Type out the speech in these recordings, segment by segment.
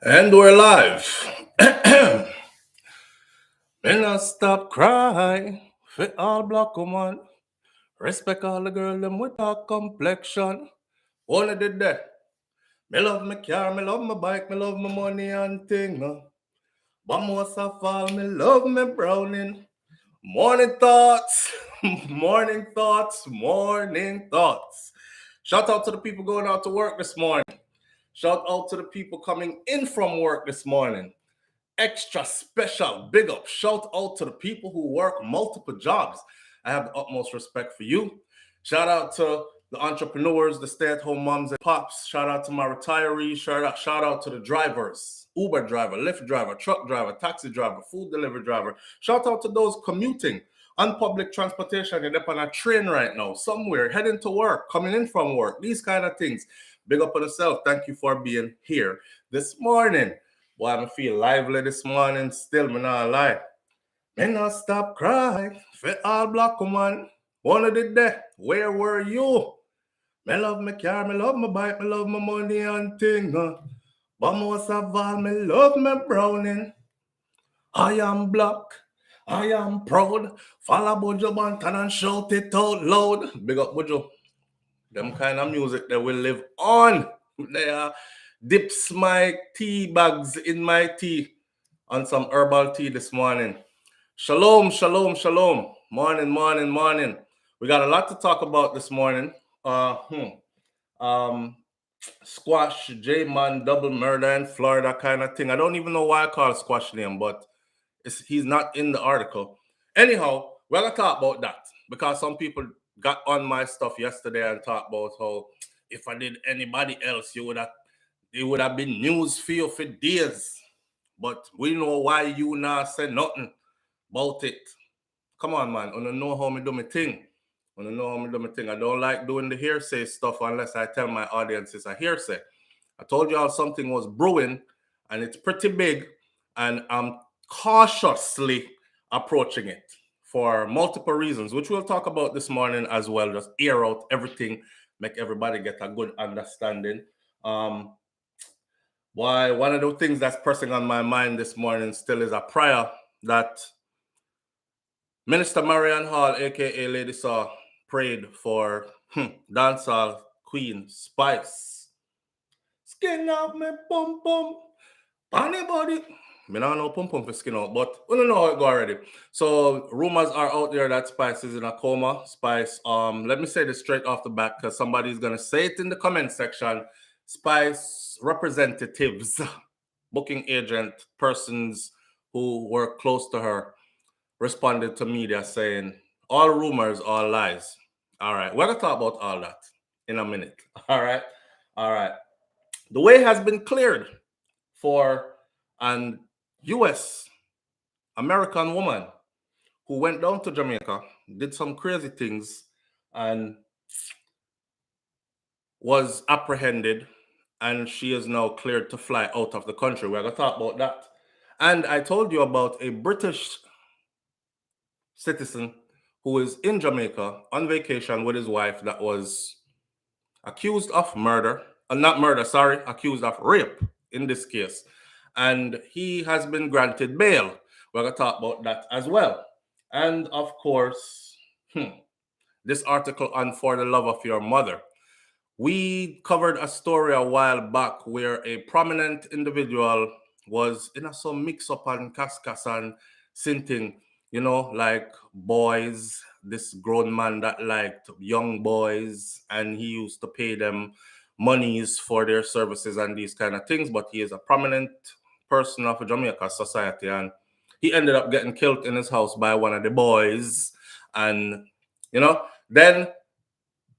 And we're live. Me not stop cry for all black woman. Respect all the girl them with our complexion. Only did that. Me love my car, me love my bike, me love my money and thing. But most of all, me love my browning. Morning thoughts, morning thoughts, morning thoughts. Shout out to the people going out to work this morning. Shout out to the people coming in from work this morning. Extra special big up shout out to the people who work multiple jobs. I have the utmost respect for you. Shout out to the entrepreneurs, the stay-at-home moms and pops. Shout out to my retirees. Shout out to the drivers, Uber driver, Lyft driver, truck driver, taxi driver, food delivery driver. Shout out to those commuting on public transportation. You're up on a train right now, somewhere, heading to work, coming in from work, these kind of things. Big up on yourself. Thank you for being here this morning. Boy, I feel lively this morning. Still, me not lie. Me not stop crying for all black woman. One of the day, where were you? Me love my car, me love my bike, me love my money and thing. But most of all, me love my browning. I am black. I am proud. Follow Bujo Bantan and shout it out loud. Big up Bujo. Them kind of music that will live on. They are dips my tea bags in my tea on some herbal tea this morning. Shalom, shalom, shalom. Morning, morning, morning. We got a lot to talk about this morning. Squash, J-Man, double murder in Florida kind of thing. I don't even know why I call Squash name, but he's not in the article. Anyhow, we're going to talk about that because some people got on my stuff yesterday and talked about how if I did anybody else, it would have been news for you for days. But we know why you not say nothing about it. Come on, man. I don't know how me do my thing. I don't like doing the hearsay stuff unless I tell my audience it's a hearsay. I told y'all something was brewing and it's pretty big, and I'm cautiously approaching it for multiple reasons, which we'll talk about this morning as well. Just air out everything, make everybody get a good understanding. Why one of the things that's pressing on my mind this morning still is a prayer that Minister Marian Hall, aka Lady Saw, prayed for dancehall queen Spice. Skin out me pum pum, bunny body. Me not know pum pum for skin out, but we don't know how it go already. So rumors are out there that Spice is in a coma. Spice, let me say this straight off the bat because somebody's gonna say it in the comment section. Spice representatives, booking agent, persons who were close to her responded to media saying all rumors, all lies. All right, we're gonna talk about all that in a minute. All right. The way has been cleared for an U.S. American woman who went down to Jamaica, did some crazy things, and was apprehended, and she is now cleared to fly out of the country. We're gonna talk about that. And I told you about a British citizen who is in Jamaica on vacation with his wife that was accused of murder, accused of rape in this case. And he has been granted bail. We're going to talk about that as well. And of course, this article on For the Love of Your Mother. We covered a story a while back where a prominent individual was in some mix-up and cascas and sinting, like boys, this grown man that liked young boys, and he used to pay them monies for their services and these kind of things. But he is a prominent person of Jamaica society, and he ended up getting killed in his house by one of the boys. And, then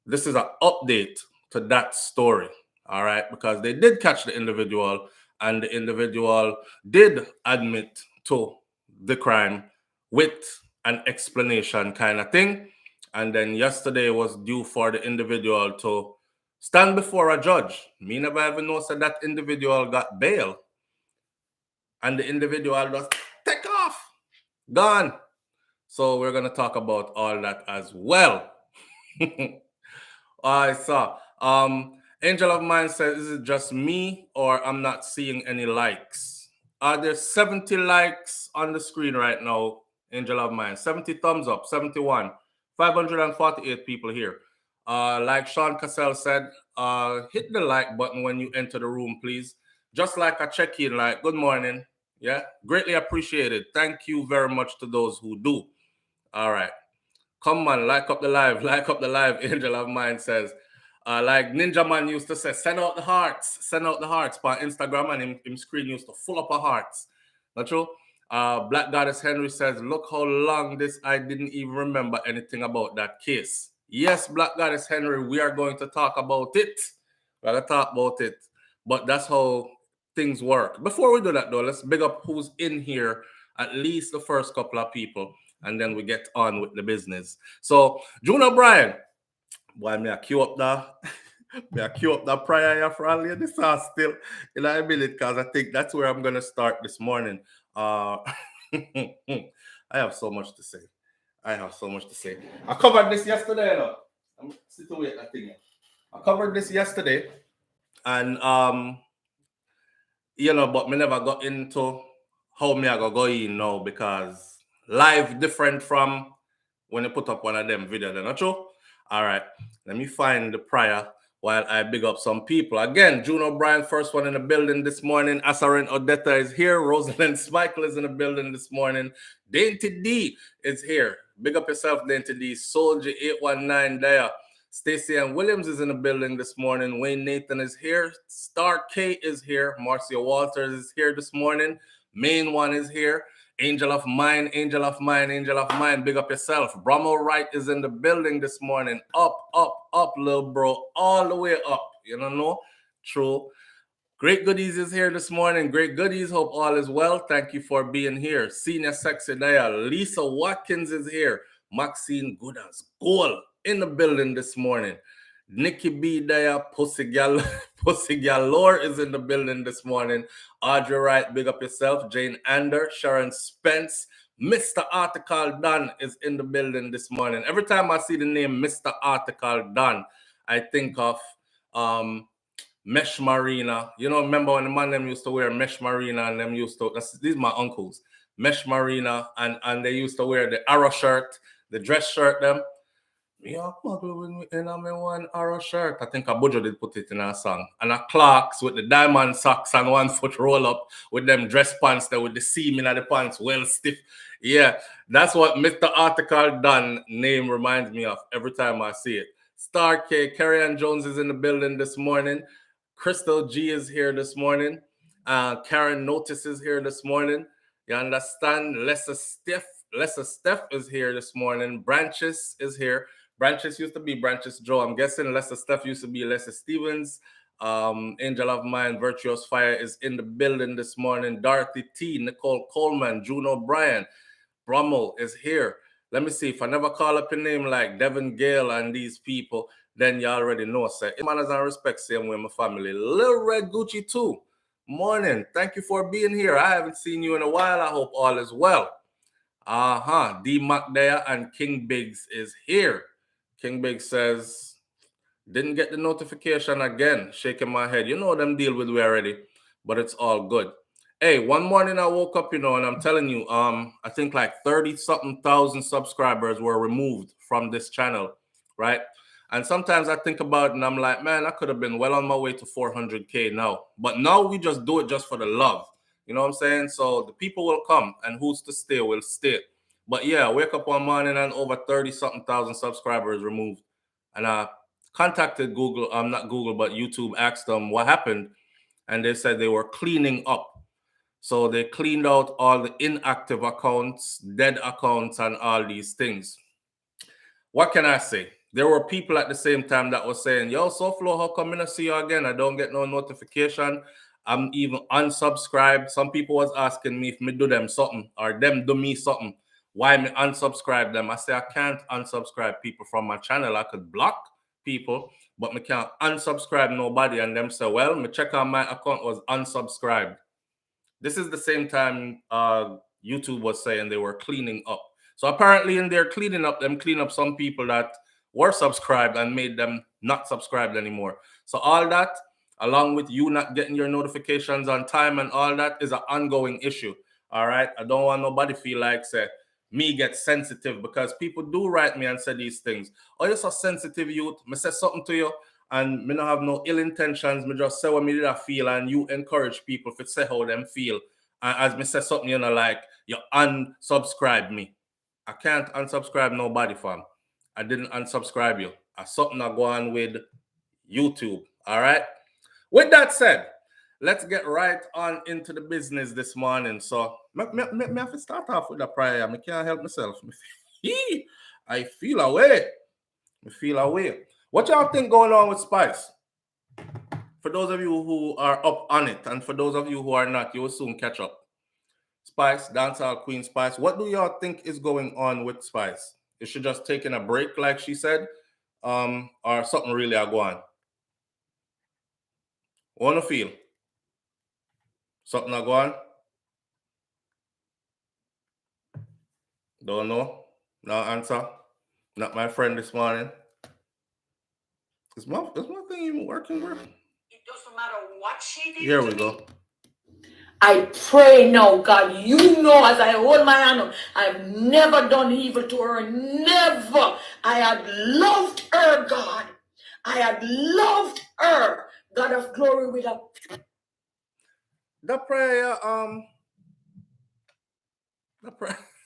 this is an update to that story, all right? Because they did catch the individual, and the individual did admit to the crime with an explanation kind of thing. And then yesterday was due for the individual to stand before a judge. Me never even know said that individual got bail. And the individual just take off, gone. So we're going to talk about all that as well. I saw. Angel of Mine says, is it just me or I'm not seeing any likes? There's 70 likes on the screen right now, Angel of Mine. 70 thumbs up, 71. 548 people here. Like Sean Cassell said, hit the like button when you enter the room, please. Just like a check-in, like, good morning. Yeah, greatly appreciated. Thank you very much to those who do. All right. Come on, like up the live, like up the live, Angel of Mine says. Like Ninja Man used to say, send out the hearts, send out the hearts. But Instagram and him screen used to full up of hearts. Not true? Black Goddess Henry says, look how long this, I didn't even remember anything about that case. Yes, Black Goddess Henry, we are going to talk about it. We're going to talk about it. But that's how things work. Before we do that, though, let's big up who's in here, at least the first couple of people, and then we get on with the business. So, June O'Brien, boy, me a queue up that prayer here for all this still in a minute, because I think that's where I'm going to start this morning. I have so much to say. I covered this yesterday, though. I'm still to wait that thing. I covered this yesterday, and but me never got into how me I go in now, because live different from when you put up one of them videos, they're not true. All right, let me find the prior while I big up some people. Again, June O'Brien, first one in the building this morning. Asarin Odetta is here. Rosalind Smichael is in the building this morning. Dainty D is here. Big up yourself, Dainty D. Soldier 819 there. Stacey Ann Williams is in the building this morning. Wayne Nathan is here. Star K is here. Marcia Walters is here this morning. Main one is here. Angel of Mine. Big up yourself. Bromo Wright is in the building this morning. Up, little bro. All the way up. You don't know? True. Great Goodies is here this morning. Great Goodies. Hope all is well. Thank you for being here. Senior Sexy Daya. Lisa Watkins is here. Maxine Goodas Goal in the building this morning. Nikki B Daya. Pussy Galore is in the building this morning. Audrey Wright, big up yourself. Jane Ander, Sharon Spence, Mr. Article Don is in the building this morning. Every time I see the name Mr. Article Don, I think of Mesh Marina. You know, remember when the man them used to wear Mesh Marina, and them used to, these are my uncles, Mesh Marina, and they used to wear the arrow shirt, the dress shirt them. Yeah, in a one arrow shirt. I think Abuja did put it in a song. And a Clarks with the diamond socks and 1 foot roll up with them dress pants there with the seam in the pants well stiff. Yeah, that's what Mr. Article Dunn name reminds me of every time I see it. Star K, Carrie Ann Jones is in the building this morning. Crystal G is here this morning. Karen Notice is here this morning. You understand? Lesser Steph is here this morning. Branches is here. Branches used to be Branches Joe. I'm guessing Lesser Steph used to be Lesser Stevens. Angel of Mine, Virtuous Fire is in the building this morning. Dorothy T, Nicole Coleman, June O'Brien, Brummel is here. Let me see. If I never call up a name like Devin Gale and these people, then you already know. Say, manners and respect, same way my family. Lil Red Gucci too. Morning. Thank you for being here. I haven't seen you in a while. I hope all is well. D Mac there and King Biggs is here. King Biggs says, didn't get the notification again. Shaking my head. You know them deal with we already, but it's all good. Hey, one morning I woke up, and I'm telling you, I think like 30-something thousand subscribers were removed from this channel, right? And sometimes I think about it and I'm like, man, I could have been well on my way to 400K now. But now we just do it just for the love. You know what I'm saying? So the people will come, and who's to stay will stay. But yeah, I wake up one morning and over 30-something thousand subscribers removed. And I contacted Google, not Google, but YouTube, asked them what happened. And they said they were cleaning up. So they cleaned out all the inactive accounts, dead accounts, and all these things. What can I say? There were people at the same time that were saying, yo, SouFlo, how come I don't see you again? I don't get no notification. I'm even unsubscribed. Some people was asking me if me do them something or them do me something. Why me unsubscribe them? I say I can't unsubscribe people from my channel. I could block people, but me can't unsubscribe nobody. And them say, well, me check out my account was unsubscribed. This is the same time YouTube was saying they were cleaning up. So apparently in their cleaning up, them clean up some people that were subscribed and made them not subscribed anymore. So all that, along with you not getting your notifications on time and all that, is an ongoing issue. All right. I don't want nobody feel like say me get sensitive, because people do write me and say these things. Oh, you're so sensitive, youth. Me say something to you, and me not have no ill intentions. Me just say what me did I feel, and you encourage people to say how them feel. And as me say something, you know, like you unsubscribe me. I can't unsubscribe nobody, fam. I didn't unsubscribe you. I something I go on with YouTube. All right. With that said, let's get right on into the business this morning. So, me have to start off with a prayer. I can't help myself. I feel away. I feel away. What y'all think going on with Spice? For those of you who are up on it, and for those of you who are not, you will soon catch up. Spice, dancehall queen Spice. What do y'all think is going on with Spice? Is she just taking a break, like she said, or something really are going on? Wanna feel? Something are going on? Don't know. No answer. Not my friend this morning. Is my thing even working, bro? It doesn't matter what she did. Here we go. I pray now, God, you know, as I hold my hand up, I've never done evil to her. Never. I had loved her, God. I had loved her. God of glory with a... The prayer,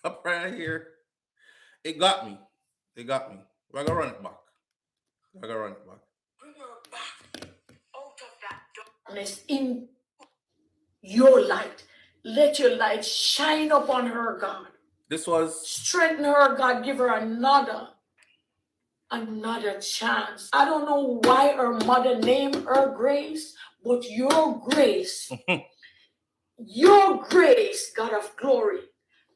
the prayer here, it got me. It got me. We're gonna run it back. Bring her back out of that darkness in your light. Let your light shine upon her, God. This was... Strengthen her, God. Give her another chance. I don't know why her mother named her Grace, but your grace, your grace, God of glory,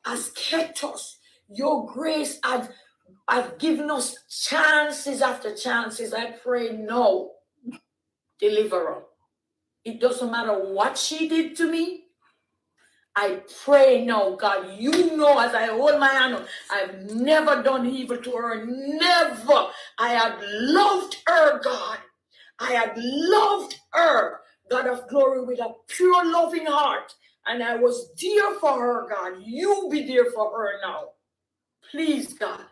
has kept us. Your grace has given us chances after chances. I pray now, deliver her. It doesn't matter what she did to me. I pray now, God, you know, as I hold my hand up, I've never done evil to her. Never. I had loved her, God. I had loved her, God of glory, with a pure loving heart. And I was dear for her, God. You be dear for her now. Please, God.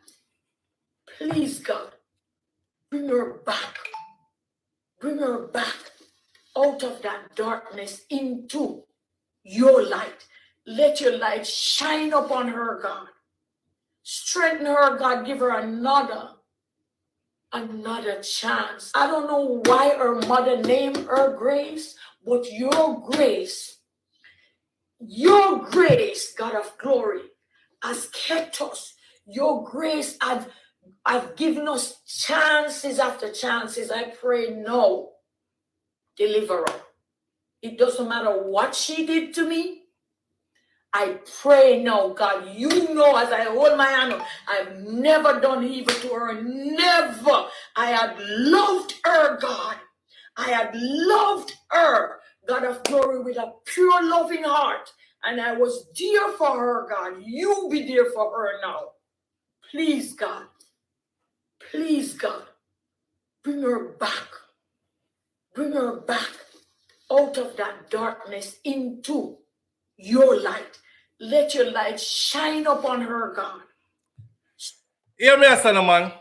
Please, God. Bring her back. Bring her back out of that darkness into your light. Let your light shine upon her, God. Strengthen her, God. Give her another chance. I don't know why her mother named her Grace, but your grace, God of glory, has kept us. Your grace has given us chances after chances. I pray now, deliver her. It doesn't matter what she did to me. I pray now, God, you know, as I hold my hand up, I've never done evil to her. Never. I had loved her, God. I had loved her, God of glory, with a pure loving heart. And I was dear for her, God. You be dear for her now. Please, God. Please, God. Bring her back. Bring her back out of that darkness into your light. Let your light shine upon her, God. Hear me, son, man.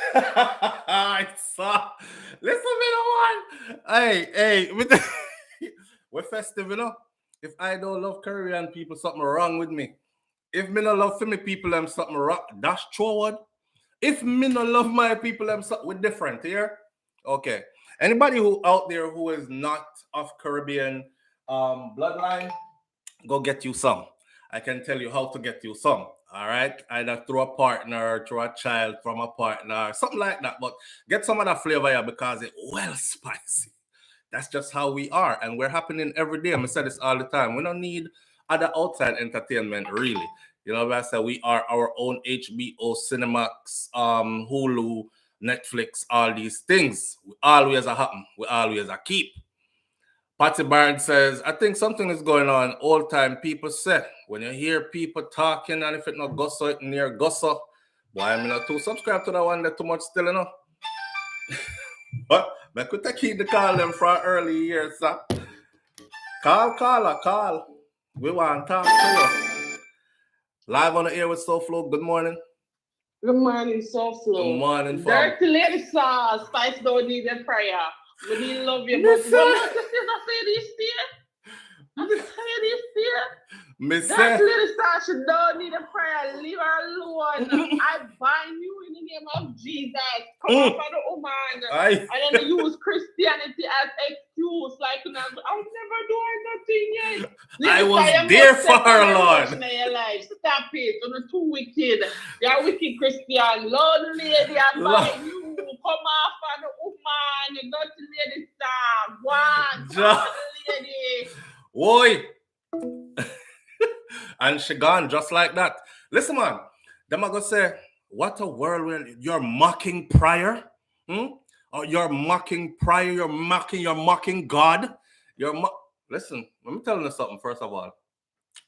I saw. Listen, me, no one. Hey, we're festive, you know. If I don't love Caribbean people, something wrong with me. If me no love for me people, I'm something wrong. Dash forward. If me no love my people, I'm something we're different here. Okay. Anybody who out there who is not of Caribbean bloodline, go get you some. I can tell you how to get you some. All right, either through a partner, through a child from a partner, something like that. But get some of that flavor here because it's well spicy. That's just how we are, and we're happening every day. I say this all the time. We don't need other outside entertainment, really. You know what I say? We are our own HBO, Cinemax, Hulu, Netflix, all these things. We always are happen. We always are keep. Patty Barnes says, I think something is going on. Old time people say, when you hear people talking and if it not gosso, it near gosso, why I'm not too subscribe to that one that too much still, you know? But But could keep the call them from early years, sir. Call. We want to talk to you. Live on the air with SouFLo. Good morning. Good morning, SouFLo. Good morning, Dirty lady sauce. Spice don't need a prayer. We need love you, Miss but what not to say this year? I say this year. Miss Dirty lady sauce, she don't need a prayer. Leave her alone. I bind you in the name of Jesus. Come up for the woman. And then use Christianity as excuse. Like, I'll never do nothing yet. I was there for her, Lord. Stop it. You're too wicked. You're wicked Christian. Lord, lady, I bind you. Come off for the woman. You dirty lady star. One. Lady. Oi. And she gone just like that. Listen, man. Them are gonna say, what a world where you're mocking prayer. Or you're mocking prayer. You're mocking God. Listen, let me tell you something first of all.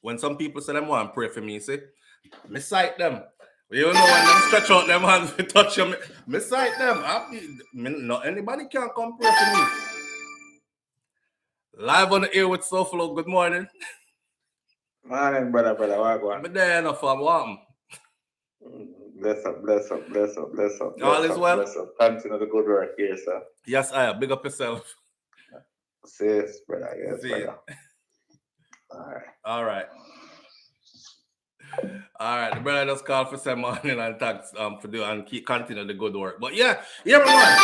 When some people say them want to pray for me, see, me sight them. You know when them stretch out them hands to touch them, me sight them. Not anybody can come pray for me. Live on the air with SouFLo. Good morning. Morning, brother. What? I'm there enough for what? Bless up. All is well? Bless up. Continue the good work here, sir. Yes, I am. Big up yourself. Yes, brother. Yes, See brother. All right. The brother just called for some morning and thanks for doing and continue the good work. But yeah, everyone.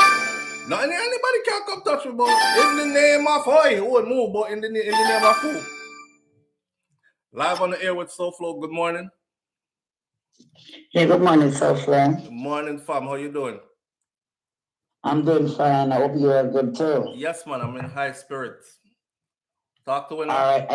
Not anybody can come touch me, but in the name of who would move, but in the name of who? Live on the air with SouFLo. Good morning. Yeah, good morning, SouFLo. Good morning, fam. How you doing? I'm doing fine. I hope you are good too. Yes, man. I'm in high spirits. Talk to me now. All right.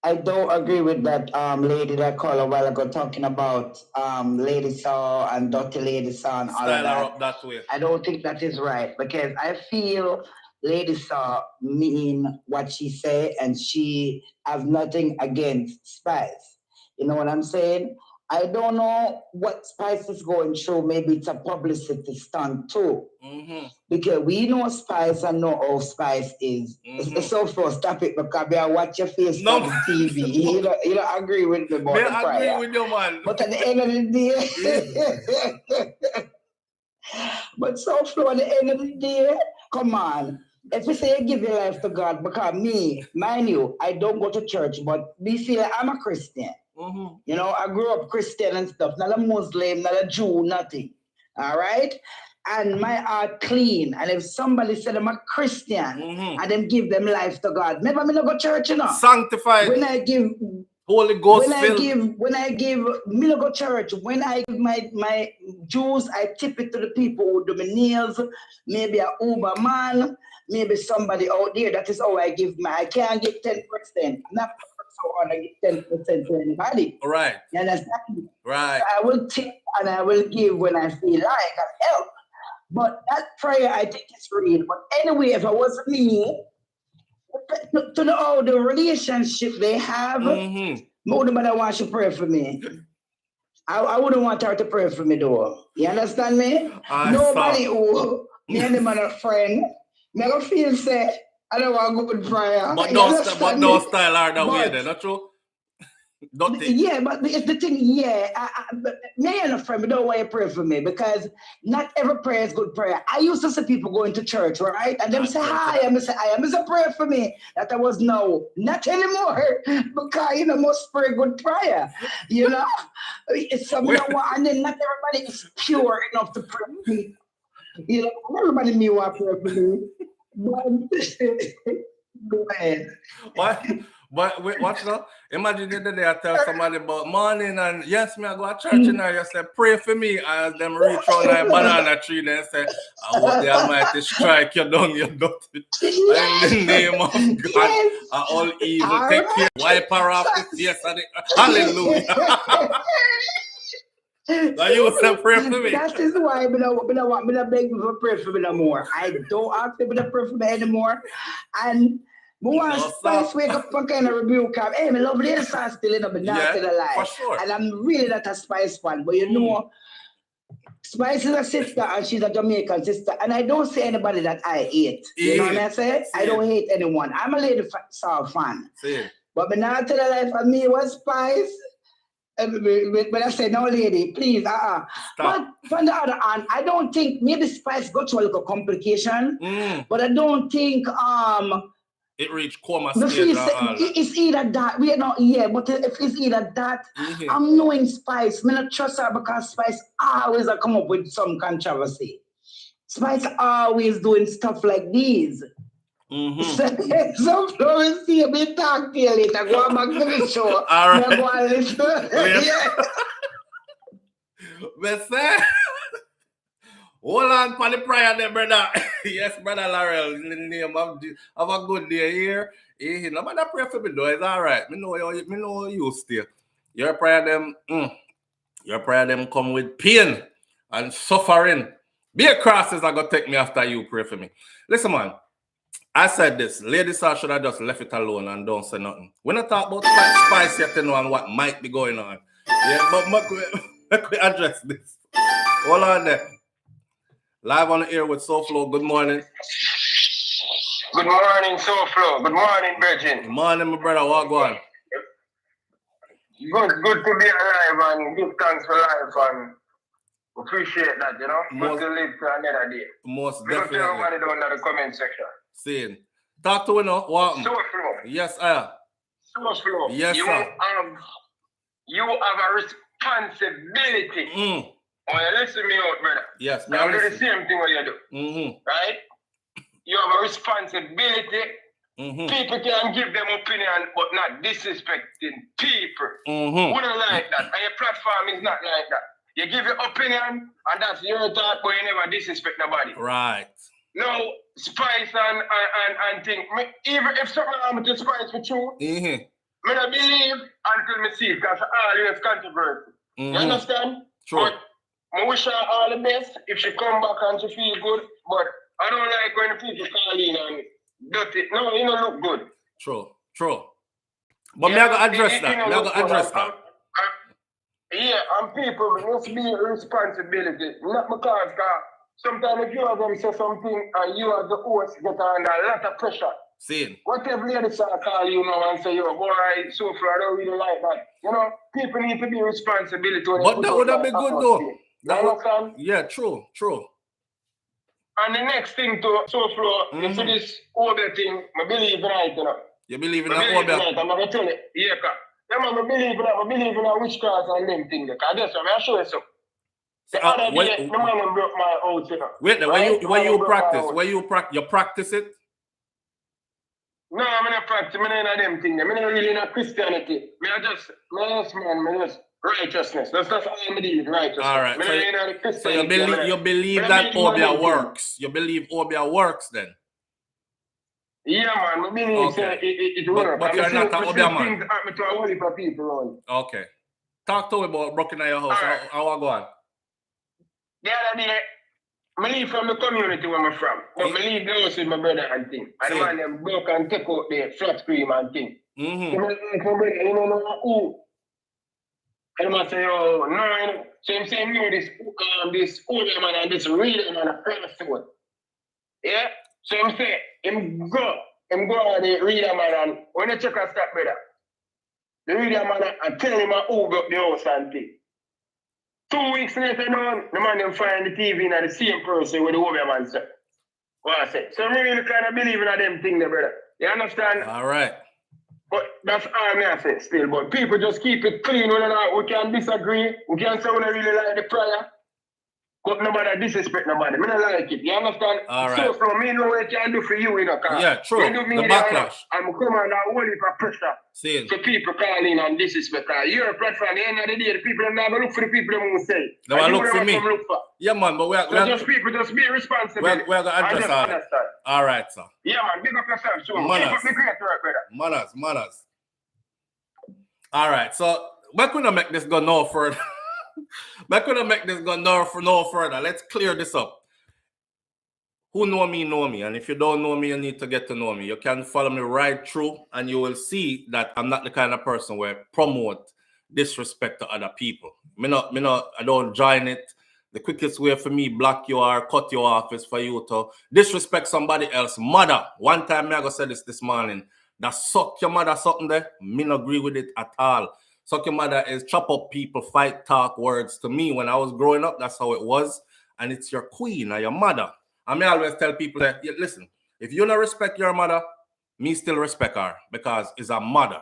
I don't agree with that lady that called a while ago talking about Lady Saw and Dirty Lady Saw and all Style of that. her up that way. I don't think that is right because I feel Lady Saw mean what she say and she has nothing against Spice. You know what I'm saying? I don't know what Spice is going through. Maybe it's a publicity stunt too. Because we know Spice and know how Spice is. So for stop it because I watch your face on the TV. You don't agree with me about the I agree with you, man. But at the end of the day, but SouFLo at the end of the day, come on. If you say you give your life to God, because me, mind you, I don't go to church, but we feel like I'm a Christian. You know, I grew up Christian and stuff, not a Muslim, not a Jew, nothing. All right? And my heart clean. And if somebody said I'm a Christian and them give them life to God, maybe I'm not go to church, you know. Sanctified. When I give Holy Ghost when I give me no go church, when I give my Jews, I tip it to the people who do my nails, maybe a Uber man, maybe somebody out there. That is how I give I can't give 10%. I'm not so hard to give 10% to anybody. Right. You understand? Right. So I will tip and I will give when I feel like and help. But that prayer, I think is real. But anyway, if it was me, to know all the relationship they have, nobody wants to pray for me. I wouldn't want her to pray for me though. You understand me? Nobody who me and them are a friend. Me don't feel say I don't want good prayer. But don't style her that way then, not true? Yeah, but it's the thing, but me and a friend, but don't want you to pray for me because not every prayer is good prayer. I used to see people going to church, right? And them say hi, I say pray for me. That I was no, not anymore. Because you know, must pray good prayer. You know? It's something and then not everybody is pure enough to pray for me. You know, everybody me want to pray for me. Go ahead. What? But wait, watch now. Imagine the other day I tell somebody about morning and yes, me I go to church and I say pray for me as them reach on a banana tree and say, I want the Almighty strike you down, you dirty. In the name of God, all evil take care, wipe her off the face of the hallelujah. So you say pray for me. That is why I don't beg you to pray for me no more. I don't ask people to pray for me anymore. And more Spice wake up and kind of rebuke her. Hey, me love Lady Saw still in the not to the life. For sure. And I'm really not a Spice fan, but you know, Spice is a sister and she's a Jamaican sister. And I don't say anybody that I hate. You know what I say? I don't hate anyone. I'm a Lady Soul fan. But when I tell the life of me was Spice, when I say no lady, please, But from the other hand, I don't think maybe Spice got to a little complication, but I don't think it reached Coma stage. It's either that, we are not here, but if it's either that, I'm knowing Spice. I don't trust her because Spice always come up with some controversy. Spice always doing stuff like these. So Florence, see me talk to you later. Go on back to the show. All right. Go on listen. But sir, hold on for the prayer there, brother. Yes, brother Laurel, in the name of a good day here. No matter pray for me though, it's all right. Me know you stay. Your prayer them come with pain and suffering. Be a crosses are gonna take me after you pray for me. Listen, man. I said this. Lady Sar should have just left it alone and don't say nothing. When I talk about Spice, you have to know and what might be going on. Yeah, but we address this. Hold on there. Live on the air with SouFLo. Good morning. Good morning, SouFLo. Good morning, Virgin. Good morning, my brother. What going on? Good to be alive and give thanks for life and appreciate that, you know. Good to live to another day. Most definitely. Look at everybody down in the comment section. Saying. Talk to me now. What? SouFLo. Yes, sir. SouFLo. Yes, sir. You have a responsibility. When you listen to me out, brother. Yes, I do the same thing what you do. Right? You have a responsibility. People can give them opinion, but not disrespecting people. We don't like that. And your platform is not like that. You give your opinion, and that's your thought, but you never disrespect nobody. Right. No, Spice and thing. Even if something happens to Spice with you, I don't believe until I see it, because always controversy. You understand? True. But I wish her all the best if she come back and she feel good. But I don't like when people call in and dirty. No, you don't look good. True. But me I go address that. Yeah, and people must be a responsibility. Not because sometimes if you have them say something and you as the host get under a lot of pressure. Same. Whatever lady start call you now and say, yo, boy, SouFLo, I don't really like that. You know, people need to be responsible. But that would have been good though. Yeah, true. And the next thing to SouFLo, you see this Obe thing, I believe in it, you know. You believe in that Obe? I'm going to tell you. Yeah, I believe in that witchcraft and them things. Because that's what I'm sure so. The other day, the man broke my house, you know. Wait, when you practice, you practice it? No, I'm not practicing. I'm not them things. I'm not really in Christianity. I'm just righteousness. That's all I believe, righteousness. All right. So you believe that Obia works. You believe Obia works then? Yeah, man. I believe it works. But you're not an Obia man. Things happen to a whole heap of people. Okay. Talk to me about broken in your house. Right. How I go on? The other day, I leave from the community where I'm from. But I leave the house with my brother and thing. And the man them broke and take out the flat screen and thing. So my brother, you know who? And I say, oh, no, you know. So I'm saying, you know, this older man and this reader man a person. Yeah? So I'm saying, him go on the reader man and when you check a stop, brother, the reader man I tell him who got the house and thing. 2 weeks later on, the man them find the TV in the same person with the older man said. What I said. So I really kind of believe in them things there, brother. You understand? All right. But that's all I say still. But people just keep it clean. We can disagree. We can say we don't really like the prayer. But nobody disrespect nobody. I don't like it. You understand? All right. So from me, know what I can do for you, you know. Yeah, true. The backlash. I'm coming on a whole heap of pressure. See. So people call in and disrespect. You're a platform. At the end of the day, the people never look for the people who say. They will look for me. Look for. Yeah, man. But just people just be responsible. We're going to address all that. All right, sir. Yeah, man. Big up yourself. So manners. Keep up the great work, brother. Manners. All right. So we're going to make this go no further. We're going to make this go no further. Let's clear this up. Who know me. And if you don't know me, you need to get to know me. You can follow me right through and you will see that I'm not the kind of person where I promote disrespect to other people. I don't join it. The quickest way for me block you or cut you off is for you to disrespect somebody else's mother. One time I go say this morning, that suck your mother something there, me not agree with it at all. Suck your mother is chop up people, fight, talk words. To me, when I was growing up, that's how it was. And it's your queen or your mother. I may always tell people that, yeah, listen, if you don't respect your mother, me still respect her because it's a mother.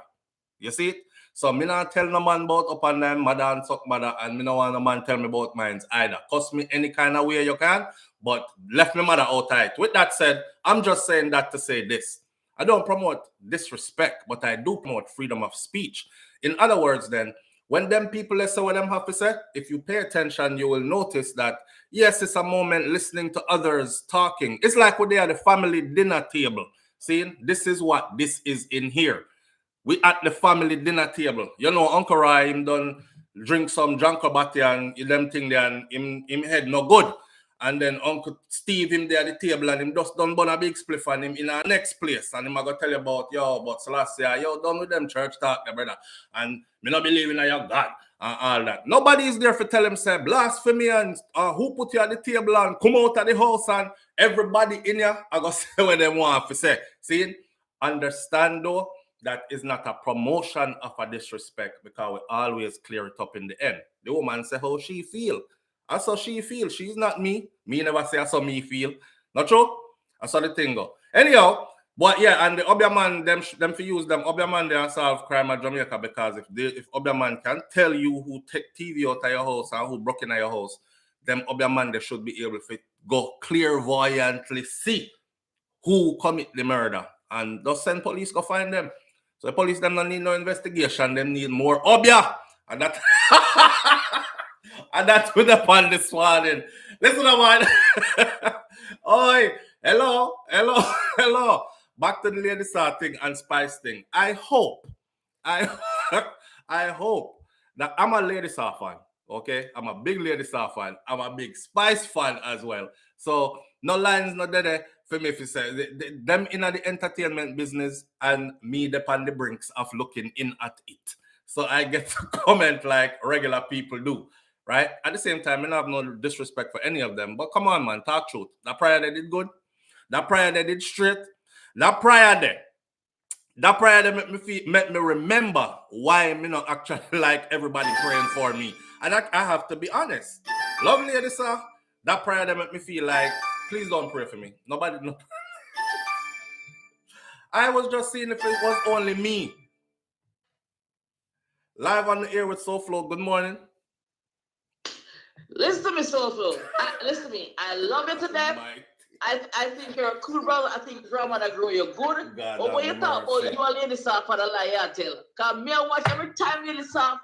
You see it? So me not tell no man about upon them mother and suck mother, and me no want no man tell me about mines either. Cuss me any kind of way you can, but left me mother out tight. With that said, I'm just saying that to say this. I don't promote disrespect, but I do promote freedom of speech. In other words, then, when them people say what them have to say, if you pay attention, you will notice that, yes, it's a moment listening to others talking. It's like when they are at the family dinner table. See, this is what this is in here. We at the family dinner table. You know, Uncle Rai, him done drink some Jankobati and them thing there and him head no good. And then Uncle Steve him there at the table and him just done bun a big spliff and him in our next place. And him I go tell you about, yo, but Celestia, yo, done with them church talk there, brother. And me not believe in your God and all that. Nobody is there for tell him, say, blasphemy and who put you at the table and come out of the house and everybody in here, I go say what they want to say. See, understand though, that is not a promotion of a disrespect because we always clear it up in the end. The woman say how she feel. That's how she feel. She's not me. Me never say that's how me feel. Not true? That's how the thing go. Anyhow, but yeah, and the Obia man, them for use them, Obia man, they solve crime at Jamaica because if Obia man can tell you who take TV out of your house and who broke in your house, them Obia man, they should be able to go clairvoyantly see who commit the murder and just send police go find them. So the police them don't need no investigation, them need more Obia. And that and that's with upon this morning. Listen, man. Oi, hello. Back to the Lady Star thing and Spice thing. I hope that I'm a Lady Star fan. Okay, I'm a big Lady Star fan. I'm a big Spice fan as well. So no lines, no there for me if you say them in the entertainment business and me upon the brinks of looking in at it. So I get to comment like regular people do, right? At the same time, I don't have no disrespect for any of them. But come on, man, talk truth. That prayer they did good. That prayer they did straight. That prayer they make me remember why me not actually like everybody praying for me. And I have to be honest. Lovely lady, sir. That prayer they make me feel like, please don't pray for me. Nobody. No. I was just seeing if it was only me. Live on the air with SouFLo. Good morning. Listen to me, SouFLo. Listen to me. I love you to death. I think you're a cool brother. I think grandmother grow you good. God, but when you talk about you are Lady Soft for the lie, I tell. Because me I watch every time Lady Soft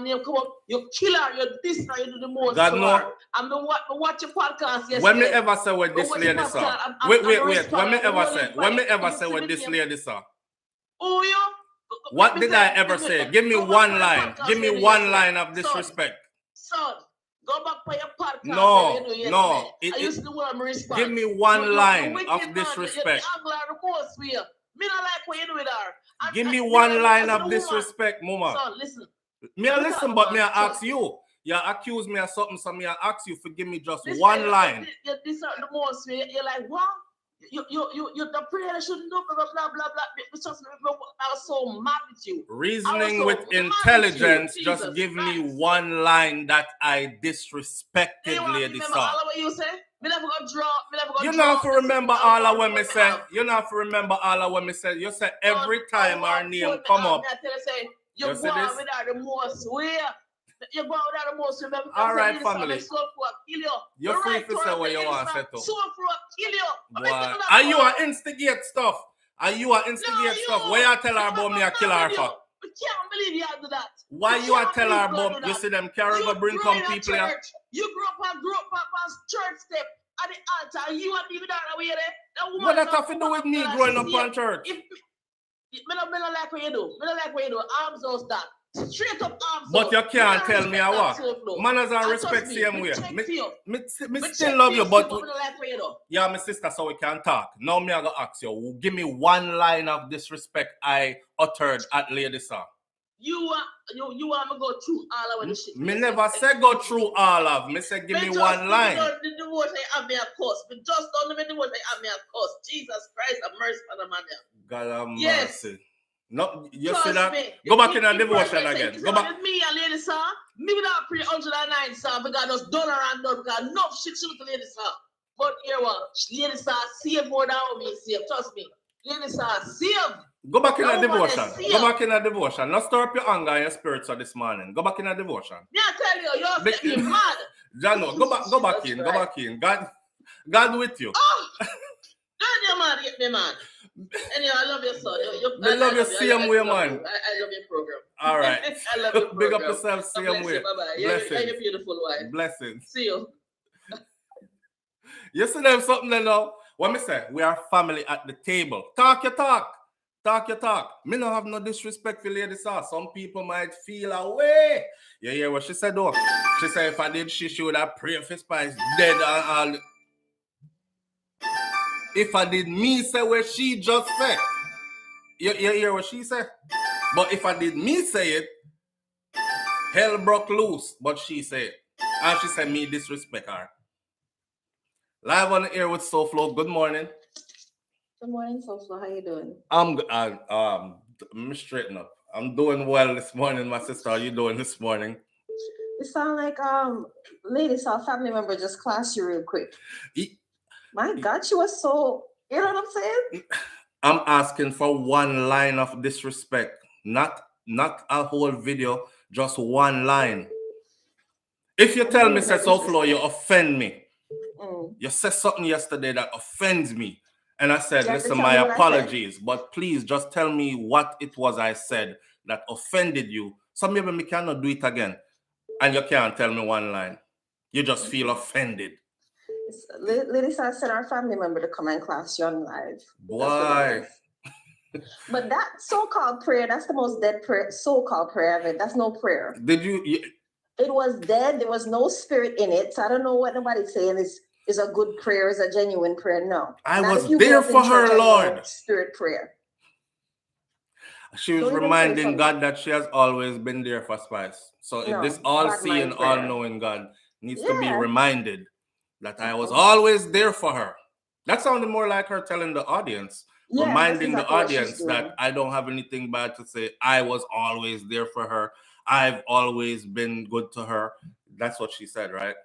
you come up, you kill her, you this her, you do the most. God no. I'm the watch your podcast yesterday. When me ever say with this Lady Soft? Wait. When me ever say with this Lady Soft? Oh, you? What did I ever say? Give me one line. Give me one line of disrespect. Son, go back for your podcast. No. I used to want to respond. Give me one line of disrespect. Me not like what you do with her. Give me one line of disrespect, Mama. Son, listen. Me a listen, but me a ask you. You accuse me of something, so me a ask you. Forgive me just one line. This is the most. You're like, what? You the prayer shouldn't do blah blah blah. I was so mad with you. Reasoning with intelligence. Just give me one line that I disrespected, Lady Soft. All of what you say? Me never go draw. You not have to remember all of what me say. You not have to remember all of what me say. You say every time our name come up. You go out without the most way. You go out without the most way. All right, family. You're free to say what you want to say to. SouFLo kill you. Are you an instigate stuff? Where you tell her about me a kill her for? We can't believe you do that. Why you are tell her about you see them carry go bring some people here? You grew up on church step at the altar. You want to be that way there? What that have to do with me growing up on church? Me not like what you do. Arms out that. Straight up arms out. But you can't tell me what. Manners and respect same way. Me still love you, but yeah, my sister, so we can talk. Now me I go ask you, give me one line of disrespect I uttered at Lady Sir. You want to go through all of the shit. Me never say go through all of. Me say give me one line. The divorce I have me a course. But just don't let me divorce I have me a course. Jesus Christ, have mercy on the man there. God have Yes. mercy. No, you Trust see that? me. Go back in a devotion again. Go back. With me and Lady Sir, me without pray 109 sir, because just done around done because enough shit should to Lady Sir. But here what? Lady Sir save more than me save. Trust me. Lady Sir save. Go back in a devotion. Go back in a devotion. Not stir up your anger and your spirits of this morning. Go back in a devotion. Yeah, I tell you, you're mad. Jano, go back in. Go back in. God with you. Oh, God, you're mad. Get me mad. Anyway, I love your son. I love your same way, man. I love your program. All right. I love your program. Big up yourself, same way. Bye-bye. Blessings. You're a beautiful wife. Blessings. See you. You see them something they know? What me say? We are family at the table. Talk your talk. Talk your talk. Me no have no disrespect for Lady Saw. Some people might feel away. You hear what she said though? She said if I did, she would have prayed for Spice dead and all. If I did me say what she just said. You hear what she said? But if I did me say it, hell broke loose. But she said, and she said me disrespect her. Live on the air with SouFLo. Good morning. Good morning, SouFLo. How you doing? I'm straighten up. I'm doing well this morning, my sister. How you doing this morning? You sound like Lady Saw family member just classed you real quick. My God, she was so, you know what I'm saying? I'm asking for one line of disrespect, not a whole video, just one line. If you tell me, say SouFLo, you offend me. You said something yesterday that offends me. And I said, listen, my apologies, but please just tell me what it was I said that offended you. So maybe me cannot do it again. And you can't tell me one line. You just feel offended. Lady Saw said our family member to come and class you on live. Why? But that so-called prayer, that's the most dead prayer, so-called prayer of it. That's no prayer. Did you? It was dead. There was no spirit in it. So I don't know what nobody's saying is a good prayer, is a genuine prayer. No. I was there for her, Lord. Spirit prayer. She was reminding God that she has always been there for Spice. So this all-seeing, all-knowing God needs to be reminded that I was always there for her. That sounded more like her telling the audience, reminding the audience that I don't have anything bad to say. I was always there for her. I've always been good to her. That's what she said, right?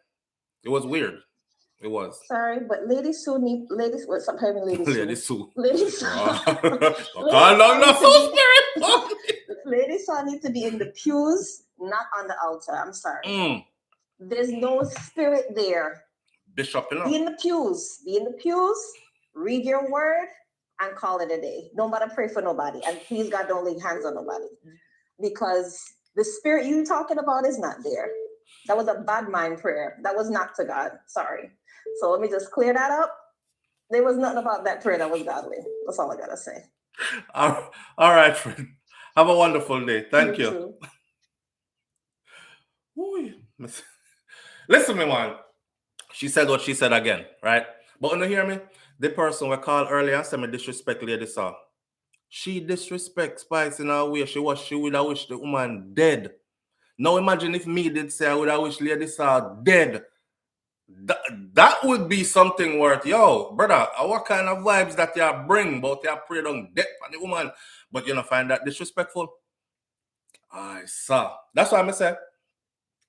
It was weird. It was. Sorry, but Lady Sue need what's up, Lady Sue? Lady Sue. Lady Sue. Lady Sue need to be in the pews, not on the altar. I'm sorry. There's no spirit there. Bishop, you know. Be in the pews. Be in the pews. Read your word and call it a day. Don't bother pray for nobody. And please, God, don't lay hands on nobody. Because the spirit you talking about is not there. That was a bad mind prayer. That was not to God. Sorry. So let me just clear that up. There was nothing about that prayer that was godly. That's all I gotta say. All right, friend. Have a wonderful day. Thank you. Listen, me, man. She said what she said again, right? But when you hear me, the person we called earlier and said me disrespect Lady Saw. She disrespects Spice in her way. She would have wished the woman dead. Now imagine if me did say I would have wished Lady Saw dead. That would be something worth, yo, brother, what kind of vibes that you bring about you pray on death for the woman, but you don't find that disrespectful? I saw. That's why I say,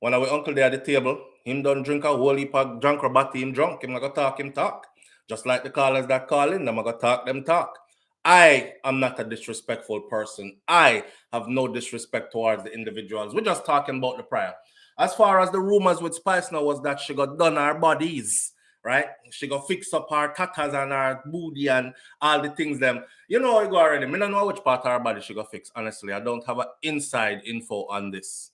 when our uncle there at the table, him don't drink a whole heap of drunk or batty him drunk. Him not gonna him talk. Just like the callers that call in, them gonna talk, them talk. I am not a disrespectful person. I have no disrespect towards the individuals. We're just talking about the prayer. As far as the rumors with Spice now was that she got done her bodies, right? She got fix up her tatas and her booty and all the things them. You know you go already. I don't know which part of her body she got fixed. Honestly, I don't have an inside info on this.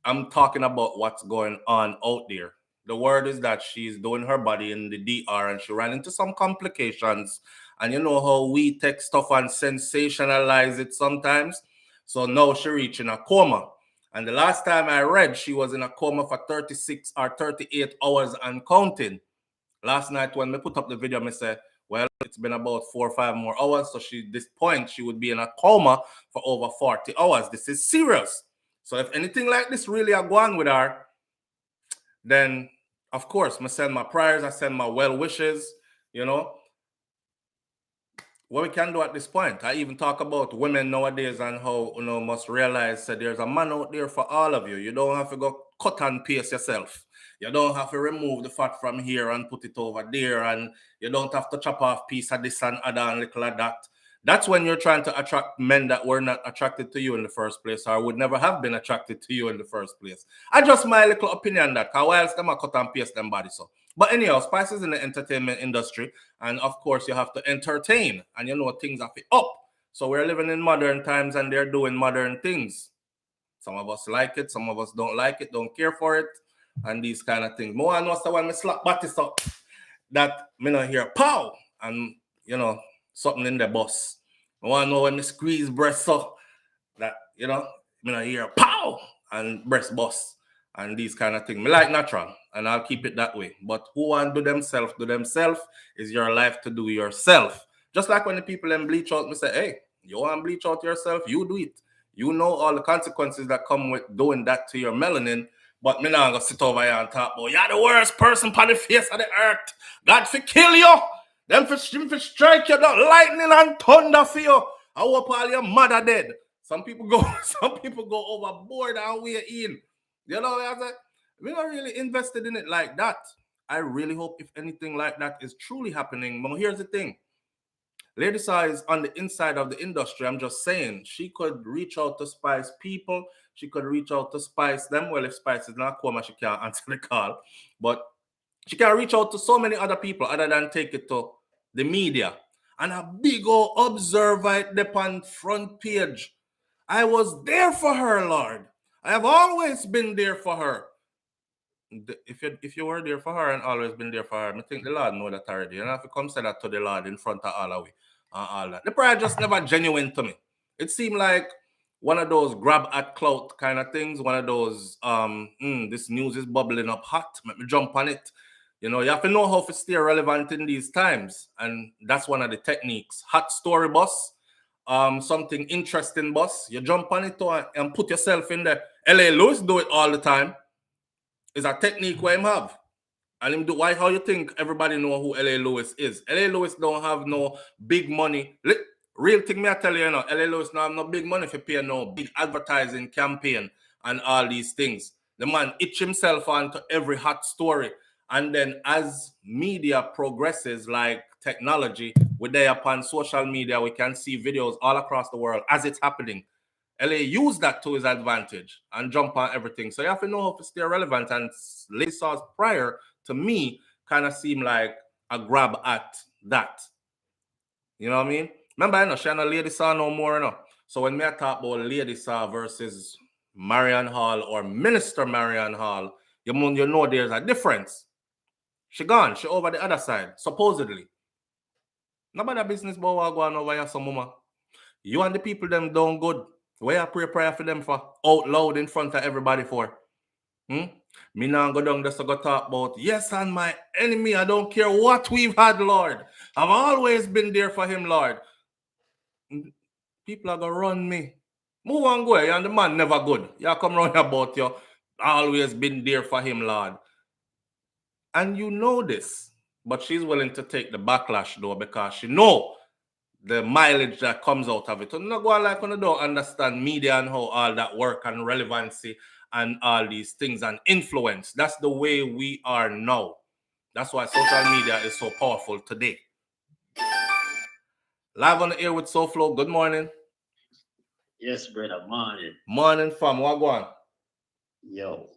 I'm talking about what's going on out there. The word is that she's doing her body in the DR and she ran into some complications. And you know how we take stuff and sensationalize it sometimes. So now she's reaching a coma. And the last time I read, she was in a coma for 36 or 38 hours and counting. Last night when we put up the video, I said, Well, it's been about 4 or 5 more hours. So this point, she would be in a coma for over 40 hours. This is serious. So if anything like this really are going with her, then of course, I send my prayers, I send my well wishes, you know. What we can do at this point, I even talk about women nowadays and how, you know, must realize that there's a man out there for all of you. You don't have to go cut and paste yourself. You don't have to remove the fat from here and put it over there, and you don't have to chop off piece of this and other and little of that. That's when you're trying to attract men that were not attracted to you in the first place, or would never have been attracted to you in the first place. I just my little opinion on that, because whilst them are cut and paste them body so. But anyhow, Spice is in the entertainment industry, and of course you have to entertain, and you know things have to up. So we're living in modern times, and they're doing modern things. Some of us like it, some of us don't like it, don't care for it, and these kind of things. More and more, so when me slap Batista up, that me not hear pow, and you know something in the bus. I want to know when me squeeze breast up, that you know me not hear pow and breast bust. And these kind of things. Me like natural, and I'll keep it that way. But who want to do themselves is your life to do yourself. Just like when the people then bleach out, me say, hey, you want to bleach out yourself, you do it. You know all the consequences that come with doing that to your melanin, but me not gonna sit over here and talk about, you're the worst person on the face of the earth. God for kill you. Them for strike you, down, lightning and thunder for you. I hope all your mother dead. Some people go overboard and we're in. You know what I'm saying? We're not really invested in it like that. I really hope if anything like that is truly happening. But here's the thing. Lady Saw is on the inside of the industry. I'm just saying, she could reach out to Spice people. She could reach out to Spice them. Well, if Spice is not Coma, she can't answer the call. But she can reach out to so many other people other than take it to the media. And a big old observer up on front page. I was there for her, Lord. I have always been there for her. If you were there for her and always been there for her, I think the Lord know that already. You know, if you come say that to the Lord in front of all of we and all that. The prayer just never genuine to me. It seemed like one of those grab at clout kind of things. One of those, this news is bubbling up hot. Let me jump on it. You know, you have to know how to stay relevant in these times. And that's one of the techniques. Hot story bus. Something interesting bus. You jump on it and put yourself in there. L.A. Lewis do it all the time. It's a technique where him have. And him do why how you think everybody know who L.A. Lewis is. L.A. Lewis don't have no big money. Real thing me I tell you, L.A. Lewis don't have no big money for pay no big advertising campaign and all these things. The man itch himself onto every hot story. And then as media progresses, like technology, we're there upon social media, we can see videos all across the world as it's happening. LA use that to his advantage and jump on everything. So you have to know how to stay relevant. And Lady Saw's prior to me kind of seem like a grab at that. You know what I mean? Remember, I know she ain't Lady Saw no more, you know. So when me I talk about Lady Saw versus Marian Hall or Minister Marian Hall, you know there's a difference. She gone. She over the other side, supposedly. Nobody business but what going over here, some mama. You and the people them don't good. Where I pray prayer for them for? Out loud in front of everybody for? Me now go down just to go talk about, yes, and my enemy, I don't care what we've had, Lord. I've always been there for him, Lord. People are going to run me. Move on, go. And the man never good. You come around about you. Always been there for him, Lord. And you know this. But she's willing to take the backlash, though, because she know the mileage that comes out of it. So not go like when you don't understand media and how all that work and relevancy and all these things and influence. That's the way we are now. That's why social media is so powerful today. Live on the air with SouFLo. Good morning. Yes, brother. Morning. Morning, fam. What go on? Yo.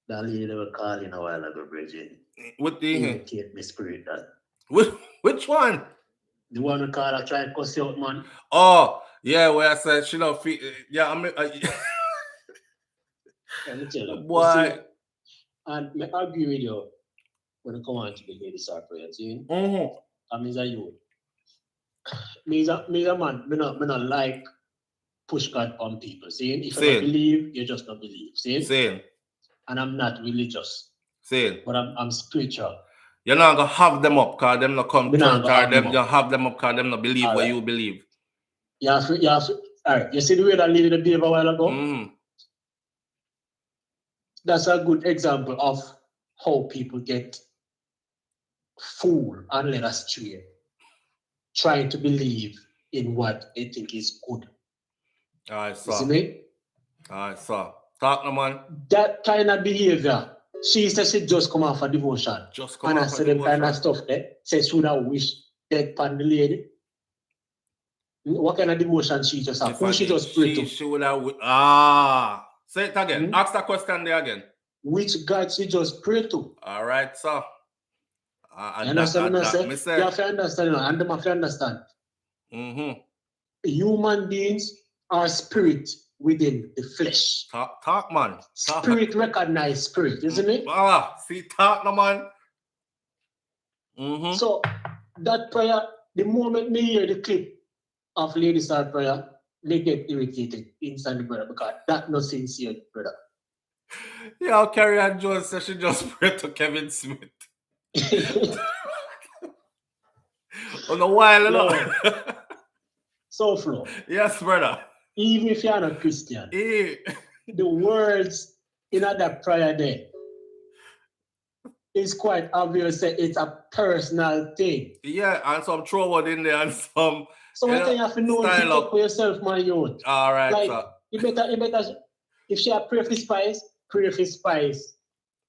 That lady they were calling a while ago, Bridget. With the indicate my spirit that. Which one? The one who called I try to cuss you out, man. Oh, yeah, where I said she don't feel yeah, I mean Let me tell you. Boy. And I agree with you when it comes on to the Lady Saw prayer, see? I mean that you. Me a man, me not like push God on people. See? If you don't believe, you just don't believe. See? Same. And I'm not religious. Same. But I'm spiritual. You're not gonna have them up because them not come Me not church gonna or have them them up. just have them up because them not believe All what right. you believe. You have to, all right, you see the way that lady that gave a while ago? Mm-hmm. That's a good example of how people get fooled and led astray, trying to believe in what they think is good. I You saw. see me? I saw. Talk no man. That kind of behavior, she said she just come off a devotion. Just come And I off a said them kind of devotion. stuff there. Say, should I wish dead pan the lady? What kind of devotion she just have? Who she just pray to? She would have. Say it again. Ask that question there again. Which God she just pray to? All right, sir. You understand what I say? You have to understand, and them have to understand. Mm-hmm. Human beings are spirit within the flesh. Talk man. Talk. Spirit recognize spirit, isn't it? See, talk no man. Mm-hmm. So that prayer, the moment me hear the clip of Lady Star prayer, they get irritated instantly, brother, because that's not sincere, brother. Yeah, Carrie Ann Jones said she just prayed to Kevin Smith. On a while, you know. SouFLo. Yes, brother. Even if you're not a Christian, the words in that prayer there is quite obvious that it's a personal thing. Yeah, and some trouble in there and some. So I think you have to know if you take for yourself, my youth. All right, like, sir. You better, if she pray for Spice, pray for Spice.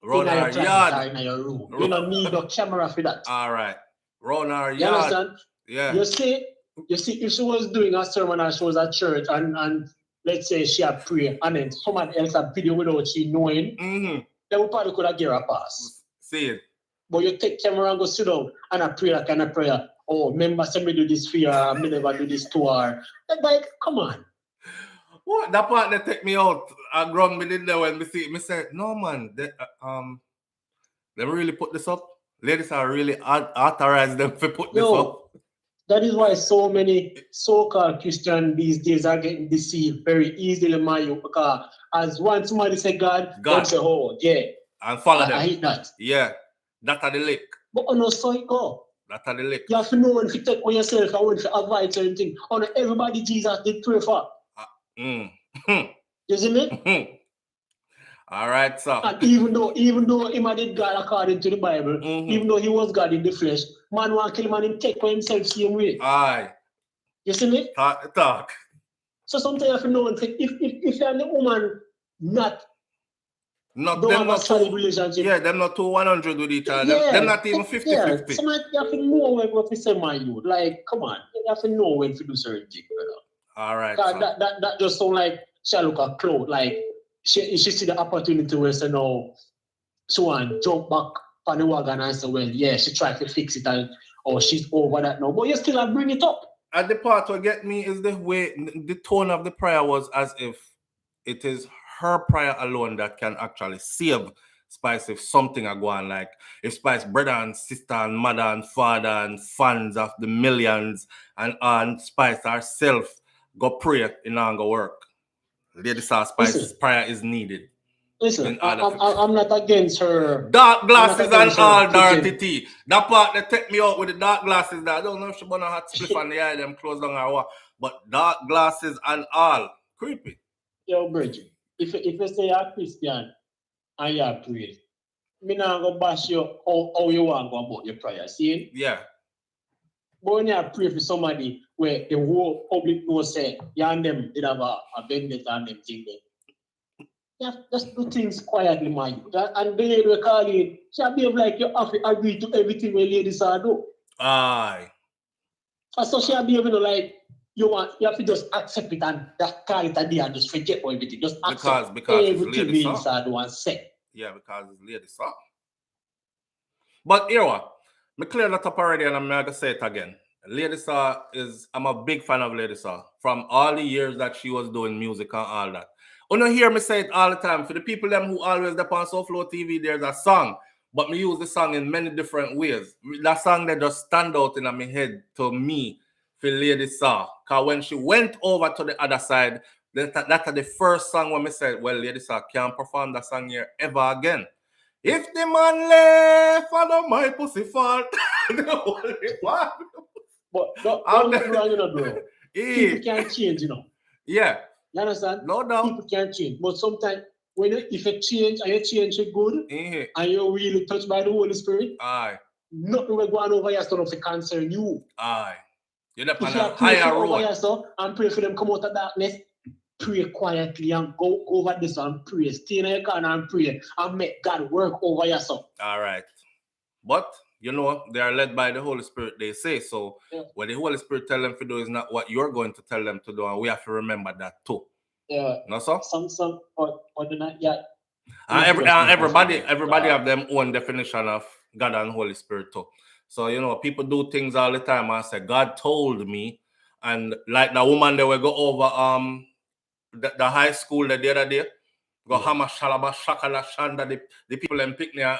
Run our yard. In your room. You don't need a camera for that. All right. Run our yard. You understand? Yeah. You see, if she was doing a sermon and she was at church and let's say she had prayer and then someone else had video without she knowing, then we probably could have given her a pass. See it. But you take camera and go sit down and I pray that kind of prayer. Oh, remember, send me do this for you, I never do this to her. Like, come on. What? That part that take me out. I grumbled in there when we see it. Me said, no man, they really put this up. Ladies are really authorized them to put this up. That is why so many so-called Christians these days are getting deceived very easily, because as once somebody say God, they say, oh, yeah. And follow them. I hate that. Yeah. That are the lick. But on a so it go. That are the lick. You have to know when to take on yourself and when to avoid certain things. On everybody Jesus did pray for. You see me? All right, sir. And even though him did God according to the Bible, even though he was God in the flesh, man want to kill him and him take for himself same way. Aye. You see me? Talk. So sometimes you have to know if you're the woman not them not two, relationship. Yeah, them not 100 with each other. Yeah, them not even 50-50. Yeah. Sometimes you have to know when to say my youth. Like, come on. You have to know when to do certain things, brother. All right. That just sound like she look at clothes. Like she see the opportunity where say no, she want jump back on the wagon and say, well, yeah, she tried to fix it and or she's over that now. But you still have to bring it up. And the part what get me is the way the tone of the prayer was as if it is her prayer alone that can actually save Spice if something are going, like if Spice brother and sister and mother and father and fans of the millions and Spice herself go pray in go work. Lady Star Spice's prayer is needed. Listen, I'm not against her. Dark glasses and all dirty tea. That part they take me out with the dark glasses. That I don't know if she gonna have split on the eye, them close down or what. But dark glasses and all. Creepy. Yo, Bridget, if you say you're Christian and you're praying, me not gonna bash you how you want to go about your prayer. See? Yeah. But when you pray for somebody where the whole public knows say you and them did have a vendetta and them thing there. You have to just do things quietly, man. And the lady will call you, she'll behave like you have to agree to everything when ladies are do. Aye. And so she'll behave like you have to just accept it and that call it a day and just forget everything. Just accept because everything ladies are do and say. Yeah, because it's ladies are. But here what? I clear that up already and I'm not gonna say it again. Lady Saw I'm a big fan of Lady Saw from all the years that she was doing music and all that. You don't hear me say it all the time. For the people them who always depend on SouFLoTV, there's a song, but me use the song in many different ways. That song that just stand out in my head to me for Lady Saw. Because when she went over to the other side, that's the first song when I said, well, Lady Saw can't perform that song here ever again. If the man left, follow my pussy fault. But don't get me wrong, you know, bro. People Eh, can change, you know. yeah, You understand? no doubt. People can change. But sometimes when if you change and you change it good and you're really touched by the Holy Spirit, Aye, nothing will go on over your stuff to concern you. aye. You're up If on you a pray higher for over road. your stuff and pray for them come out of darkness, pray quietly and go over this and pray. Stay in your corner and pray and make God work over your stuff. All right. But, you know, they are led by the Holy Spirit, they say. So, what the Holy Spirit tell them to do is not what you're going to tell them to do. And we have to remember that too. Yeah. No, sir? Some or not yet. Everybody have their own definition of God and Holy Spirit too. So, you know, people do things all the time and say, God told me. And like the woman that will go over the high school the other day, go hammer shalaba shakala shanda, the people them picnic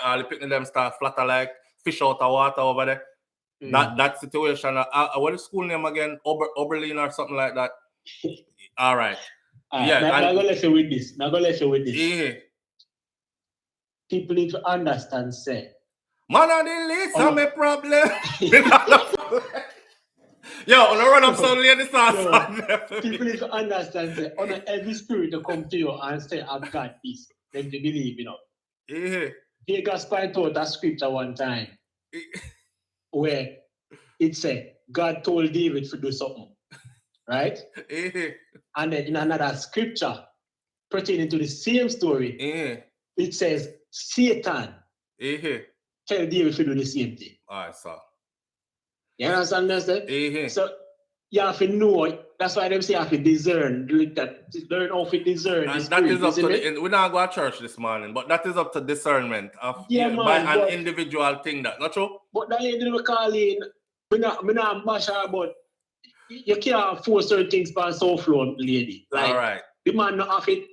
them start flatter like fish out of water over there. That situation. What is school name again? Oberlin or something like that. All right. Yeah. Now go let you with this. Yeah. People need to understand, say. Man, I didn't listen my problem. Yo, on the run up some lady people need to understand, say, on every spirit to come to you and say, I've got this. Then you believe, you know. Yeah. Vegas point out a scripture one time where it said, God told David to do something. Right? And then in another scripture pertaining to the same story, it says, Satan tell David to do the same thing. I saw. You understand that? So you have to know. That's why they say you have to discern. Learn how to discern. And that is up to we're not going to church this morning, but that is up to discernment of by an individual thing. That not true. But that lady we call in, we not bash her, but you can't force certain things by SouFLo lady. Like, all right. The man not have it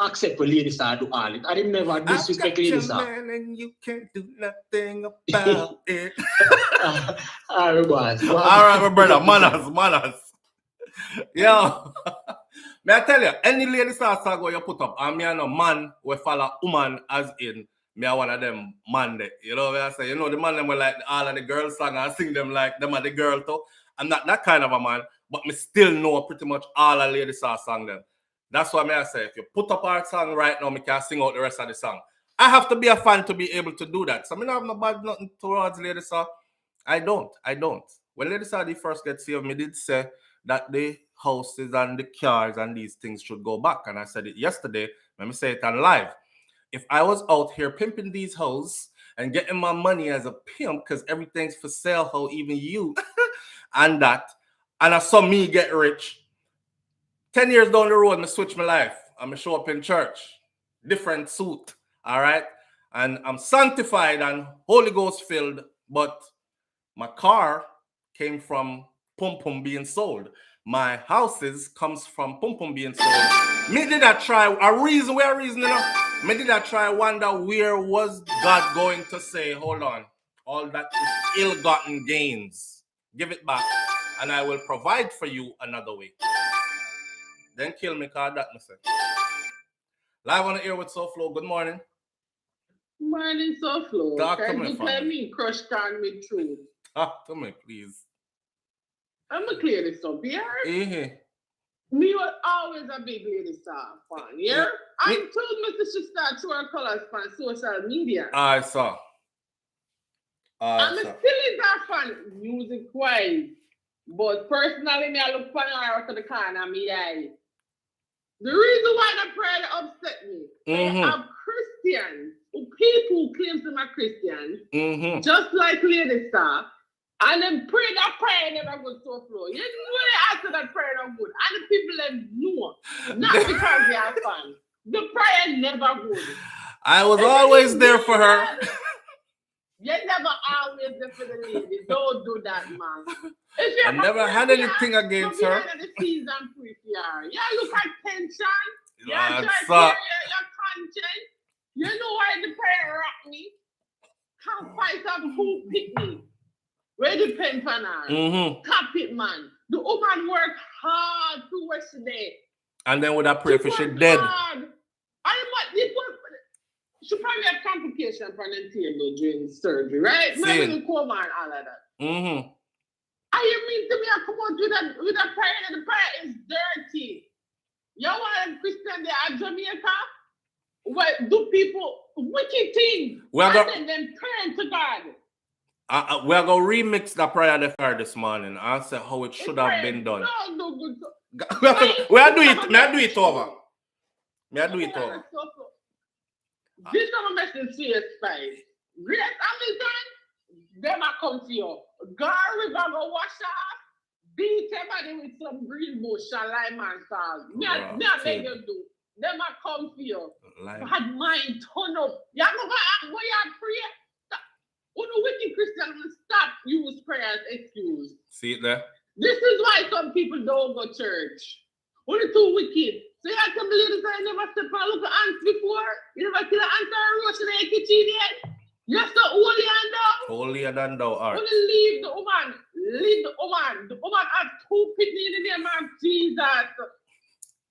accept what ladies are do all it. I didn't never disrespect ladies. Man and you can't do nothing about it. All right, my brother. Manners. Yo. May I tell you, any lady start go you put up, and me and a man we follow woman as in me are one of them man that, you know what I say? You know the man them were like all of the girls song and sing them like them are the girl too. I'm not that kind of a man, but me still know pretty much all the ladies are song them. That's why I say if you put up our song right now, me can sing out the rest of the song. I have to be a fan to be able to do that. So I don't have no bad nothing towards ladies. I don't. When ladies the first get saved, me did say that the houses and the cars and these things should go back. And I said it yesterday. Let me say it on live. If I was out here pimping these hoes and getting my money as a pimp, because everything's for sale, how even you and that, and I saw me get rich, 10 years down the road, I switch my life. I'm going to show up in church. Different suit. All right? And I'm sanctified and Holy Ghost filled, but my car came from Pum Pum being sold. My houses comes from Pum Pum being sold. Me did I try, me did I try wonder where was God going to say, hold on, all that is ill-gotten gains. Give it back and I will provide for you another way. Then kill me, cause that me say. Live on the air with SouFLo. Good morning. Morning, SouFLo. Talk to me, me crush down me truth. Talk to me, please. I'm gonna clear this up, yeah? Me was always a big Lady Star fan, yeah? I told Mr. She start to her colors on social media. I saw. I'm still is that fan music-wise, but personally, me I look funny out of the corner of me eye. The reason why the prayer upset me, they have Christians, people who claim them are Christians, just like Lady Star, and then pray that prayer never goes SouFLo. You know they answer that prayer not good, and the people that know, not because they are fans. The prayer never good. I was always there for her. You never always there for the lady. Don't do that, man. I never had anything against her. Yeah, look at pension. Yeah, your conscience. You know why the prayer rock me? Can't fight up who pick me. Where the pen for now? Cap it, man. The woman worked hard to yesterday. And then would I pray for she dead? Hard. she probably had complications from the table during surgery, right? Maybe the coma and all of that. Mm-hmm. And you mean to me, I come out with a prayer, and the prayer is dirty. You want Christian there at Jamaica? What do people wicked things? And then praying to God. We're going to remix the prayer this morning and say how it should have been done. No good. We'll do it. May I do it over? May I do it over? This is a message to your Spice. Great Hamilton, them are come to you. Go river, go wash off, beat somebody with some green bush and lime and salt. Me I beg you do. Them are come for you. God mind turn up. You have to go and pray. When the wicked Christian will stop use prayer as excuse. See it there? This is why some people don't go church. Only too wicked. So you have some ladies that never step on look at ants before. You never kill an ant or a roach in the kitchen yet. You're so holy and thou. Holier than thou art. Only leave the woman. Leave the woman. The woman has 2 kidneys in the name of Jesus.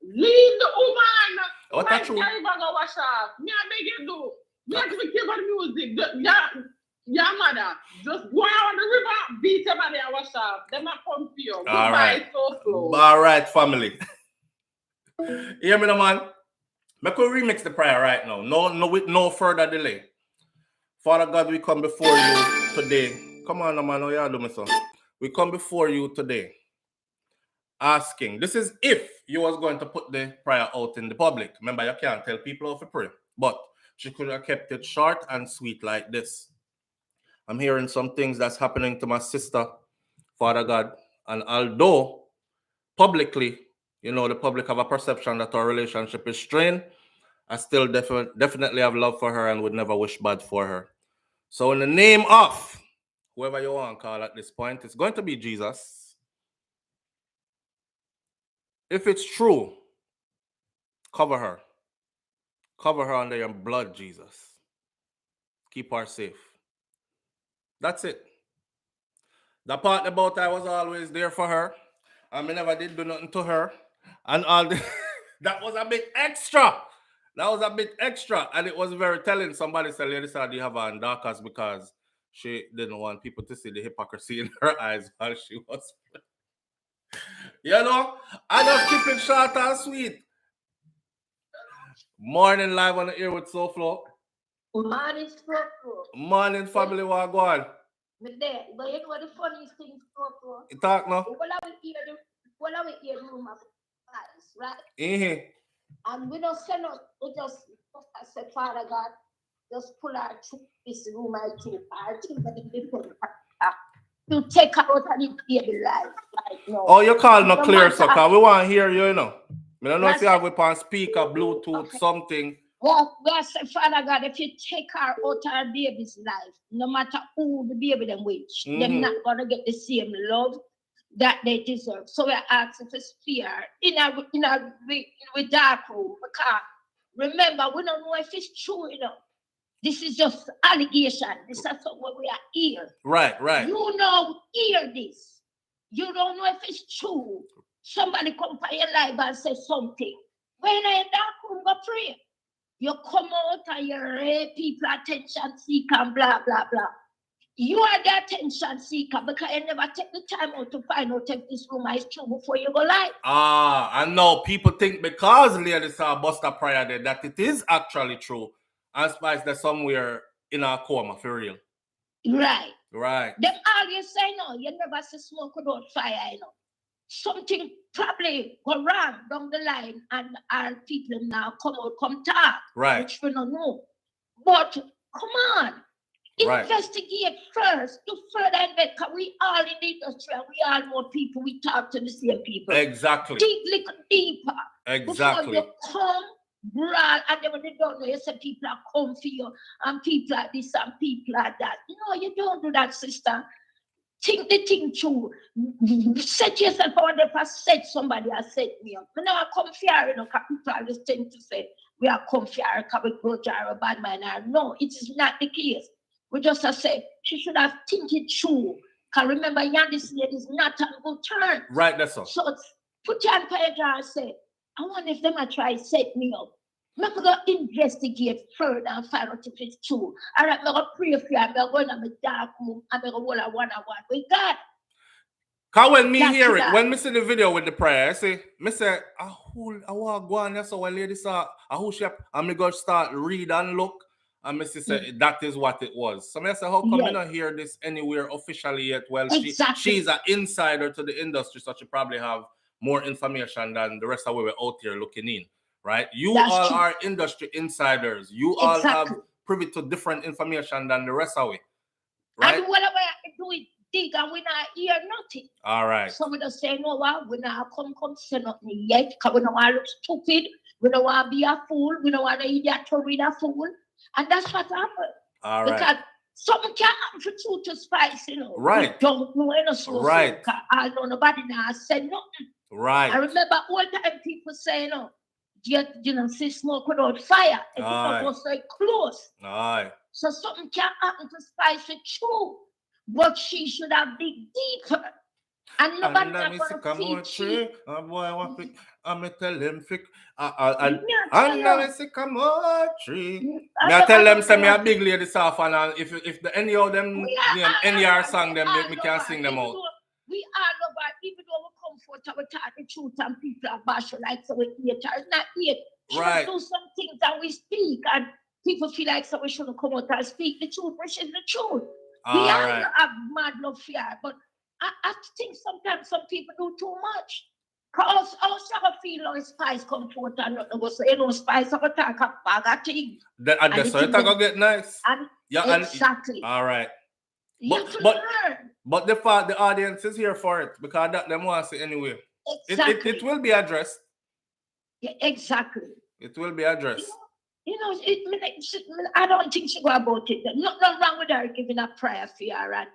Leave the woman. Oh, that's true. Everybody go wash off. Me I beg you do. Me have to be careful about music. Yeah, mother. Just go out on the river, beat somebody and wash off. Them are come for you. All right. SouFlo. All right, family. Hear me, no man. I could remix the prayer right now. No, with no further delay. Father God, we come before you today. Come on, man. Oh, yeah, do me son. We come before you today asking. This is if you was going to put the prayer out in the public. Remember, you can't tell people how to pray. But she could have kept it short and sweet like this. I'm hearing some things that's happening to my sister, Father God. And although publicly, you know, the public have a perception that our relationship is strained, I still definitely have love for her and would never wish bad for her. So in the name of whoever you want to call at this point, it's going to be Jesus. If it's true, cover her. Cover her under your blood, Jesus. Keep her safe. That's it. The part about I was always there for her. I never did do nothing to her. And all the, that was a bit extra. That was a bit extra. And it was very telling. Somebody said, Lady Sarah, do you have her on darkers because she didn't want people to see the hypocrisy in her eyes while she was. You know, I just keep it short and sweet. Morning live on the air with SouFlo. Morning, SouFlo. Morning, family, what go on? But you know the funniest thing, SouFlo? You talk now? Well, I will hear the room of eyes, right? Mm-hmm. And we don't send us, we just say, Father God, just pull her through this room and through our thing that to take her out and hear the life. Like, no. Oh, you call no clear, so because we want to hear you, you know. I don't know if you have it on speaker, Bluetooth, something. Well, we say, Father God, if you take her out of her baby's life, no matter who the baby them with, they're not going to get the same love that they deserve. So we're asking to spare in a dark room. Because remember, we don't know if it's true, you know. This is just allegation. This is what we are here. Right. You know, hear this. You don't know if it's true. Somebody come for your life and say something. When you're in dark room, go pray. You come out and you rape people, attention seeker, and blah, blah, blah. You are the attention seeker because you never take the time out to find out if this rumor is true before you go live. I know people think because Lady Sarah bust a prayer there that it is actually true. And Spice, they're somewhere in a coma, for real. Right. Them always say, no, you never see smoke without fire, you know. Something probably go wrong down the line and our people now come talk. Right. Which we don't know. But come on. Investigate first. Do further invest. Because we all in the industry and we all know people. We talk to the same people. Exactly. Dig little deeper. Exactly. Before you come, brawl, and then when you don't know, you say people are come for you, and people are this and people are that. No, you don't do that, sister. Think the thing through. Set yourself on the first set somebody has set me up. But now I come here, you know, people always tend to say, we are come here because we go to a bad man. No, it is not the case. We just say, she should have think it through. Because remember, this lady is not on good terms. Right, that's all. So put your hand on and say, I wonder if they might try to set me up. I'm going to investigate further and find out if it's true. All right, I'm going to pray for you. I'm going to my dark room. I'm going to hold a one-on-one with God. Cause when me hear it, when me see the video with the prayer, I say, I want to go on there so when lady saw who she and me go start read and look, and me say that is what it was. So I say, how come I not hear this anywhere officially yet? Well, she's an insider to the industry, so she probably have more information than the rest of we out here looking in, right? You all are industry insiders. You all have privy to different information than the rest of it, right? And whatever I do it. Dig and we not hear nothing. All right. So we just say, no, we not come say nothing yet, because we don't want to look stupid, we don't want to be a fool, we don't want to idiot to read a fool. And that's what happened. All right. Because something can't happen for truth to Spice, you know. Right. We don't know any source. Right. I know nobody now said nothing. Right. I remember all the time people saying, you know, see smoke without fire. And people go so close. Aye. So something can't happen to Spice for truth. But she should have dig deeper. And nobody going to teach you. I'm going to tell them, and sycamore tree. I tell them, say me a big lady soft, and if any of them name any of our song, them me can sing them out. We all over, even though we come forth, we talk the truth, and people are bashful like so we hear. It's not yet. Right. We do some things and we speak, and people feel like so we shouldn't come out and speak the truth, which is the truth. We all have mad love fear, but I think sometimes some people do too much. Because also I feel like Spice come forth and nothing go say, you know, Spice I go talk a bag of things. And so it's gonna get nice. And exactly. All right. But the audience is here for it because that them want to see anyway. Exactly. It will be addressed. Yeah, exactly. It will be addressed. You know, I don't think she go about it. Nothing wrong with her giving a prayer for her, right?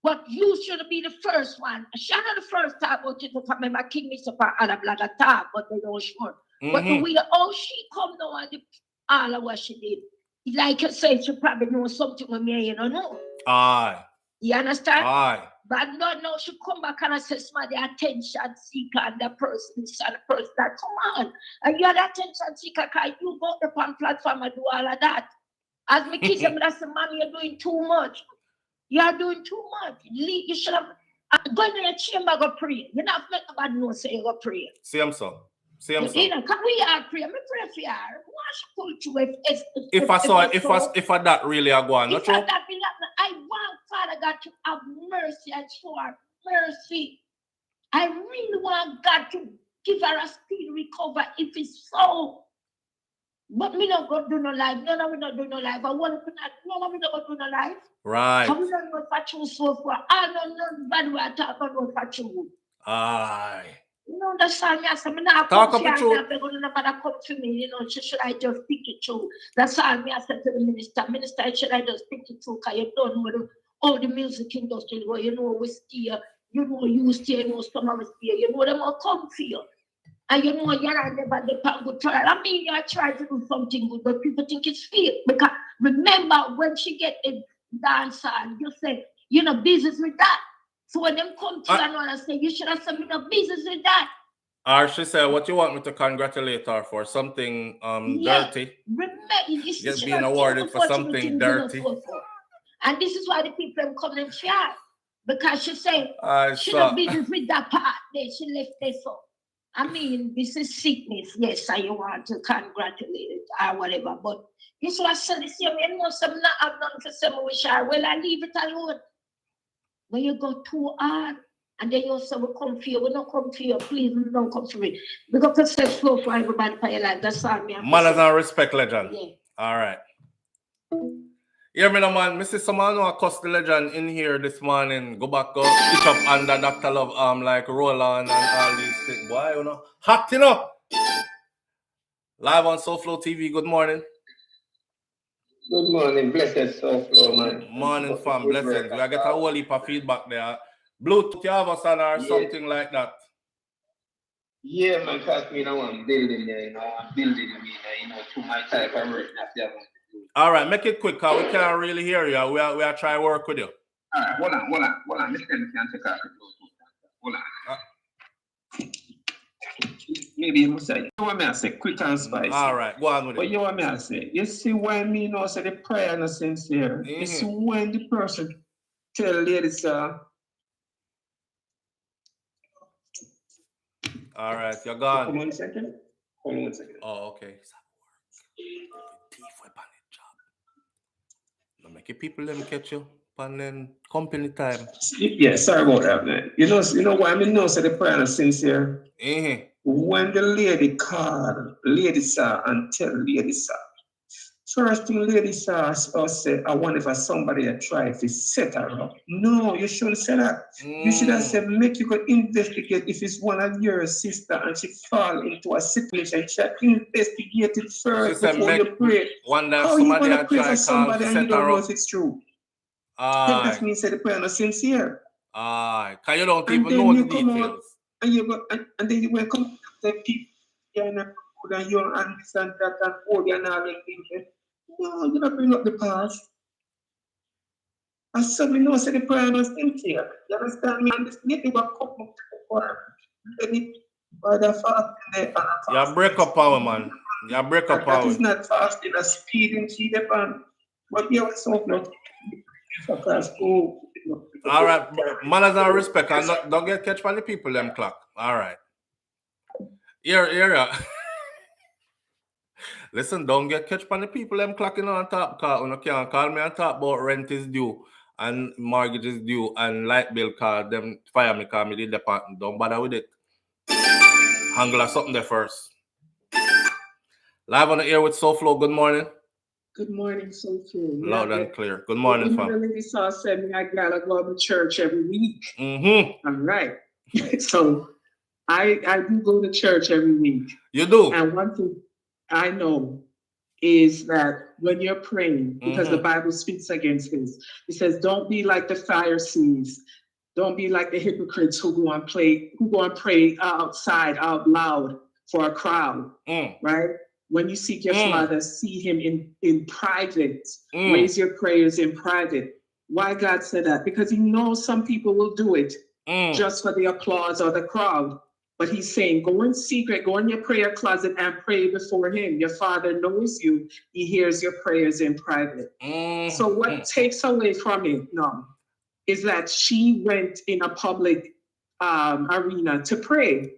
But you should be the first one. She not the first time about it. I remember King Mr. Other blog talk, but they don't sure. But the way she come now and all of what she did, like you say, she probably knows something with me, you don't know. Aye. You understand? Aye. But no, she come back and I say, the attention seeker and the person, and the person that come on. And you're the attention seeker because you go up on platform and do all of that. As my kids say, that's the mommy, you're doing too much. You're doing too much. You should have gone in the chamber go pray. You're not make nobody know say you go pray. See him so. You know, can we are pray? Me pray for you. If I that really are going, not true. I want Father God to have mercy and show her mercy. I really want God to give her a speed recover if it's so. But me not go do no life. No, we not do no life. I want to no, we not go do no life. Right. How we don't know what you so far. I don't know bad way I talk about what you. Aye. You know, that's all me. I say, me not talk up the truth. Nobody come to me. You know, should I just speak it true? That's all me. I said to the minister. Minister, should I just speak it true? Because you don't know all the music industry. Well, you know, we steer. You know, you steer. You know, some of us steer. You know, them all come for you. And you know, you're not never the good trial. I mean, you try to do something good, but people think it's fake. Because remember, when she get a dancer, you say, you know, business with that. So when them come to you and say, you should have some business with that. Or she said, what you want me to congratulate her for? Something dirty? Remember, just being awarded for something dirty. And this is why the people come and share. Because she said, she don't business with that part. There, she left there so. I mean, this is sickness. Yes, I want to congratulate it or whatever. But this was so the same. You know, some not have done for some wish her. Well, I leave it alone. When you go too hard, and then you say, we come for you, we don't come for you, please don't come for me. Because to say flow for everybody for your life, that's all me. Manners and respect, legend. Yeah. All right. Yeah, me no man, Mrs. Someone who cuss the legend in here this morning, go back, go pitch up under Dr. Love, like Roland and all these things. Boy, you know, hot, you know. Live on SouFLoTV, good morning. Good morning, blessed SouFLo, man. Morning, fam, blessings. We get a whole heap of feedback there. Bluetooth, you have us on or something like that? Yeah, man, because me know I'm building there, you know, you know, to my type of work. All right, make it quick, because we can't really hear you. We are trying to work with you. All right, hold on. Listen, hold on. maybe you say, you know what I say, quick and spicy. All right, go on with it. But you know what I say, you see when me know say the prayer no sincere, you see when the person tell ladies, all right, you're gone. Hold on 1 second. Hold on 1 second. Oh, okay. No make your people them catch you and then company time. Yeah, sorry about that, man. You know why I know say the prayer is sincere? When the lady called, lady saw and tell lady saw. First thing lady saw us say, I wonder if somebody that try to set her up. No, you shouldn't say that. You should have said, make you go investigate if it's one of your sister and she fall into a situation. She investigate it first before you pray. How you want to pray for somebody and you don't know if it's true? That means that the prayer is sincere. Because you don't even know the details. And you go, and then you will come to people and you don't understand that and all you're not thinking. No, you don't bring up the past. And suddenly know that the prayer is sincere. You understand me? And this need to come up by the fasting. You break up power, man. You break up power. That is not fasting, that's speeding to the pan. But you have SouFLoTV. All right, manners and respect, and don't get catch by the people them clock. All right. Here. Listen, don't get catch by the people them clocking on top, because you can't call me and talk about rent is due and mortgage is due and light bill card. Them fire me, call me the department. Don't bother with it. Handle something there first. Live on the air with SouFLo. Good morning. Good morning, SouFLo. Loud and clear. Good morning, fam. The lady saw said me I gotta go to church every week. All right. So I do go to church every week. You do? And one thing I know is that when you're praying, because the Bible speaks against this, it says, don't be like the Pharisees. Don't be like the hypocrites who go and pray outside out loud for a crowd. Right? When you seek your Father, see him in private. Raise your prayers in private. Why God said that? Because he knows some people will do it just for the applause or the crowd. But he's saying, go in secret, go in your prayer closet and pray before him. Your Father knows you. He hears your prayers in private. So what takes away from it now is that she went in a public arena to pray.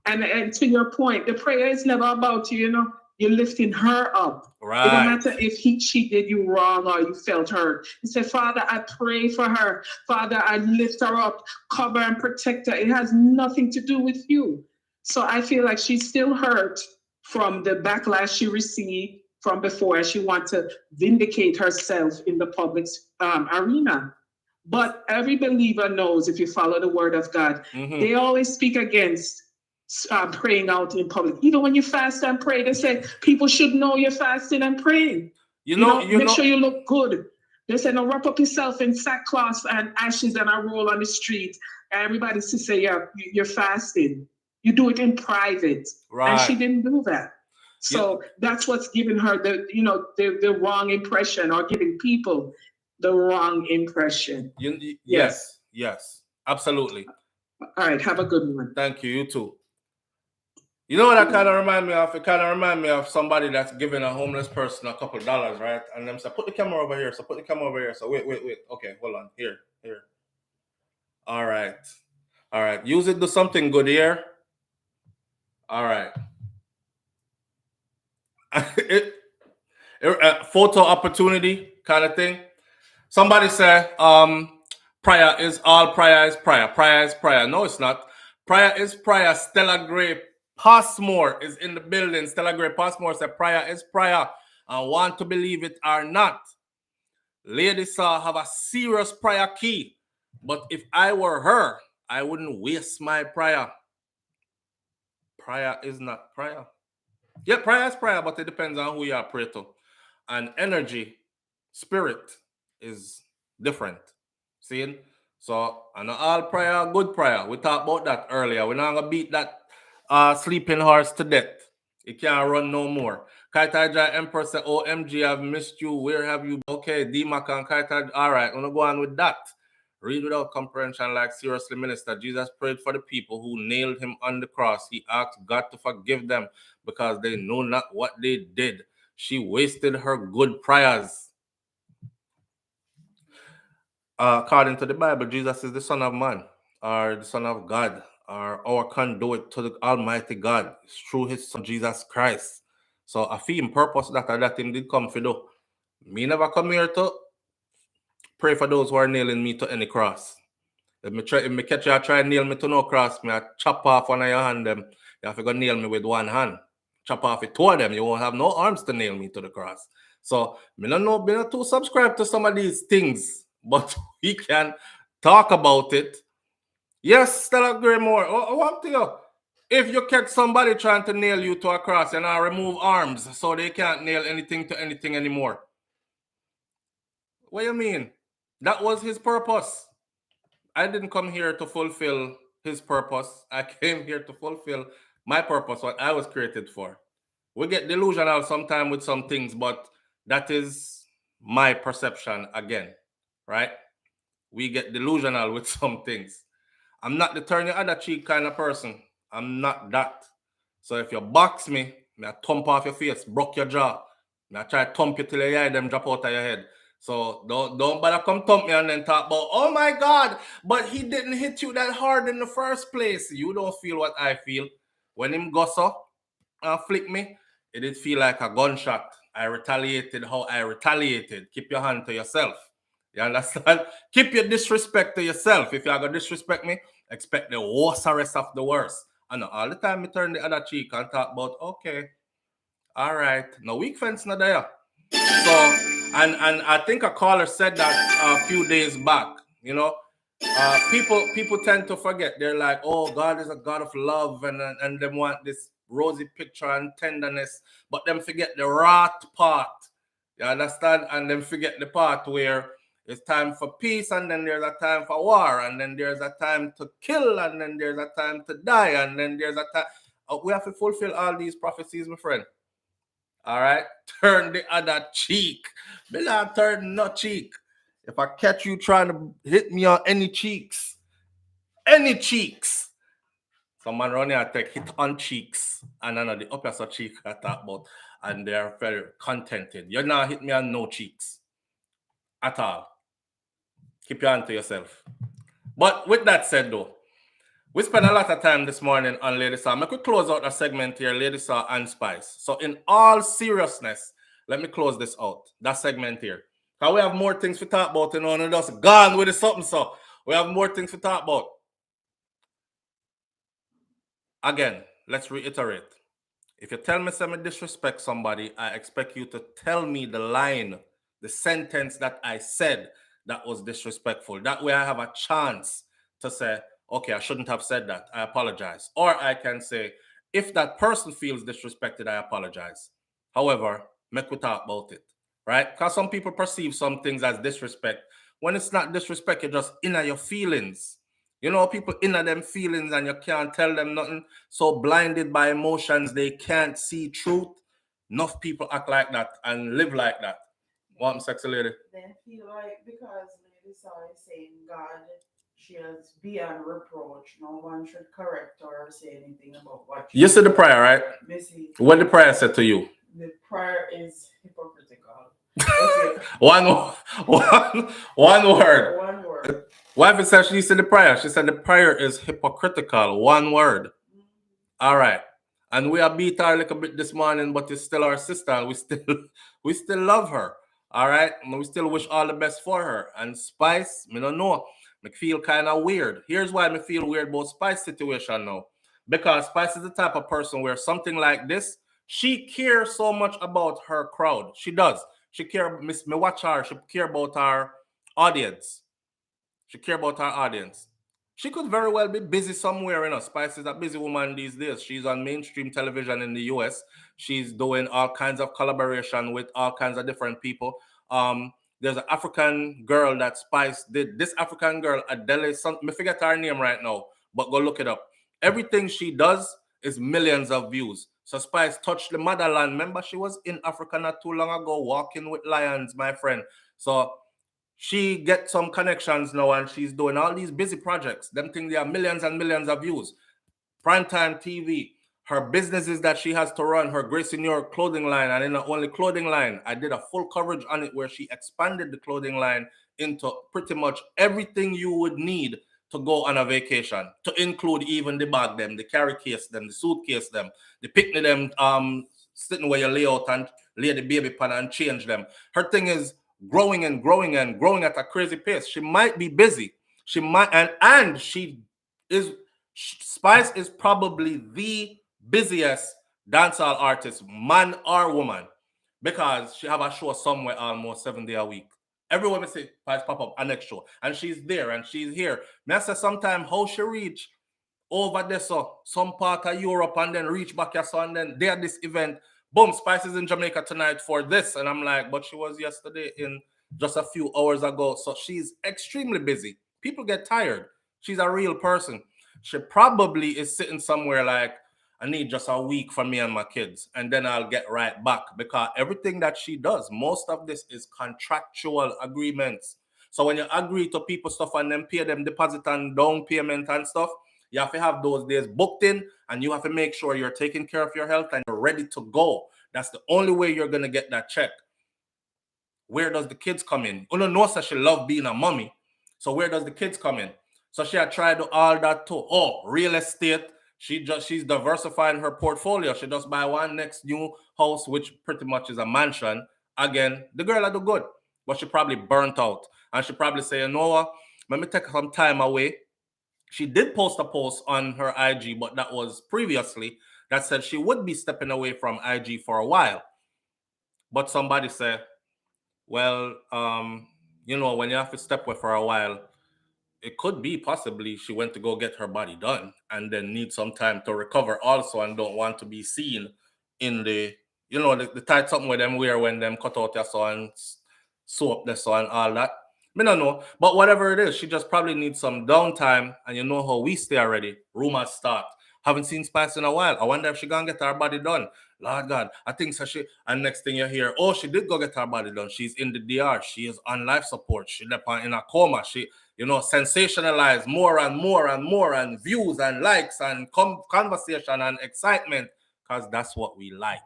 And to your point, the prayer is never about you, you know. You're lifting her up. Right. It don't matter if she did you wrong or you felt hurt. You say, Father, I pray for her. Father, I lift her up, cover and protect her. It has nothing to do with you. So I feel like she's still hurt from the backlash she received from before, and she wants to vindicate herself in the public arena. But every believer knows, if you follow the word of God, they always speak against praying out in public. Even when you fast and pray, they say people should know you're fasting and praying. Make sure you look good. They say, no, wrap up yourself in sackcloth and ashes and a roll on the street. Everybody to say, yeah, you're fasting. You do it in private. Right. And she didn't do that. So that's what's giving her the wrong impression, or giving people the wrong impression. Yes, absolutely. All right, have a good one. Thank you. You too. You know what that kind of remind me of? It kind of remind me of somebody that's giving a homeless person a couple of dollars, right? And them say, put the camera over here. So put the camera over here. So wait. Okay, hold on. Here. All right. Use it to something good here. All right. Photo opportunity kind of thing. Somebody say, prayer is prayer. Prayer is prayer. No, it's not. Prayer is prayer. Stella Gray Passmore is in the building. Stella Gray Passmore said prayer is prayer. I want to believe it or not. Lady Saw have a serious prayer key. But if I were her, I wouldn't waste my prayer. Prayer is not prayer. Yeah, prayer is prayer, but it depends on who you are praying to. And energy, spirit is different. See? So, and all prayer, good prayer. We talked about that earlier. We're not going to beat that sleeping horse to death. It can't run no more. Kaitaja Emperor said, OMG, I've missed you. Where have you been? Okay, D-Mac and Kaitaja. All right, I'm going to go on with that. Read without comprehension like seriously, minister. Jesus prayed for the people who nailed him on the cross. He asked God to forgive them because they know not what they did. She wasted her good prayers. According to the Bible, Jesus is the Son of Man, or the Son of God, or our conduit to the Almighty God through his Son Jesus Christ. So I feel him purpose that him did come for do. Me never come here to pray for those who are nailing me to any cross. If me catch you try and nail me to no cross, me I chop off one of your hand them. You have to go nail me with one hand. Chop off it two of them. You won't have no arms to nail me to the cross. So me don't know, me not too subscribe to some of these things, but we can talk about it. Yes, Stella Graymore. I want to you. If you catch somebody trying to nail you to a cross and I remove arms so they can't nail anything to anything anymore. What do you mean? That was his purpose. I didn't come here to fulfill his purpose. I came here to fulfill my purpose, what I was created for. We get delusional sometimes with some things, but that is my perception again, right? We get delusional with some things. I'm not the turn your other cheek kind of person. I'm not that. So if you box me, I thump off your face, broke your jaw. I try to thump you till your eye them drop out of your head. So don't bother come thump me and then talk about, oh my God, but he didn't hit you that hard in the first place. You don't feel what I feel. When him goes up and flick me, it did feel like a gunshot. I retaliated how I retaliated. Keep your hand to yourself. You understand? Keep your disrespect to yourself. If you're going to disrespect me, expect the worst rest of the worst. And all the time, I turn the other cheek and talk about, okay, all right, no weak fence not there. So, and I think a caller said that a few days back, you know, people tend to forget. They're like, oh, God is a God of love, and they want this rosy picture and tenderness, but them forget the wrath part. You understand? And then forget the part where it's time for peace, and then there's a time for war, and then there's a time to kill, and then there's a time to die, and then there's a time. We have to fulfill all these prophecies, my friend. All right? Turn the other cheek. Me not turn no cheek. If I catch you trying to hit me on any cheeks, someone running attack hit on cheeks, and I know the upper cheek I talk about, and they're very contented. You're not hit me on no cheeks at all. Keep your hand to yourself. But with that said, though, we spent a lot of time this morning on Lady Saw. I could close out a segment here, Lady Saw and Spice. So in all seriousness, let me close this out, that segment here. Because we have more things to talk about, you know, and just gone with the something, so we have more things to talk about. Again, let's reiterate. If you tell me something disrespect somebody, I expect you to tell me the line, the sentence that I said that was disrespectful. That way I have a chance to say, okay, I shouldn't have said that. I apologize. Or I can say, if that person feels disrespected, I apologize. However, make we talk about it, right? Because some people perceive some things as disrespect. When it's not disrespect, you're just inner your feelings. You know, people inner them feelings and you can't tell them nothing. So blinded by emotions, they can't see truth. Enough people act like that and live like that. What, sexy lady? They feel like because Lady Saw is saying God, she is beyond reproach. No one should correct her or say anything about what she You see the prayer, right? Missy. What the prayer said to you? The prayer is hypocritical. One word. One word. Wife said she said the prayer. She said the prayer is hypocritical. One word. All right. And we have beat her a little bit this morning, but it's still our sister. And we still love her. All right. And we still wish all the best for her. And Spice, I don't know. I feel kind of weird. Here's why I feel weird about Spice situation now. Because Spice is the type of person where something like this, she cares so much about her crowd. She does. She care, me watch her, she care about her audience. She care about her audience. She could very well be busy somewhere, you know. Spice is a busy woman these days. She's on mainstream television in the US. She's doing all kinds of collaboration with all kinds of different people. There's an African girl that Spice did. This African girl, Adele, I forget her name right now, but go look it up. Everything she does is millions of views. So Spice touched the motherland. Remember, she was in Africa not too long ago, walking with lions, my friend. So She gets some connections now and she's doing all these busy projects. Them things, they have millions and millions of views. Primetime TV. Her businesses that she has to run, her Grace in Your clothing line, and in not only clothing line, I did a full coverage on it where she expanded the clothing line into pretty much everything you would need to go on a vacation, to include even the bag them, the carry case them, the suitcase them, the picnic them, sitting where you lay out and lay the baby pan and change them. Her thing is growing and growing and growing at a crazy pace. She might be busy. She might, and she is, Spice is probably the busiest dancehall artist, man or woman, because she have a show somewhere almost 7 days a week. Everyone will say Spice pop up a next show, and she's there and she's here. Me I say sometime how she reach over there, so some part of Europe, and then reach back here, so and then they at this event. Boom, Spice is in Jamaica tonight for this, and I'm like, but she was yesterday in just a few hours ago, so she's extremely busy. People get tired. She's a real person. She probably is sitting somewhere like, I need just a week for me and my kids, and then I'll get right back, because everything that she does, most of this is contractual agreements. So when you agree to people stuff and then pay them deposit and down payment and stuff, you have to have those days booked in, and you have to make sure you're taking care of your health and you're ready to go. That's the only way you're going to get that check. Where does the kids come in? Uno knows that she loves being a mommy. So where does the kids come in? So she had tried all that too. Oh, real estate. She's diversifying her portfolio. She just buy one next new house, which pretty much is a mansion. Again, the girl had do good, but she probably burnt out. And she probably say, you know what, let me take some time away. She did post a post on her IG, but that was previously, that said she would be stepping away from IG for a while. But somebody said, well, you know, when you have to step away for a while, it could be possibly she went to go get her body done and then need some time to recover also, and don't want to be seen in the, you know, the tight something with them wear when them cut out your saw and sew up the saw and all that. I don't know. But whatever it is, she just probably needs some downtime. And you know how we stay already. Rumors start. Haven't seen Spice in a while. I wonder if she gonna get her body done. Lord God, I think so. And next thing you hear, oh, she did go get her body done. She's in the DR. She is on life support. She left in a coma. She, you know, sensationalized more and more and more, and views and likes and conversation and excitement, because that's what we like.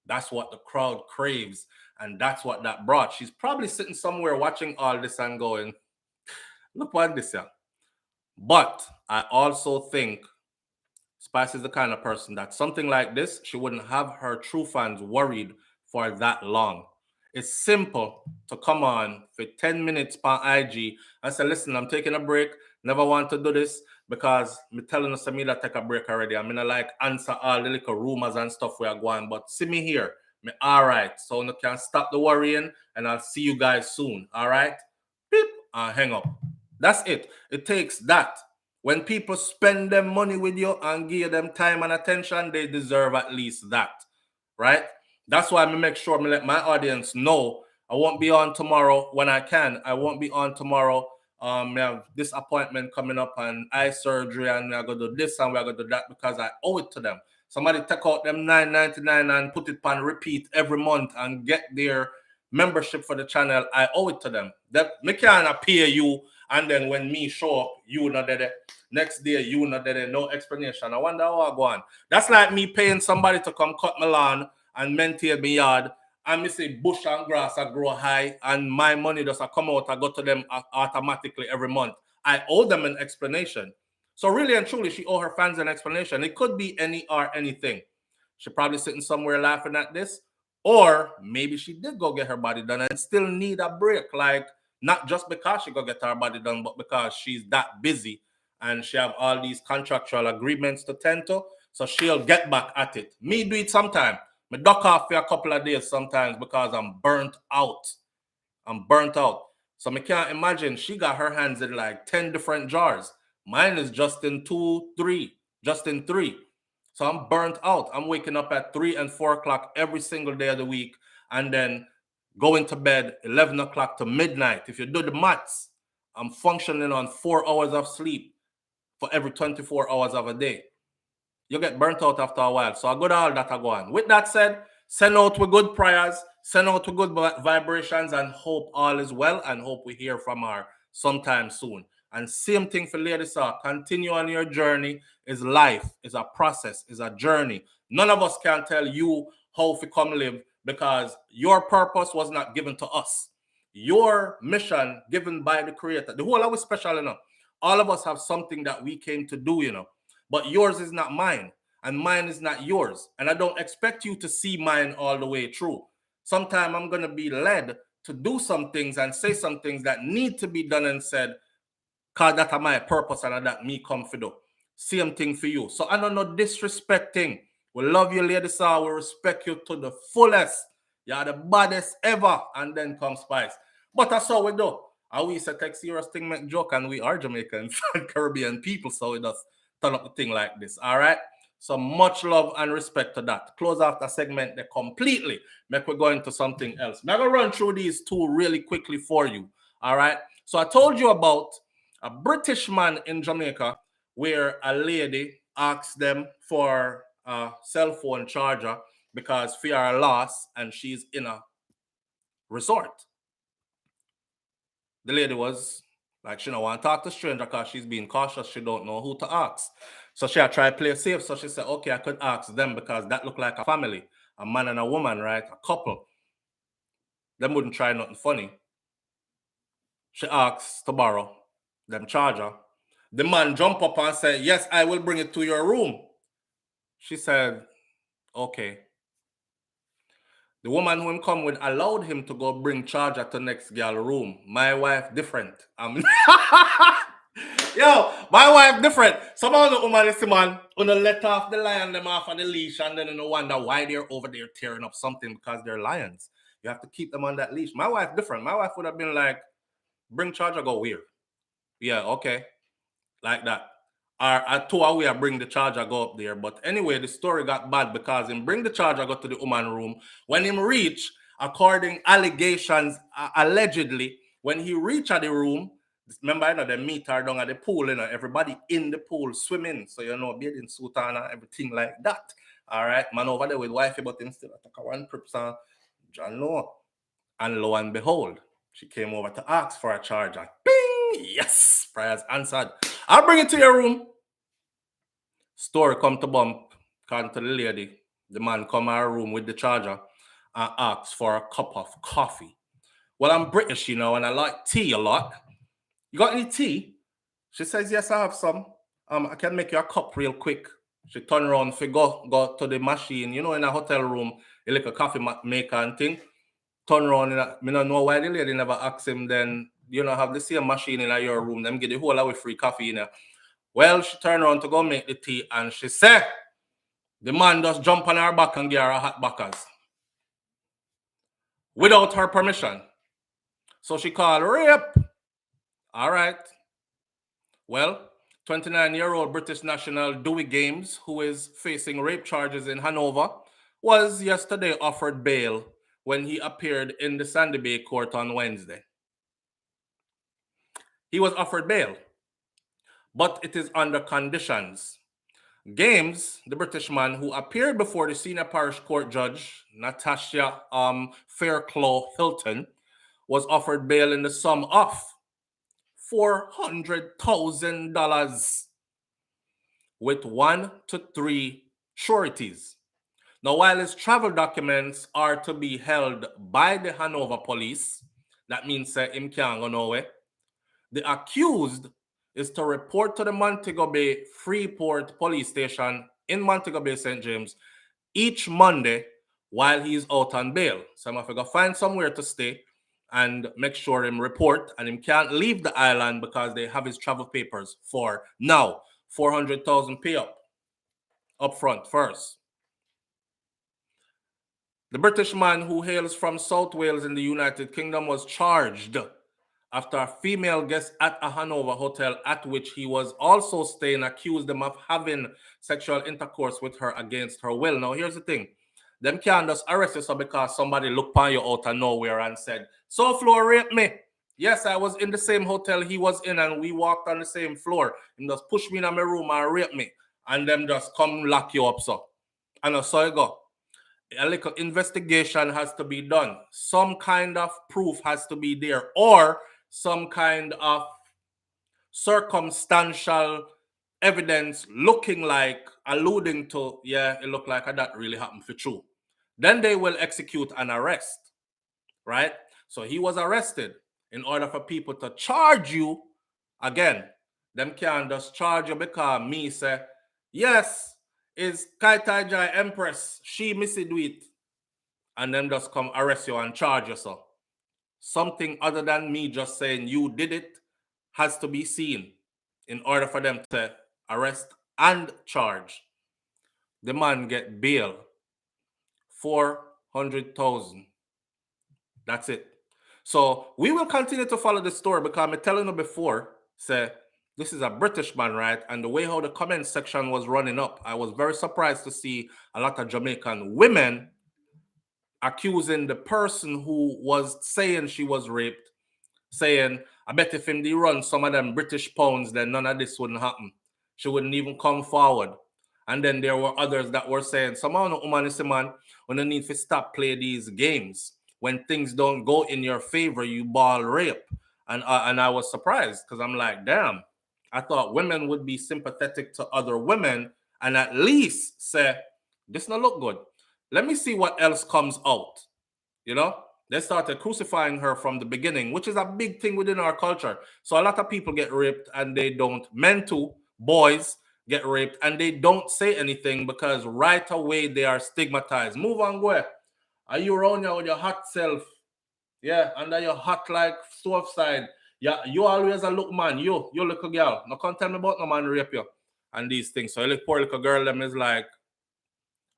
That's what the crowd craves. And that's what that brought. She's probably sitting somewhere watching all this and going, look what this is. But I also think Spice is the kind of person that something like this, she wouldn't have her true fans worried for that long. It's simple to come on for 10 minutes per IG and say, listen, I'm taking a break. Never want to do this because me telling us me that take a break already. I'm gonna like answer all the little rumors and stuff we are going, but see me here. Me all right. So you can stop the worrying, and I'll see you guys soon. All right. Beep, and hang up. That's it. It takes that. When people spend them money with you and give them time and attention, they deserve at least that, right? That's why I make sure I let my audience know I won't be on tomorrow when I can. I won't be on tomorrow. We have this appointment coming up and eye surgery, and we're going to do this and we're going to do that, because I owe it to them. Somebody take out them $9.99 and put it on repeat every month and get their membership for the channel. I owe it to them. That me can't pay you, and then when me show up, you not there. Next day, you not there. No explanation. I wonder how I go on. That's like me paying somebody to come cut my lawn and maintain my yard, and me say bush and grass I grow high, and my money does come out, I go to them automatically every month. I owe them an explanation. So really and truly, she owe her fans an explanation. It could be any or anything. She's probably sitting somewhere laughing at this, or maybe she did go get her body done and still need a break. Like, not just because she go get her body done, but because she's that busy and she have all these contractual agreements to tend to. So she'll get back at it. Me do it sometime. Me duck off for a couple of days sometimes because I'm burnt out. I'm burnt out. So me can't imagine. She got her hands in like 10 different jars. Mine is just in 2, 3. Just in 3. So I'm burnt out. I'm waking up at 3 and 4 o'clock every single day of the week, and then going to bed 11 o'clock to midnight. If you do the maths, I'm functioning on 4 hours of sleep for every 24 hours of a day. You get burnt out after a while. So I got all that I go on. With that said, Send out with good prayers, send out with good vibrations, and hope all is well, and hope we hear from her sometime soon. And same thing for Lady Saw. Continue on your journey. Is life, is a process, is a journey. None of us can tell you how to come live because your purpose was not given to us. Your mission given by the Creator. The whole of us special enough. All of us have something that we came to do, you know. But yours is not mine, and mine is not yours. And I don't expect you to see mine all the way through. Sometime I'm going to be led to do some things and say some things that need to be done and said, because that's my purpose and that me come for do. Same thing for you. So I don't know disrespecting. We love you, Lady Saw. We respect you to the fullest. You're the baddest ever. And then come Spice. But that's how we do. And we say take serious thing, make joke, and we are Jamaicans and Caribbean people, so we just turn up the thing like this. All right? So much love and respect to that. Close off the segment there completely. Make we go into something else. I'm going to run through these two really quickly for you. All right? So I told you about a British man in Jamaica where a lady asked them for a cell phone charger because fear a loss and she's in a resort. The lady was like, she don't want to talk to stranger because she's being cautious. She don't know who to ask. So she had tried to play safe. So she said, okay, I could ask them because that looked like a family, a man and a woman, right? A couple. Them wouldn't try nothing funny. She asked to borrow them charger. The man jumped up and said, yes, I will bring it to your room. She said, okay. The woman who him come with allowed him to go bring charger to next girl room. My wife different. Yo, my wife different. Some of the woman is the man who let off the lion them off of the leash and then you wonder why they're over there tearing up something because they're lions. You have to keep them on that leash. My wife different. My wife would have been like, bring charger, go weird. Yeah, okay. Like that. Or at 2 hours, I bring the charger, go up there. But anyway, the story got bad because him bring the charger, go to the woman room. When him reach, according allegations, allegedly, when he reach at the room, remember, you know, they meet her down at the pool, you know, everybody in the pool swimming. So, you know, bathing suit and everything like that. All right, man over there with wifey, but him still took one trip, son. John know. And lo and behold, she came over to ask for a charger. Bing! Yes! Prayers answered. I'll bring it to your room. Story come to bump. According to the lady, the man come to her room with the charger and asks for a cup of coffee. Well, I'm British, you know, and I like tea a lot. You got any tea? She says, yes, I have some. I can make you a cup real quick. She turn around, go to the machine, you know, in a hotel room, you like a coffee maker and thing. Turn around, I don't know why the lady never asked him then, you know, have the same machine in your room, them get the whole away free coffee in there. Well, she turned around to go make the tea and she said, the man just jump on her back and give her a hot backers. Without her permission. So she called rape. All right. Well, 29-year-old British national Dewey Games, who is facing rape charges in Hanover, was yesterday offered bail when he appeared in the Sandy Bay court on Wednesday. He was offered bail, but it is under conditions. Games, the British man who appeared before the senior parish court judge, Natasha Fairclough Hilton, was offered bail in the sum of $400,000 with 1 to 3 sureties. Now, while his travel documents are to be held by the Hanover police, that means him can't go nowhere, the accused is to report to the Montego Bay Freeport Police Station in Montego Bay, St. James, each Monday while he's out on bail. So I'm going to go find somewhere to stay and make sure him report, and him can't leave the island because they have his travel papers for now. 400,000 pay up front first. The British man who hails from South Wales in the United Kingdom was charged after a female guest at a Hanover hotel at which he was also staying accused them of having sexual intercourse with her against her will. Now, here's the thing. Them can't just arrest you because somebody looked upon you out of nowhere and said, SouFLo raped me. Yes, I was in the same hotel he was in and we walked on the same floor. And just push me in my room and rape me. And them just come lock you up, so. And so you go. a little investigation has to be done. Some kind of proof has to be there, or some kind of circumstantial evidence looking like, alluding to, yeah, it looked like that really happened for true. Then they will execute an arrest, right? So he was arrested. In order for people to charge you, again, them can't just charge you because me say, yes, is Kaitai Jai Empress, she missy do it. And them just come arrest you and charge you. So something other than me just saying you did it has to be seen in order for them to arrest and charge. The man get bail, 400,000. That's it. So we will continue to follow the story because I'm telling you before, say, this is a British man, right? And the way how the comment section was running up, I was very surprised to see a lot of Jamaican women accusing the person who was saying she was raped, saying, I bet if him run some of them British pounds, then none of this wouldn't happen. She wouldn't even come forward. And then there were others that were saying, somehow no woman is a man, when you need to stop play these games. When things don't go in your favor, you ball rape. And I was surprised because I'm like, damn, I thought women would be sympathetic to other women and at least say, this not look good. Let me see what else comes out. You know, they started crucifying her from the beginning, which is a big thing within our culture. So a lot of people get raped and they don't. Men too, boys get raped and they don't say anything because right away they are stigmatized. Move on, go. Are you around here with your hot self? Yeah, under your hot like stove side. Yeah, you always a look man. You little girl. No can't tell me about no man rape you. And these things. So a poor little girl them is like,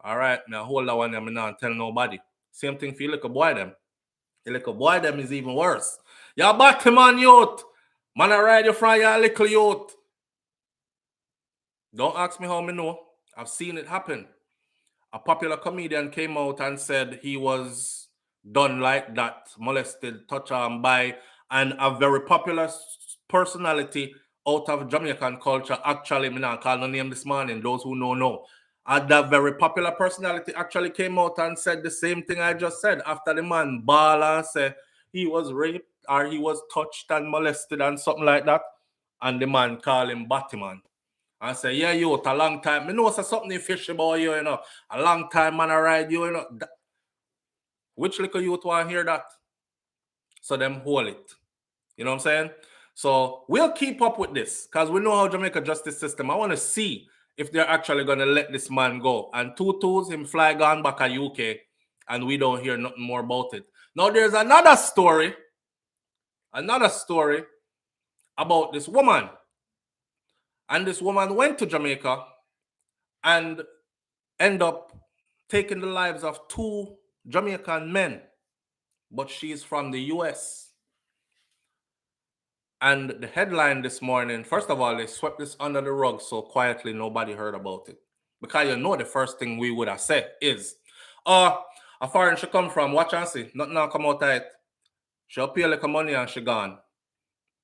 all right, now hold that one them and not tell nobody. Same thing for you little boy them. The little boy them is even worse. You're batty man youth. Man I ride you from your little youth. Don't ask me how me know. I've seen it happen. A popular comedian came out and said he was done like that, molested, touched by and a very popular personality out of Jamaican culture. Actually, me not call no name this morning. Those who know. And that very popular personality actually came out and said the same thing I just said after the man ball and said he was raped or he was touched and molested and something like that. And the man called him Batman. And say, yeah, you a long time. Me know something fishy about you, you know. A long time man I ride you, you know. Which little youth want to hear that? So them hold it. You know what I'm saying? So we'll keep up with this because we know how Jamaica justice system. I want to see if they're actually going to let this man go. And 2-2s, him fly gone back to UK and we don't hear nothing more about it. Now there's another story about this woman. And this woman went to Jamaica and end up taking the lives of 2 Jamaican men. But she's from the US. And the headline this morning, first of all, they swept this under the rug so quietly nobody heard about it. Because you know the first thing we would have said is, a foreign she come from, watch and see, nothing now come out of it. She'll pay like money and she gone.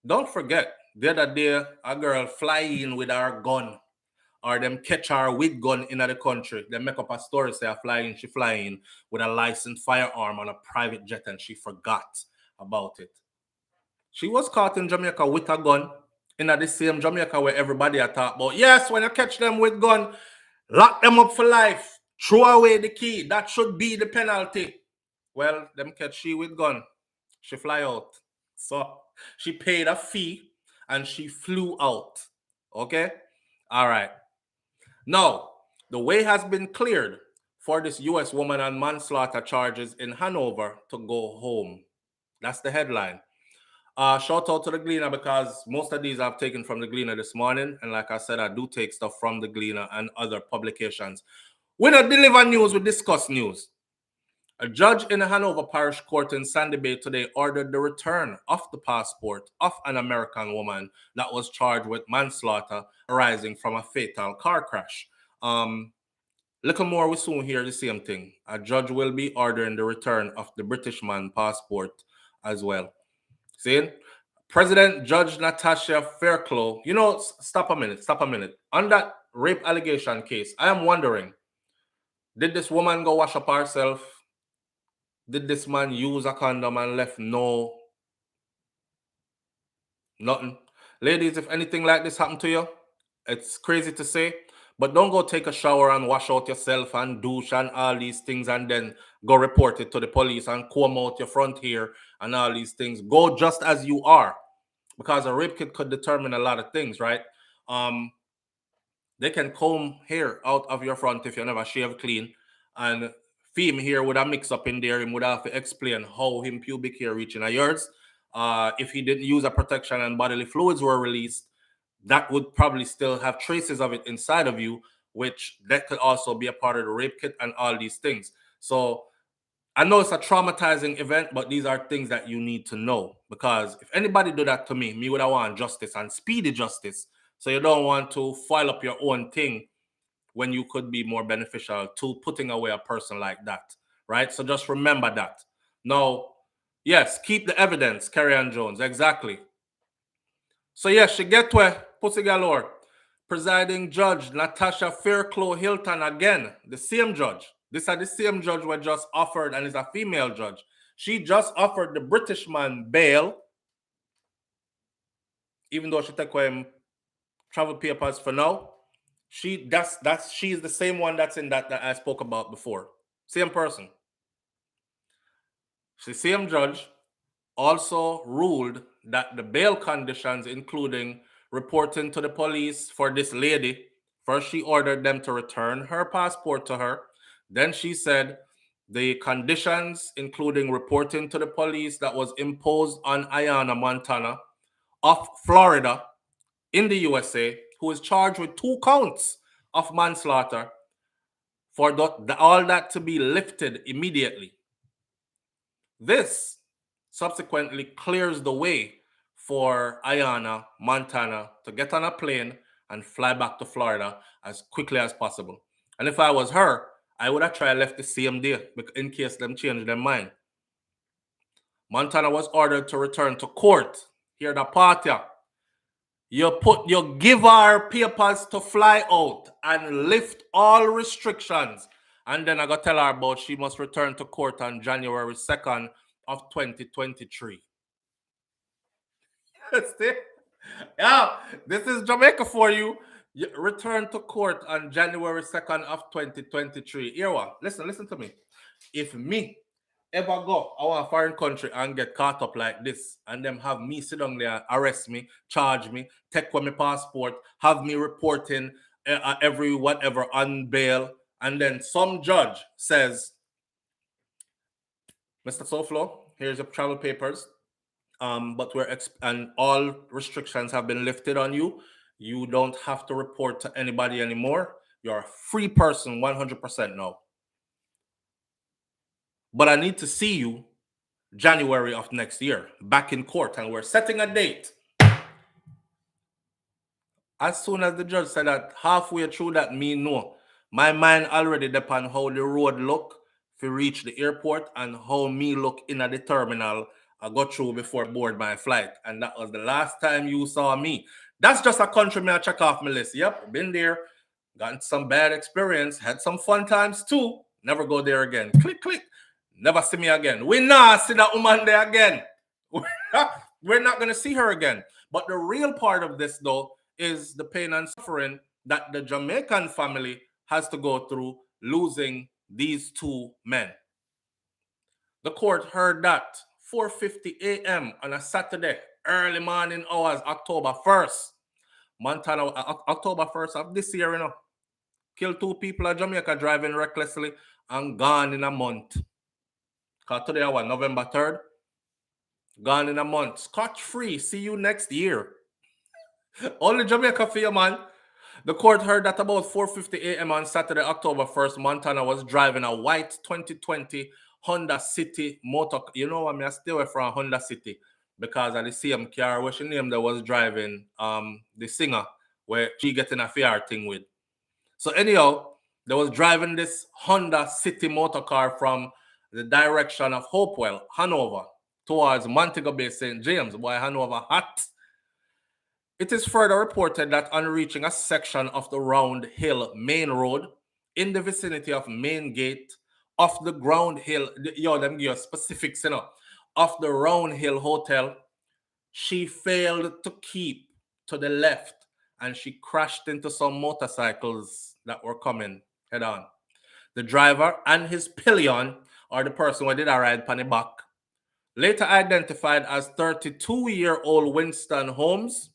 Don't forget, the other day, a girl fly in with her gun. Or them catch her with gun in the country. They make up a story, say she flying with a licensed firearm on a private jet and she forgot about it. She was caught in Jamaica with a gun in the same Jamaica where everybody are talking about. Yes, when you catch them with gun, lock them up for life, throw away the key. That should be the penalty. Well, them catch she with gun. She fly out. So she paid a fee and she flew out. Okay? All right. Now, the way has been cleared for this U.S. woman on manslaughter charges in Hanover to go home. That's the headline. Shout out to the Gleaner because most of these I've taken from the Gleaner this morning. And like I said, I do take stuff from the Gleaner and other publications. We don't deliver news, we discuss news. A judge in a Hanover Parish Court in Sandy Bay today ordered the return of the passport of an American woman that was charged with manslaughter arising from a fatal car crash. Little more, we soon hear the same thing. A judge will be ordering the return of the British man passport as well. See? President Judge Natasha Fairclough, you know, stop a minute. On that rape allegation case, I am wondering, Did this woman go wash up herself? Did this man use a condom and left no nothing? Ladies, if anything like this happened to you, it's crazy to say, but don't go take a shower and wash out yourself and douche and all these things and then go report it to the police and comb out your front hair and all these things. Go just as you are, because a rape kit could determine a lot of things, right? They can comb hair out of your front if you never shave clean, and him here would have mix up in there. He would have to explain how him pubic hair reaching a yours. If he didn't use a protection and bodily fluids were released, that would probably still have traces of it inside of you, which that could also be a part of the rape kit and all these things. So I know it's a traumatizing event, but these are things that you need to know, because if anybody do that to me would have want justice and speedy justice. So you don't want to file up your own thing when you could be more beneficial to putting away a person like that, right? So just remember that. Now, yes, keep the evidence, Carrie Ann Jones, exactly. So yes, she get to pussy galore. Presiding judge Natasha Fairclough Hilton again, the same judge. This is the same judge we just offered, and is a female judge. She just offered the British man bail, even though she took him travel papers for now. She's the same one that's in that I spoke about before. Same person. The same judge also ruled that the bail conditions, including reporting to the police for this lady, first she ordered them to return her passport to her. Then she said the conditions, including reporting to the police, that was imposed on Ayanna Montana of Florida in the USA, who is charged with 2 counts of manslaughter, for all that to be lifted immediately. This subsequently clears the way for Ayanna Montana to get on a plane and fly back to Florida as quickly as possible. And if I was her, I would have tried left the same day in case them change their mind. Montana was ordered to return to court. Here the party. You give her papers to fly out and lift all restrictions. And then I got to tell her about she must return to court on January 2nd of 2023. Yeah, this is Jamaica for you. You return to court on January 2nd of 2023. Here one, listen to me. If me ever go our foreign country and get caught up like this, and them have me sit down there, arrest me, charge me, take away my passport, have me reporting every whatever on bail, and then some judge says, Mr. SouFLo, here's your travel papers, but and all restrictions have been lifted on you. You don't have to report to anybody anymore. You're a free person 100% now. But I need to see you January of next year back in court, and we're setting a date. As soon as the judge said that, halfway through that, me know my mind already depend how the road look to reach the airport and how me look in at the terminal I got through before board my flight. And that was the last time you saw me. That's just a country me I check off my list. Yep, been there, gotten some bad experience, had some fun times too. Never go there again. Click, click. Never see me again. We not see that woman there again. We're not going to see her again. But the real part of this, though, is the pain and suffering that the Jamaican family has to go through losing these 2 men. The court heard that 4:50 a.m. on a Saturday, early morning hours, October 1st. Montana, October 1st of this year, you know, killed 2 people in Jamaica driving recklessly and gone in a month. Because today, November 3rd, gone in a month. Scotch-free. See you next year. Only Jamaica for you, man. The court heard that about 4:50 a.m. on Saturday, October 1st, Montana was driving a white 2020 Honda City motor. You know what, I stay away from Honda City because of the same car where she named that was driving the singer where she getting a fair thing with. So anyhow, they was driving this Honda City motor car from the direction of Hopewell, Hanover, towards Montego Bay, St. James. Boy, Hanover hot. It is further reported that on reaching a section of the Round Hill Main Road, in the vicinity of Main Gate, off the Ground Hill, them give you specifics, off the Round Hill Hotel. She failed to keep to the left and she crashed into some motorcycles that were coming head on. The driver and his pillion, or the person who did a ride on the back, later identified as 32-year-old Winston Holmes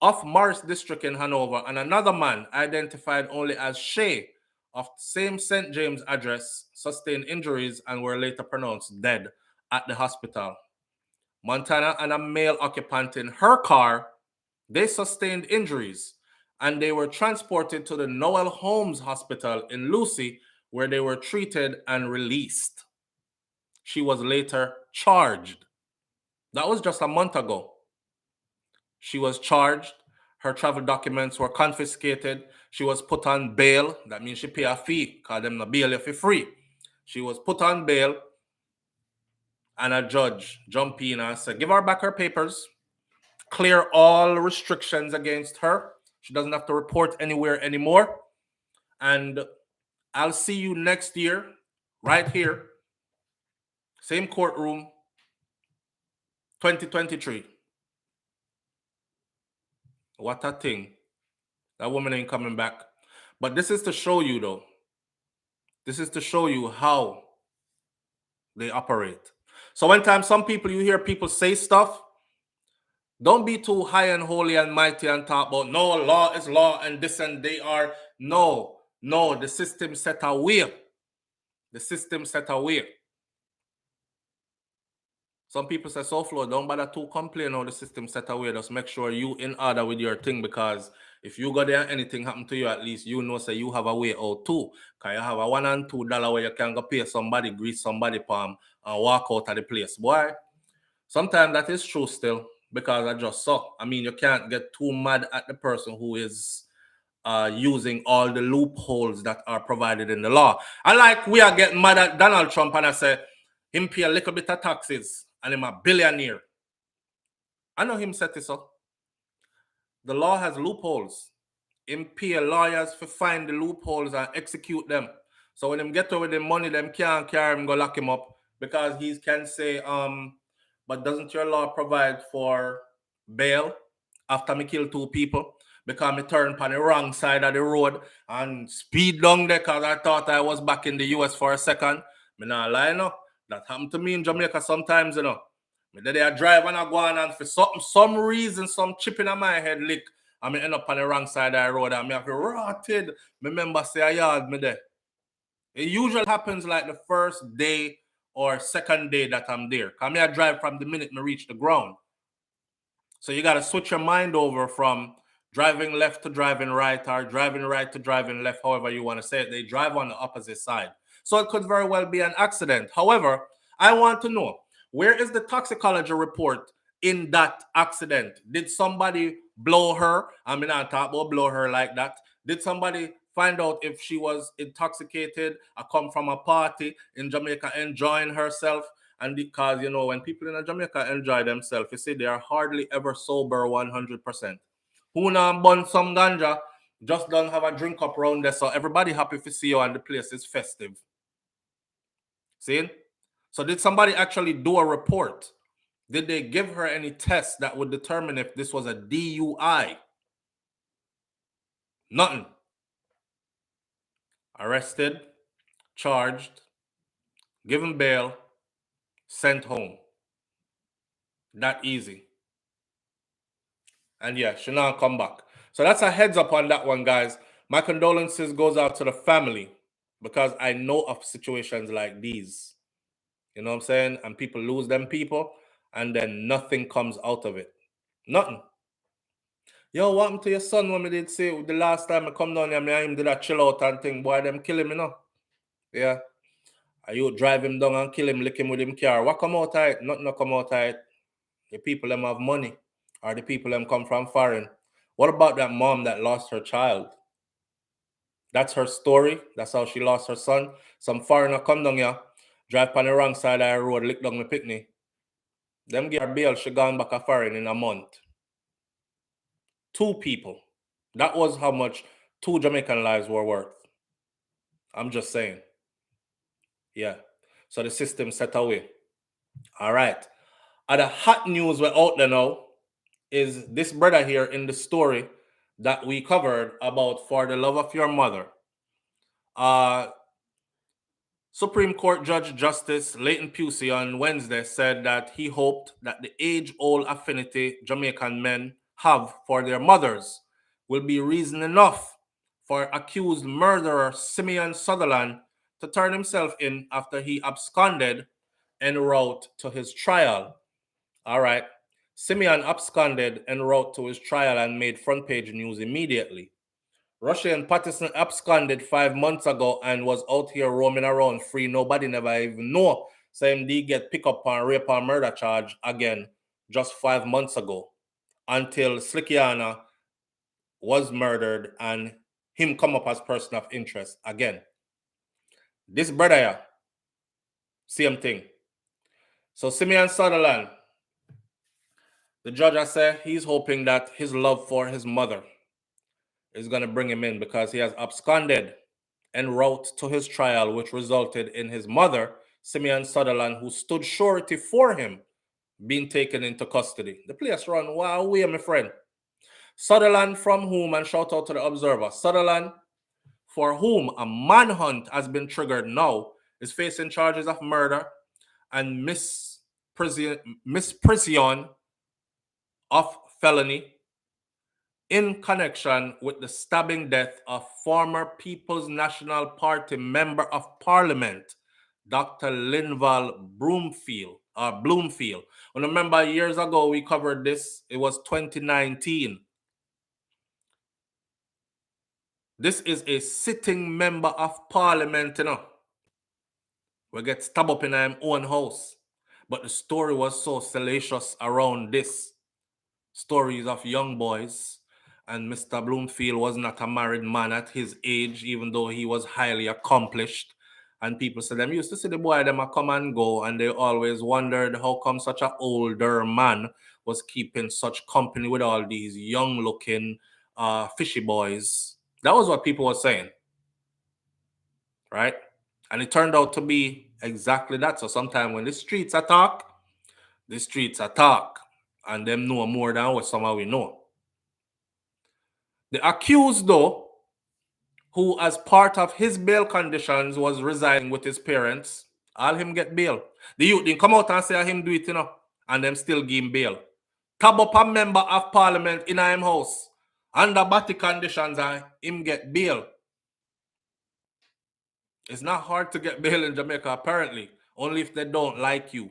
of Morris District in Hanover, and another man identified only as Shay of same St. James address sustained injuries and were later pronounced dead at the hospital. Montana and a male occupant in her car, they sustained injuries and they were transported to the Noel Holmes Hospital in Lucy, where they were treated and released. She was later charged. That was just a month ago. She was charged. Her travel documents were confiscated. She was put on bail. That means she pay a fee, because them not bail you for free. She was put on bail, and a judge jumped in and said, give her back her papers, clear all restrictions against her. She doesn't have to report anywhere anymore. And I'll see you next year, right here, same courtroom, 2023. What a thing. That woman ain't coming back. But this is to show you, though. This is to show you how they operate. So one time, some people, you hear people say stuff, don't be too high and holy and mighty and talk about, no, law is law and this and they are. No, the system set a way. The system set a way. Some people say, SouFLo, don't bother to complain how the system set away. Just make sure you in order with your thing, because if you go there and anything happen to you, at least you know say you have a way out too. Because you have a $1 and $2 where you can go pay somebody, grease somebody palm, and walk out of the place. Boy, sometimes that is true still, because I just suck. I mean, you can't get too mad at the person who is using all the loopholes that are provided in the law. I like we are getting mad at Donald Trump and I say, him pay a little bit of taxes and him a billionaire. I know him set this up. The law has loopholes. Him pay lawyers to find the loopholes and execute them. So when him get over the money, them can't carry him, go lock him up, because he can say, but doesn't your law provide for bail after me kill 2 people? Because me turn on the wrong side of the road and speed down there because I thought I was back in the US for a second. Me not lie, no. That happened to me in Jamaica sometimes, Me there I drive and I go on and for some reason, some chip in my head lick, and me end up on the wrong side of the road and me have to rotted. Remember say I yard me there. It usually happens like the first day or second day that I'm there. Because I drive from the minute me reach the ground. So you got to switch your mind over from driving left to driving right, or driving right to driving left, however you want to say it. They drive on the opposite side. So it could very well be an accident. However, I want to know, where is the toxicology report in that accident? Did somebody blow her? I mean, I talk about blow her like that. Did somebody find out if she was intoxicated or come from a party in Jamaica enjoying herself? And because, when people in Jamaica enjoy themselves, you see, they are hardly ever sober 100%. Who now bun some ganja, just don't have a drink up around there, so everybody happy to see you and the place is festive. See? So did somebody actually do a report? Did they give her any tests that would determine if this was a DUI? Nothing. Arrested, charged, given bail, sent home. That easy. And yeah, she now come back. So that's a heads up on that one, guys. My condolences goes out to the family, because I know of situations like these. You know what I'm saying? And people lose them people, and then nothing comes out of it. Nothing. Yo, what happened to your son when we did say the last time I come down here, I him did a chill out and thing, boy, them kill him, Yeah. Are you drive him down and kill him, lick him with him car? What come out of it? Nothing come out of it. The people them have money, or the people them come from foreign. What about that mom that lost her child? That's her story. That's how she lost her son. Some foreigner come down here, drive on the wrong side of the road, lick down the picnic. Them get her bail, she gone back a foreign in a month. 2 people. That was how much 2 Jamaican lives were worth. I'm just saying. Yeah. So the system set away. All right. Other hot news we're out there now is this brother here in the story that we covered about For the Love of Your Mother. Supreme Court Judge Justice Leighton Pusey on Wednesday said that he hoped that the age-old affinity Jamaican men have for their mothers will be reason enough for accused murderer Simeon Sutherland to turn himself in after he absconded en route to his trial. All right. Simeon absconded en route to his trial and made front page news immediately. Russian Patterson absconded 5 months ago and was out here roaming around free. Nobody never even know. So him did get picked up on rape and murder charge again just 5 months ago until Slickiana was murdered and him come up as person of interest again. This brother here, same thing. So Simeon Sutherland, the judge has said he's hoping that his love for his mother is going to bring him in because he has absconded en route to his trial, which resulted in his mother, Simeon Sutherland, who stood surety for him, being taken into custody. The place run, wow, we my friend. Sutherland, from whom, and shout out to the Observer, Sutherland, for whom a manhunt has been triggered now, is facing charges of murder and misprision of felony in connection with the stabbing death of former People's National Party Member of Parliament, Dr. Linval Bloomfield. And remember, years ago we covered this. It was 2019. This is a sitting member of Parliament, you know. We get stabbed up in our own house. But the story was so salacious around this. Stories of young boys. And Mr. Bloomfield was not a married man at his age, even though he was highly accomplished. And people said them used to see the boy, them a come and go, and they always wondered how come such an older man was keeping such company with all these young-looking fishy boys. That was what people were saying, right? And it turned out to be exactly that. So sometimes when the streets attack, and them know more than what somehow we know. The accused, though, who as part of his bail conditions was residing with his parents, all him get bail. The youth didn't come out and say him do it, you know, and them still give him bail. Tab up a member of parliament in him house under body conditions and him get bail. It's not hard to get bail in Jamaica, apparently, only if they don't like you.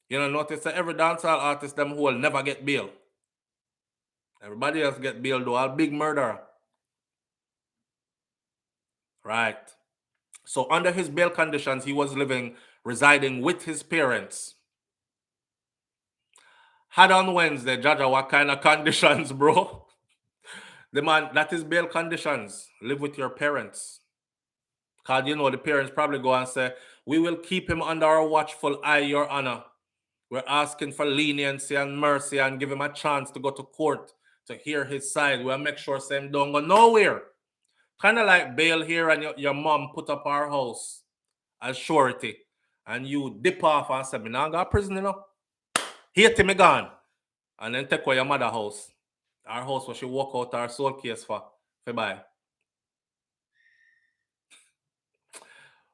You know, notice that every dancehall artist them who will never get bail. Everybody else get bail though, all big murderer. Right. So under his bail conditions, he was residing with his parents. Had on Wednesday, Jaja, what kind of conditions, bro? The man, that is bail conditions. Live with your parents. Because, you know, the parents probably go and say, we will keep him under our watchful eye, Your Honor. We're asking for leniency and mercy and give him a chance to go to court to hear his side. We'll make sure Sam don't go nowhere. Kind of like bail here and your mom put up our house as surety. And you dip off and say, me now go to prison, you know. Here till me gone. And then take away your mother house. Our house where she walk out our soul case for buy.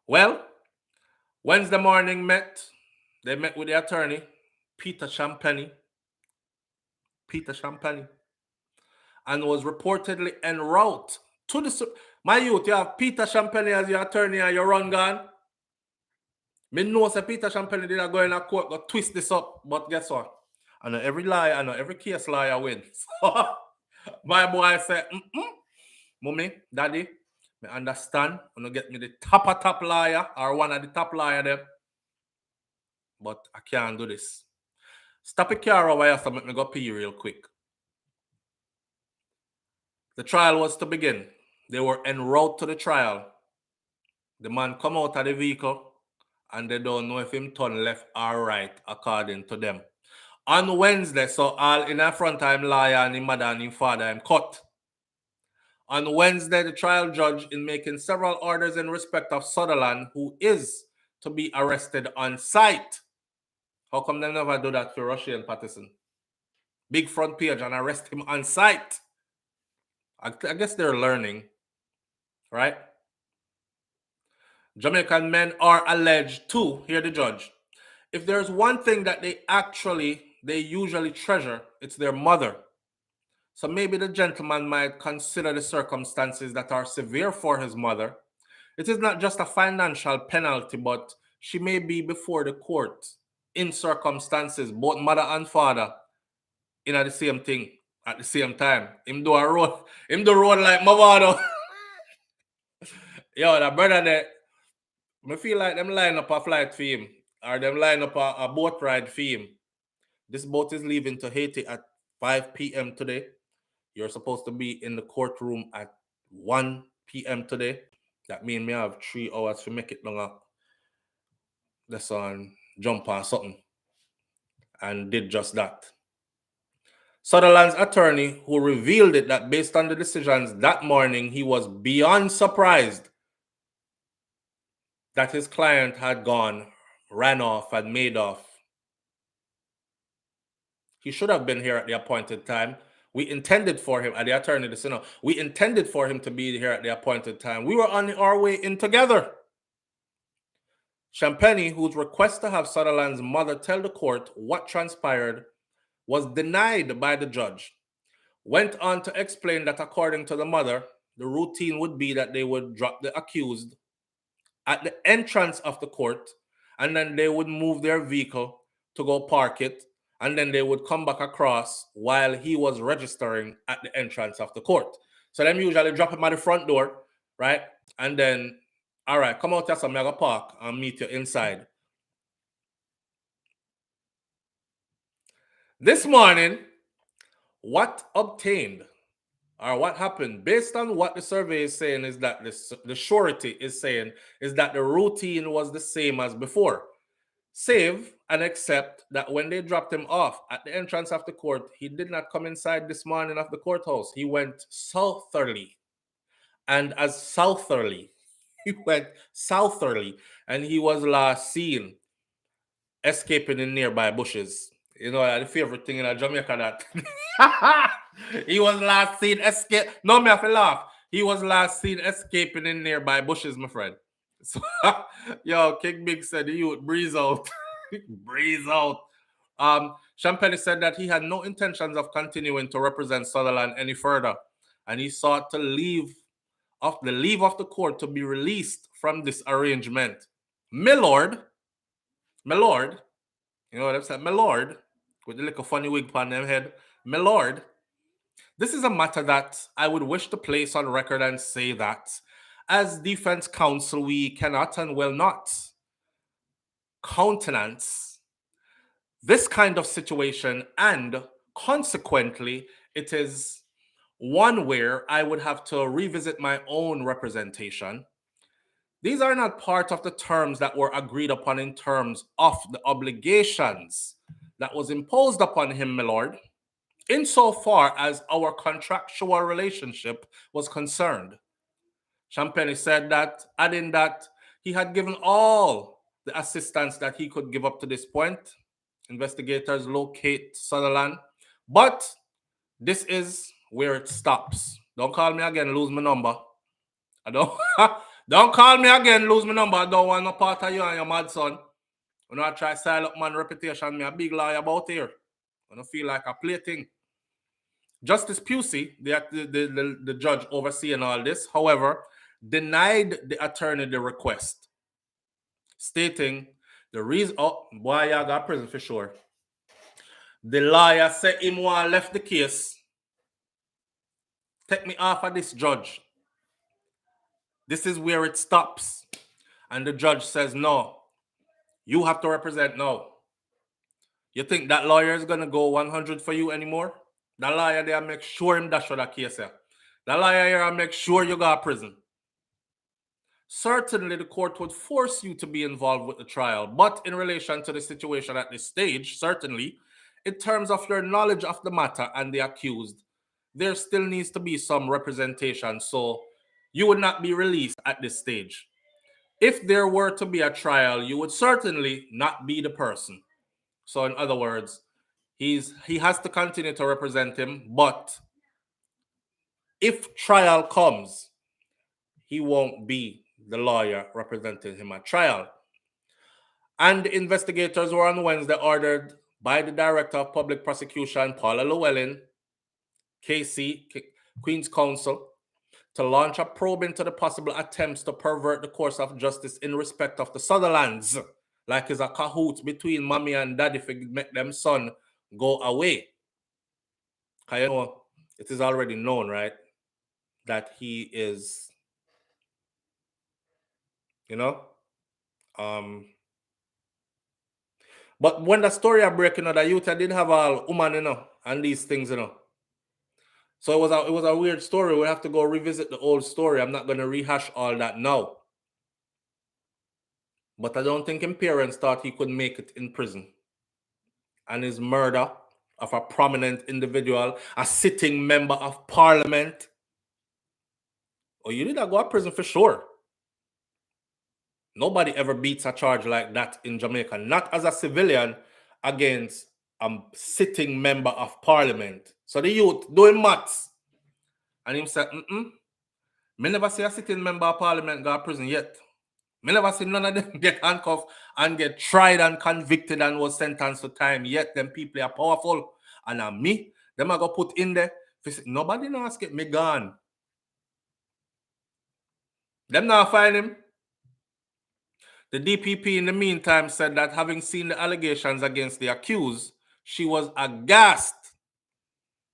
Well, Wednesday morning they met with the attorney, Peter Champagne, and was reportedly en route to the... My youth, you have Peter Champagne as your attorney and you run gone. Me know say Peter Champagne did not go in a court, go twist this up, but guess what? I know every lawyer, I know every case lawyer wins. My boy said, Mommy, Daddy, me understand. You know, get me the top lawyer or one of the top lawyer there. But I can't do this. Stop it car over here so let me go pee real quick. The trial was to begin. They were en route to the trial. The man come out of the vehicle and they don't know if him turn left or right according to them. On Wednesday, so all in a front time lawyer and him mother and him father him cut. On Wednesday, the trial judge, in making several orders in respect of Sutherland, who is to be arrested on site. How come they never do that for Rushy and Patterson? Big front page and arrest him on site. I guess they're learning, right? Jamaican men are alleged to, hear the judge, if there's one thing that they usually treasure, it's their mother. So maybe the gentleman might consider the circumstances that are severe for his mother. It is not just a financial penalty, but she may be before the court in circumstances, both mother and father, in the same thing at the same time. Him do road like my father. Yo, the brother there, I feel like them line up a flight for him, or them line up a boat ride for him. This boat is leaving to Haiti at 5 p.m. today. You're supposed to be in the courtroom at 1 p.m. today. That means me have 3 hours to make it longer. That's on jump on something. And did just that. Sutherland's attorney, who revealed it that based on the decisions that morning, he was beyond surprised that his client had gone, ran off, and made off. He should have been here at the appointed time. We intended for him, the attorney, we intended for him to be here at the appointed time. We were on our way in together. Champagne, whose request to have Sutherland's mother tell the court what transpired was denied by the judge, went on to explain that according to the mother, the routine would be that they would drop the accused at the entrance of the court, and then they would move their vehicle to go park it, and then they would come back across while he was registering at the entrance of the court. So them usually drop him at the front door, right? And then, all right, come out here, some mega park and meet you inside. This morning, what obtained or what happened, based on what the survey is saying, is that the surety is saying is that the routine was the same as before. Save and except that when they dropped him off at the entrance of the court, he did not come inside this morning of the courthouse. He went southerly. And as southerly, he went southerly, and he was last seen escaping in nearby bushes. You know, the favorite thing in Jamaica that he was last seen escape. No, me have to laugh. He was last seen escaping in nearby bushes, my friend. So, yo, King Big said the youth breeze out. Breeze out. Champagne said that he had no intentions of continuing to represent Sutherland any further, and he sought to leave of the court to be released from this arrangement. My lord, you know what I'm saying? My lord, with the little funny wig on them head. My lord, this is a matter that I would wish to place on record and say that as defense counsel, we cannot and will not countenance this kind of situation, and consequently, it is one where I would have to revisit my own representation. These are not part of the terms that were agreed upon in terms of the obligations that was imposed upon him, my lord, insofar as our contractual relationship was concerned. Champagne said that, adding that he had given all the assistance that he could give up to this point. Investigators locate Sutherland, but this is where it stops. Don't call me again, lose my number. Don't call me again, lose my number. I don't want no part of you and your mad son. When I try to style up man reputation, me a big lie about here. I don't feel like a plaything. Justice Pusey, the judge overseeing all this, however, denied the attorney the request, stating the reason, oh, boy, I got prison for sure. The lawyer said him want left the case. Take me off of this, judge. This is where it stops. And the judge says, no, you have to represent now. You think that lawyer is going to go 100 for you anymore? That lawyer there make sure him dash for that case here. That lawyer here make sure you go to prison. Certainly, the court would force you to be involved with the trial, but in relation to the situation at this stage, certainly, in terms of your knowledge of the matter and the accused, there still needs to be some representation. So you would not be released at this stage. If there were to be a trial, you would certainly not be the person. So in other words, he has to continue to represent him, but if trial comes, he won't be the lawyer representing him at trial. And the investigators were on Wednesday ordered by the Director of Public Prosecution, Paula Llewellyn, KC, Queen's Counsel, to launch a probe into the possible attempts to pervert the course of justice in respect of the Sutherlands, like it's a cahoot between mommy and daddy to make them son go away. Because you know, it is already known, right, that he is, you know, but when the story are breaking, you know, the youth did have all woman, you know, and these things, you know. So it was a weird story. We have to go revisit the old story. I'm not going to rehash all that now. But I don't think his parents thought he could make it in prison. And his murder of a prominent individual, a sitting member of parliament. Oh, you need to go to prison for sure. Nobody ever beats a charge like that in Jamaica. Not as a civilian against a sitting member of parliament. So the youth doing maths. And him said, me never see a sitting member of parliament go to prison yet. Me never see none of them get handcuffed and get tried and convicted and was sentenced to time yet. Them people are powerful. And me, them I go put in there. Nobody knows get me gone. Them not find him. The DPP in the meantime said that having seen the allegations against the accused, she was aghast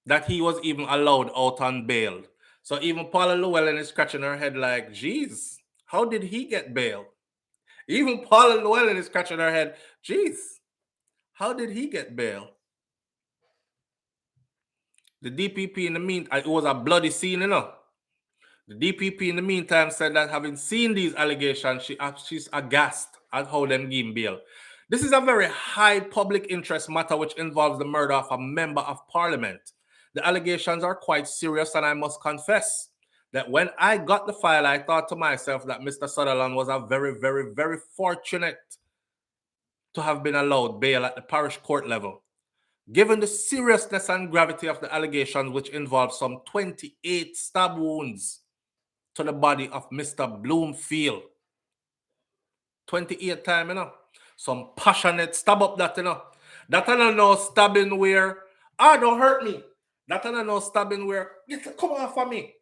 that he was even allowed out on bail. So even Paula Llewellyn is scratching her head like, geez, how did he get bail? Even Paula Llewellyn is scratching her head, geez, how did he get bail? The DPP in the meantime, it was a bloody scene, you know. The DPP in the meantime said that having seen these allegations, she's aghast at how them give bail. This is a very high public interest matter which involves the murder of a member of parliament. The allegations are quite serious, and I must confess that when I got the file, I thought to myself that Mr. Sutherland was a very, very, very fortunate to have been allowed bail at the parish court level. Given the seriousness and gravity of the allegations, which involve some 28 stab wounds to the body of Mr. Bloomfield. 28 times, you know. Some passionate stab up that, you know. That I don't know stabbing where, don't hurt me. That I don't know stabbing where, come off of me.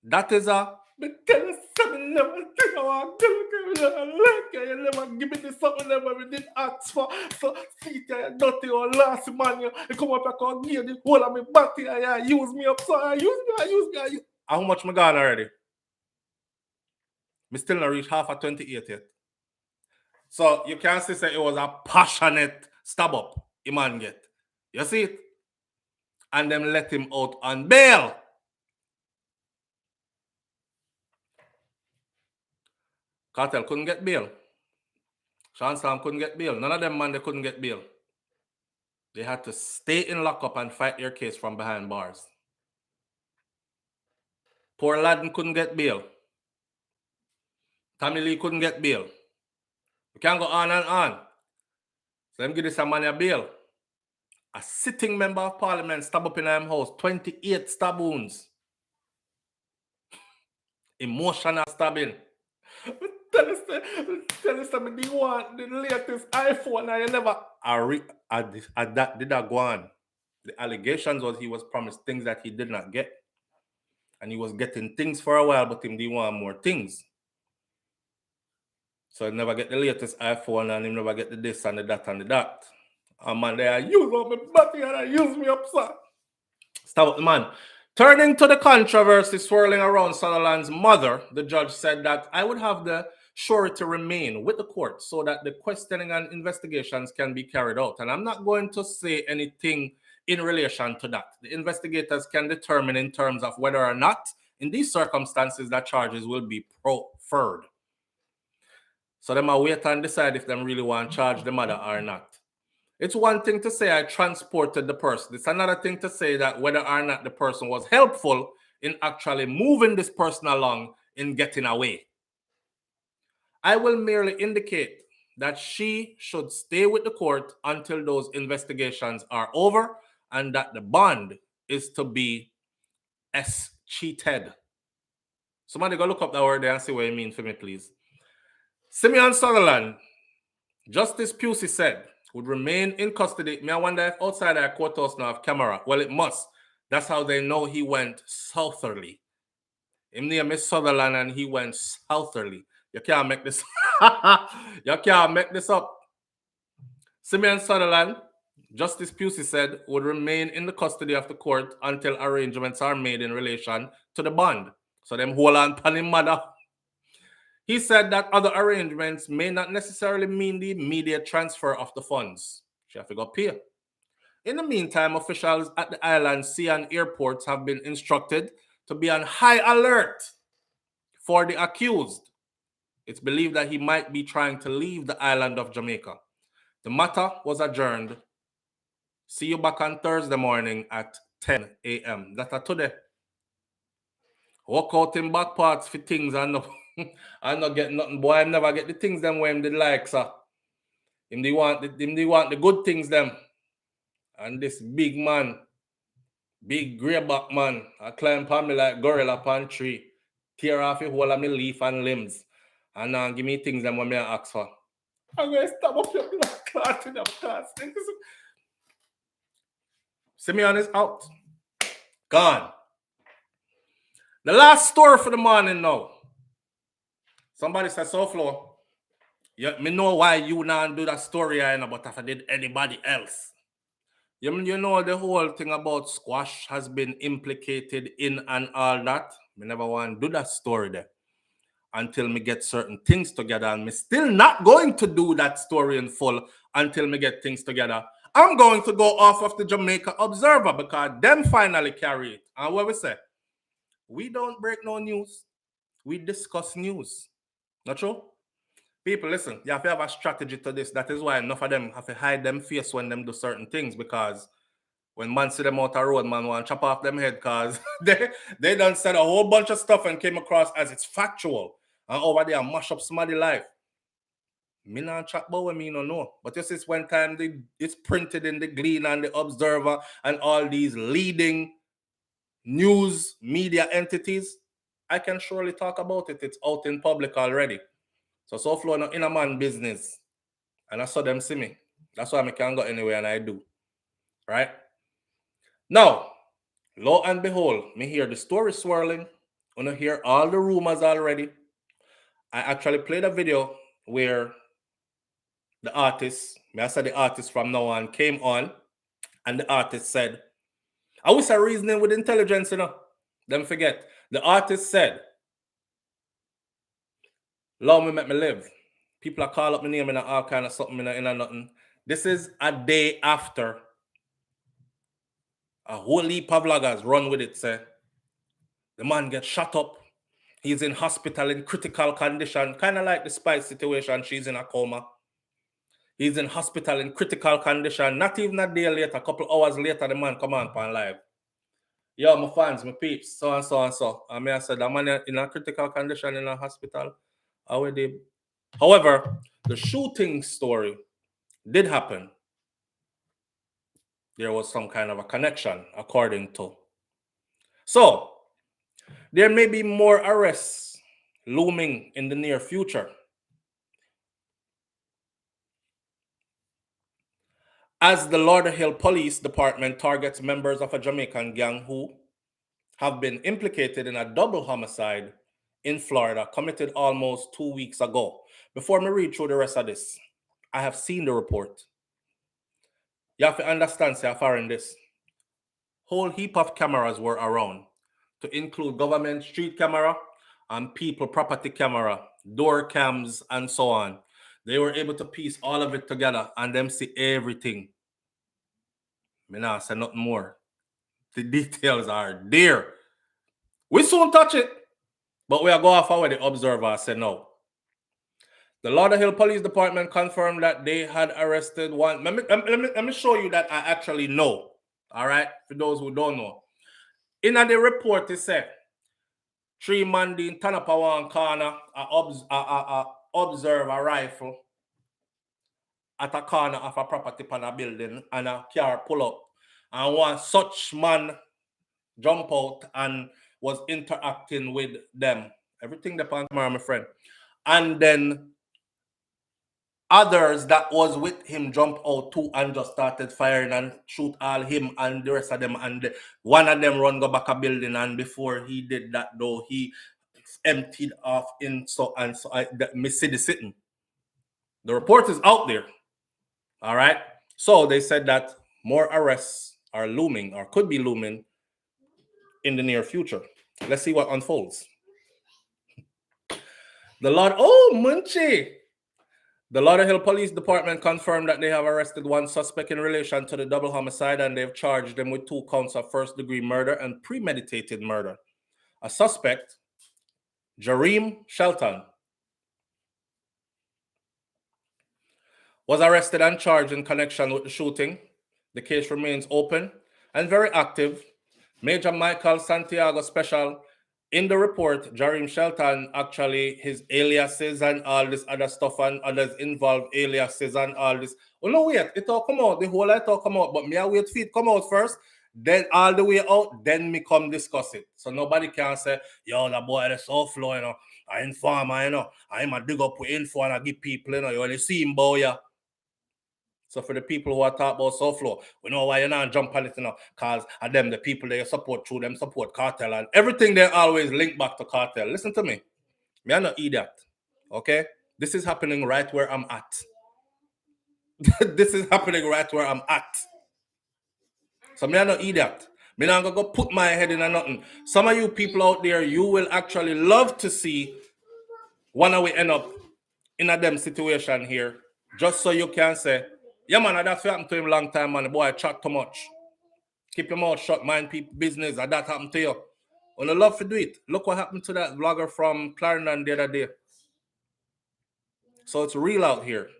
That is a, you never give me this something never we did ask for. So see dirty or last man, you come up and give the whole of me body, use me up, so use me. How much me gone already? Me still not reach half of 28 yet. So you can see say it was a passionate stab up the man get. You see it? And them let him out on bail. Cartel couldn't get bail. Sean Sam couldn't get bail. None of them man they couldn't get bail. They had to stay in lockup and fight their case from behind bars. Poor Ladden couldn't get bail. Tommy Lee couldn't get bail. We can't go on and on. So them give this a man a bail. A sitting member of parliament stab up in him house, 28 stab wounds. Emotional stabbing. Tell us me you want the latest iPhone and you never that did that go on. The allegations was he was promised things that he did not get. And he was getting things for a while, but him didn't want more things. So he never get the latest iPhone and he never get the this and the that and the that. And man, they use up my body and I use me up, sir. Stop it, man. Turning to the controversy swirling around Sutherland's mother, the judge said that I would have the surety remain with the court so that the questioning and investigations can be carried out. And I'm not going to say anything in relation to that. The investigators can determine in terms of whether or not, in these circumstances, that charges will be preferred. So they might wait and decide if they really want to charge the mother or not. It's one thing to say I transported the person. It's another thing to say that whether or not the person was helpful in actually moving this person along in getting away. I will merely indicate that she should stay with the court until those investigations are over and that the bond is to be cheated. Somebody go look up that word there and see what it means for me, please. Simeon Sutherland, Justice Pusey said, would remain in custody. Me, I wonder if outside our courthouse now have camera. Well, it must. That's how they know he went southerly. Him name is Sutherland and he went southerly. You can't make this. You can't make this up. Simeon Sutherland, Justice Pusey said, would remain in the custody of the court until arrangements are made in relation to the bond. So them hold on pan him mother. He said that other arrangements may not necessarily mean the immediate transfer of the funds. She have to go pay. In the meantime, officials at the island sea and airports have been instructed to be on high alert for the accused. It's believed that he might be trying to leave the island of Jamaica. The matter was adjourned. See you back on Thursday morning at 10 a.m. That's today. Walk out in back parts for things and not get nothing. Boy, I never get the things them when they like, sir. Him they want the good things them. And this big man, big greyback man, I climb upon me like gorilla upon tree, tear off a whole of me leaf and limbs, and give me things them when me ask for. I'm going to stop up your blood clot in the class. Simeon is out. Gone. The last story for the morning now. Somebody said, SouFLo, me know why you now do that story, but if I did anybody else. You know the whole thing about squash has been implicated in and all that. Me never want to do that story there until me get certain things together, and me still not going to do that story in full until me get things together. I'm going to go off of the Jamaica Observer because them finally carry it. And what we say? We don't break no news. We discuss news. Not true? People, listen, you have to have a strategy to this. That is why enough of them have to hide them face when them do certain things, because when man see them out the road, man want to chop off them head because they done said a whole bunch of stuff and came across as it's factual. And over there mash up somebody's life. Me not chat about what me no know. But this is when time it's printed in the Glean and the Observer and all these leading news media entities, I can surely talk about it. It's out in public already. So SouFLo not in a man business. And I saw them see me. That's why I can't go anywhere, and I do. Right? Now, lo and behold, me hear the story swirling. I hear all the rumors already. I actually played a video where the artist, I said the artist from now on, came on, and the artist said, I wish I reasoning with intelligence, Don't forget. The artist said, Lord, me make me live. People are call up my name and all kind of something in nothing. This is a day after a whole heap of vloggers run with it, say. The man gets shot up. He's in hospital in critical condition, kind of like the Spice situation. She's in a coma. He's in hospital in critical condition. Not even a day later, a couple hours later, the man come on live. Yo, my fans, my peeps, so and so and so. I mean, I said, the man in a critical condition in a hospital. However, the shooting story did happen. There was some kind of a connection, according to. So, there may be more arrests looming in the near future. As the Lauderhill Police Department targets members of a Jamaican gang who have been implicated in a double homicide in Florida committed almost 2 weeks ago. Before me read through the rest of this, I have seen the report. You have to understand, say, far in this. Whole heap of cameras were around, to include government street camera and people property camera, door cams, and so on. They were able to piece all of it together and them see everything. Me nah say nothing more. The details are there. We soon touch it, but we are going off what the Observer said no. The Lauderhill Police Department confirmed that they had arrested one. Let me show you that I actually know. All right, for those who don't know. In the report, it said 3 man in turn up one corner, observe a rifle at a corner of a property on a building, and a car pull up, and one such man jump out and was interacting with them. Everything depends on my friend. And then others that was with him jump out too and just started firing and shoot all him and the rest of them. And one of them run go back a building, and before he did that though, he emptied off in so and so. Me see the sitting. The report is out there. All right. So they said that more arrests are looming or could be looming in the near future. Let's see what unfolds. The Lauderhill Police Department confirmed that they have arrested one suspect in relation to the double homicide, and they've charged them with 2 counts of first-degree murder and premeditated murder. A suspect, Jareem Shelton, was arrested and charged in connection with the shooting. The case remains open and very active. Major Michael Santiago Special, in the report, Jareem Shelton, actually, his aliases and all this other stuff and others involved aliases and all this. Oh, no, wait, it all come out. The whole lot all come out. But me, I wait for it come out first. Then all the way out, then me come discuss it. So nobody can say, yo, that boy, that's SouFLo, you know. I informer, you know. I'm a dig up with info and I give people, you know. You only see him, boy, yeah. So for the people who are talking about SouFLo, we know why you're not jump on it, you know, because of them, the people they support through them support cartel and everything they always link back to cartel. Listen to me. Me, I'm not idiot. Okay? This is happening right where I'm at. This is happening right where I'm at. So me, I'm not idiot. Me not gonna go put my head in a nothing. Some of you people out there, you will actually love to see one of we end up in a them situation here, just so you can say, yeah, man, that's what happened to him a long time, man. The boy chat too much. Keep your mouth shut, mind people business, and that happened to you. And I love to do it. Look what happened to that vlogger from Clarendon the other day. So it's real out here.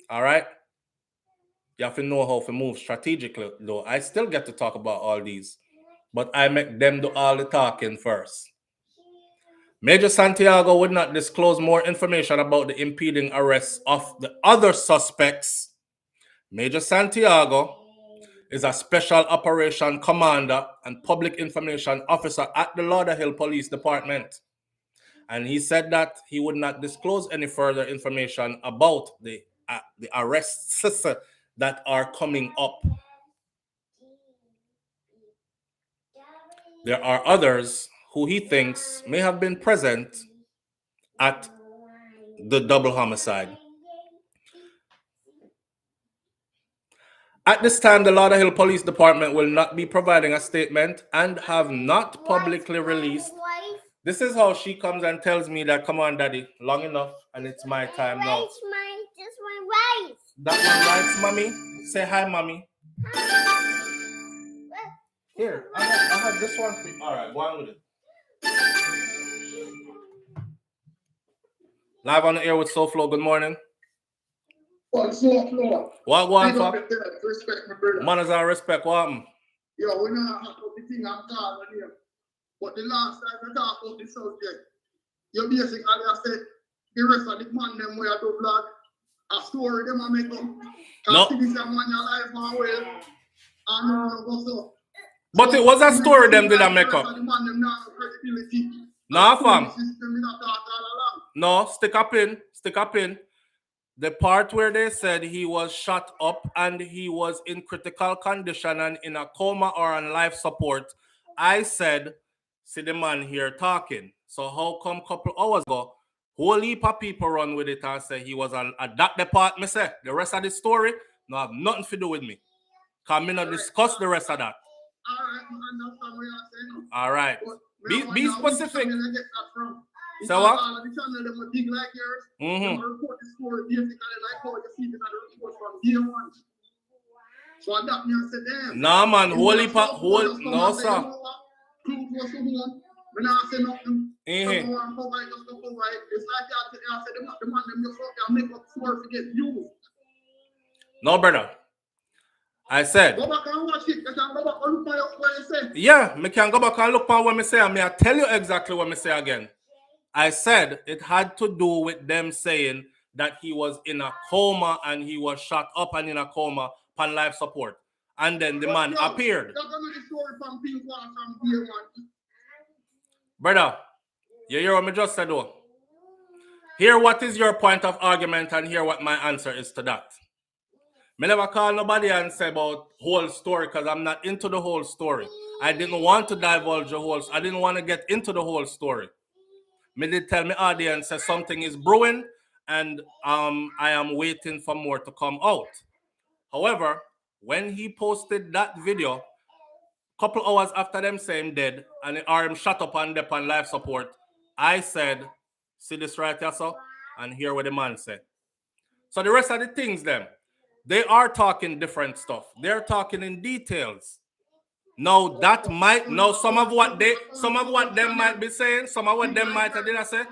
All right? You have to know how to move strategically, though. I still get to talk about all these, but I make them do all the talking first. Major Santiago would not disclose more information about the impending arrest of the other suspects. Major Santiago is a special operation commander and public information officer at the Lauderhill Police Department. And he said that he would not disclose any further information about the arrests that are coming up. There are others who he thinks may have been present at the double homicide. At this time, the Lauderhill Police Department will not be providing a statement and have not publicly released. This is how she comes and tells me that, come on, daddy, long enough, and it's my time now. That's my rice. That one rights, mommy? Say hi, mommy. Here, I have this one for you. All right, go on with it. Live on the air with SouFLo. Good morning. What's SouFLo? What go on, fuck? Respect my brother. Manners and respect, what happened? Yo, we not have the thing I'm talking here. But the last time I talk about the subject, you basically said the rest of the man them where I do vlog, a story them I make up. No. This is a man your life man well. And what's up? But it was a story them did I make up. No, fam. No, stick up in. The part where they said he was shot up and he was in critical condition and in a coma or on life support, I said, see the man here talking. So how come a couple hours ago, whole heap of people run with it and say he was at that department, say the rest of the story no have nothing to do with me. Because me not discuss the rest of that. All right. Be specific. So what? Mm-hmm. Nah, man, no, sir. When I say nothing, someone cover it, just go cover it. It's like I said, the man them just up there make up story to get views. No, brother. I said. Go back and watch it. You can go back and look at what you say. Yeah, me can go back and look at what me say, and I tell you exactly what me say again. I said it had to do with them saying that he was in a coma and he was shot up and in a coma on life support. And then the man appeared. Brother, you hear what me just said though? Hear what is your point of argument and hear what my answer is to that. Me never call nobody and say about whole story because I'm not into the whole story. I didn't want to divulge the whole. I didn't want to get into the whole story. Me did tell my audience that something is brewing and I am waiting for more to come out. However, when he posted that video, couple hours after them saying dead and the RM shut up on them on life support, I said, see this right here, so? And hear what the man said. So the rest of the things them, they are talking different stuff. They're talking in details. Now that might some of what them might be saying, some of what them might have did I say?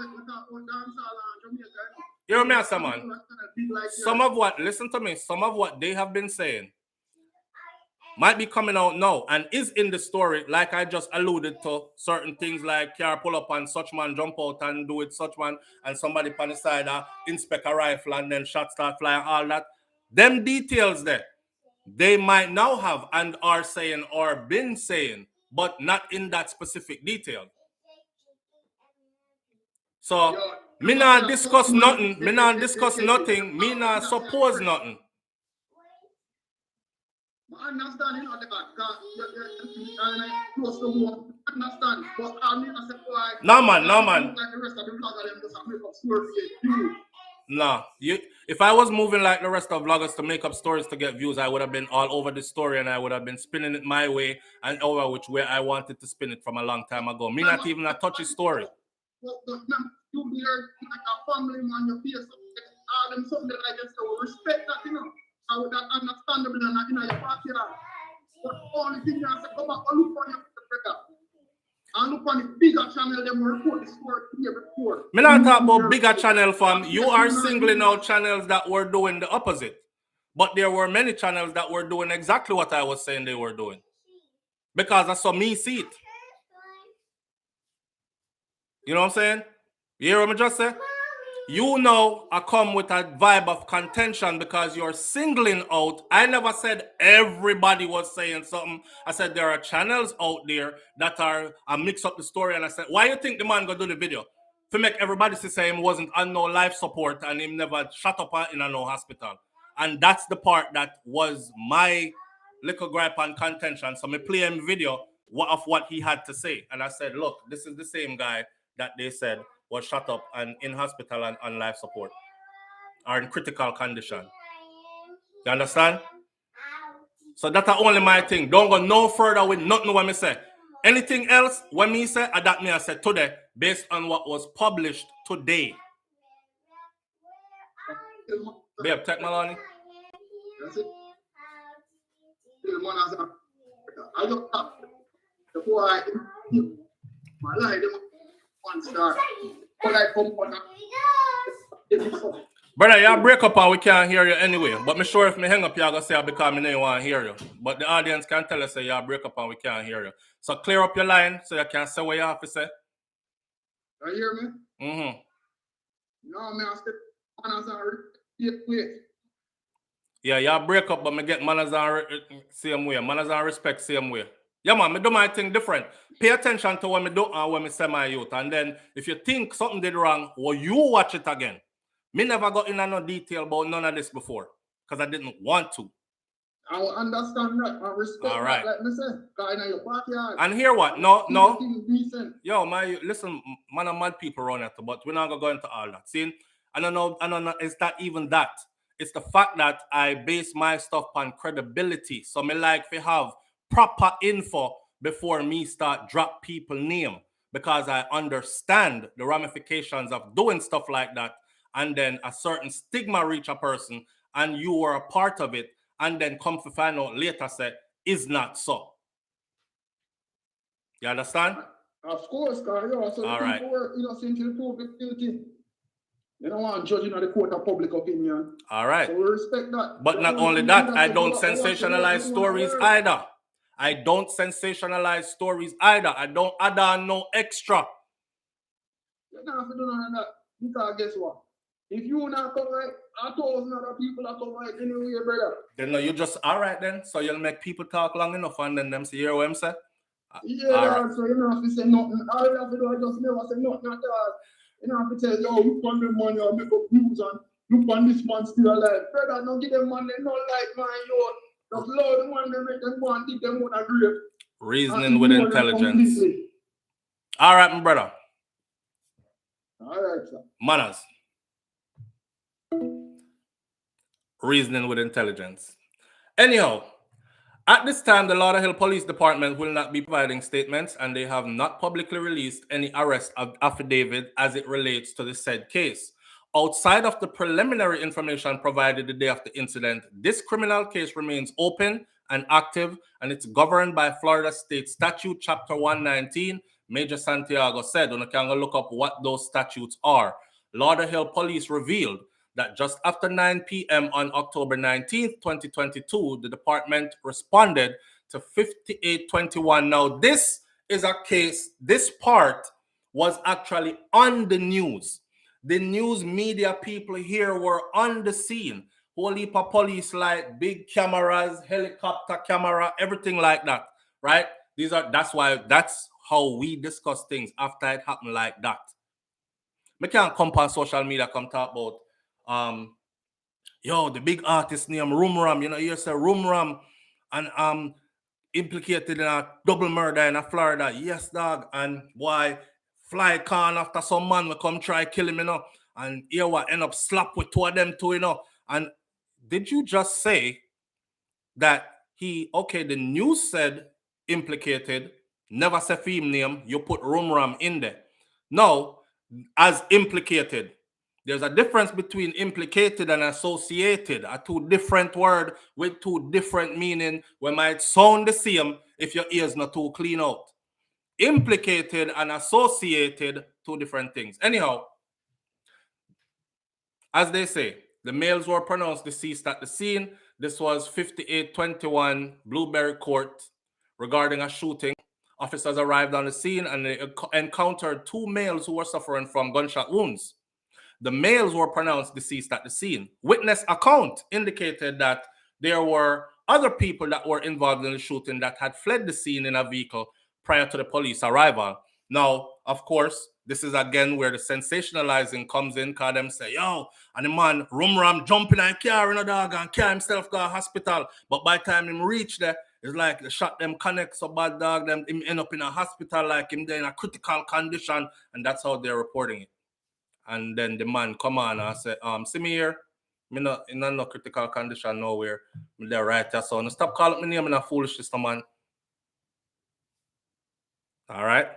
You hear me, man? Some of what, listen to me, some of what they have been saying might be coming out now and is in the story, like I just alluded to certain things like car pull up and such man jump out and do it such man and somebody on the side inspect a rifle and then shots start flying, all that. Them details there, they might now have and are saying or been saying, but not in that specific detail. So, me not discuss nothing, me not suppose nothing. I understand, you know, close to home. I understand, but I mean, I said, why? No, man. Like the rest of the vloggers, them just make up stories to get views. Nah, if I was moving like the rest of vloggers to make up stories to get views, I would have been all over the story and I would have been spinning it my way and over which way I wanted to spin it from a long time ago. Me not even a touchy story. But you be like a family man, you feel all them something like that, so respect that, you know. How that understandable and you know your party. But the only thing you have to come back and look for your brother. And look on the bigger channel, them report the story here before. Me not talk about bigger channel, fam. You are singling out channels that were doing the opposite. But there were many channels that were doing exactly what I was saying they were doing. Because that's how me see it. You know what I'm saying? You hear what I just said? You know I come with a vibe of contention because you're singling out. I never said everybody was saying something. I said there are channels out there that are mix up the story. And I said, why you think the man gonna do the video? To make everybody say him wasn't on no life support and him never shut up in a no hospital. And that's the part that was my little gripe and contention. So me play him video of what he had to say. And I said, look, this is the same guy that they said was shut up and in hospital and on life support or in critical condition. You understand? So that's only my thing. Don't go no further with nothing what me say. Anything else when me say, that me I said today based on what was published today. Babe, take Maloney. That's it. I look up before I my life. One star. Brother, you break up and we can't hear you anyway. But me sure if me hang up, you're going to say because me don't want to hear you. But the audience can tell us that you break up and we can't hear you. So clear up your line so you can say what you have to say. You hear me? Mm-hmm. No, man, I said manners and wait. Yeah, you break up, but me get manners and same way. Manners and respect same way. Yeah, man, me do my thing different. Pay attention to what me do and what me say my youth. And then if you think something did wrong, well, you watch it again. Me never got in no detail about none of this before because I didn't want to. I will understand that. I respect all right. That, like me say. Because in your backyard. And hear what? No. Yo, listen, man and mad people around here, but we're not going to go into all that. See, I don't know, it's not even that. It's the fact that I base my stuff on credibility. So me like to have proper info before me start drop people name because I understand the ramifications of doing stuff like that and then a certain stigma reach a person and you were a part of it and then come to find out later say is not so. You understand? Of course, because you know, so all the right. people were innocent till proven guilty. They don't want judging the court of public opinion. All right. So we respect that. But not only that, I don't sensationalize stories either. I don't sensationalize stories either. I don't add on no extra. You don't have to do none of that. Because guess what? If you not come right, 1,000 other people are come right anyway, brother. Then no, you just all right then. So you'll make people talk long enough and then them say, you hear what I'm saying? Yeah, right. So you don't have to say nothing. All you have to do is just never say nothing at all. You don't have to tell, yo, look on the money or make up views and look on this man still alive. Brother, don't give them money, they don't like man, yo. Just load the money, make them go and dig them on a grave. Reasoning with intelligence. All right, my brother. All right, sir. Manners. Reasoning with intelligence. Anyhow, at this time, the Lauderhill Police Department will not be providing statements, and they have not publicly released any arrest affidavit as it relates to the said case. Outside of the preliminary information provided the day of the incident, this criminal case remains open and active, and it's governed by Florida State Statute, Chapter 119. Major Santiago said, and I can go look up what those statutes are. Lauderhill Police revealed that just after 9 p.m. on October 19th, 2022, the department responded to 5821. Now, this is a case, this part was actually on the news. The news media people here were on the scene. Whole heap of police light, big cameras, helicopter camera, everything like that, right? That's how we discuss things after it happened like that. We can't come on social media, come talk about yo, the big artist named Rumram, you know, you say Rumram and implicated in a double murder in Florida. Yes, dog. And why fly con after some man will come try kill him, you know, and here what end up slap with two of them too, you know. And did you just say that the news said implicated, never say film name, you put Rumram in there. No, as implicated. There's a difference between implicated and associated, are two different words with two different meaning. We might sound the same if your ears not too clean out. Implicated and associated, two different things. Anyhow, as they say, the males were pronounced deceased at the scene. This was 5821 Blueberry Court regarding a shooting. Officers arrived on the scene and they encountered two males who were suffering from gunshot wounds. The males were pronounced deceased at the scene. Witness account indicated that there were other people that were involved in the shooting that had fled the scene in a vehicle prior to the police arrival. Now, of course, this is again where the sensationalizing comes in, because them say, yo, and the man, Rumram, jumping in a car in a dog and carry himself to a hospital. But by the time him reach there, it's like the shot them connect so bad, dog, them him end up in a hospital like him there in a critical condition, and that's how they're reporting it. And then the man come on and say, see me here, me not in no critical condition nowhere. Me there right there, so no stop calling me name in a foolishness, man. All right.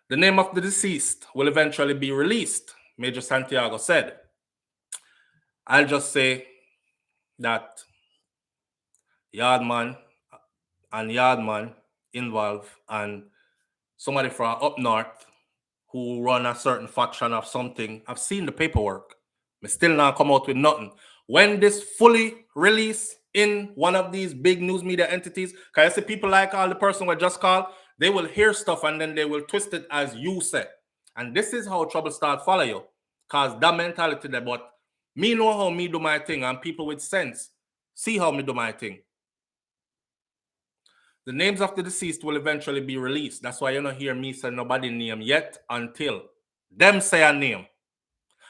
The name of the deceased will eventually be released, Major Santiago said. I'll just say that Yardman involved and somebody from up north who run a certain faction of something. I've seen the paperwork. But still not come out with nothing. When this fully released in one of these big news media entities, because I see people like all the person we just called, they will hear stuff and then they will twist it as you said. And this is how trouble start follow you. Because that mentality there, but me know how me do my thing, and people with sense see how me do my thing. The names of the deceased will eventually be released. That's why you don't hear me say nobody name yet until them say a name.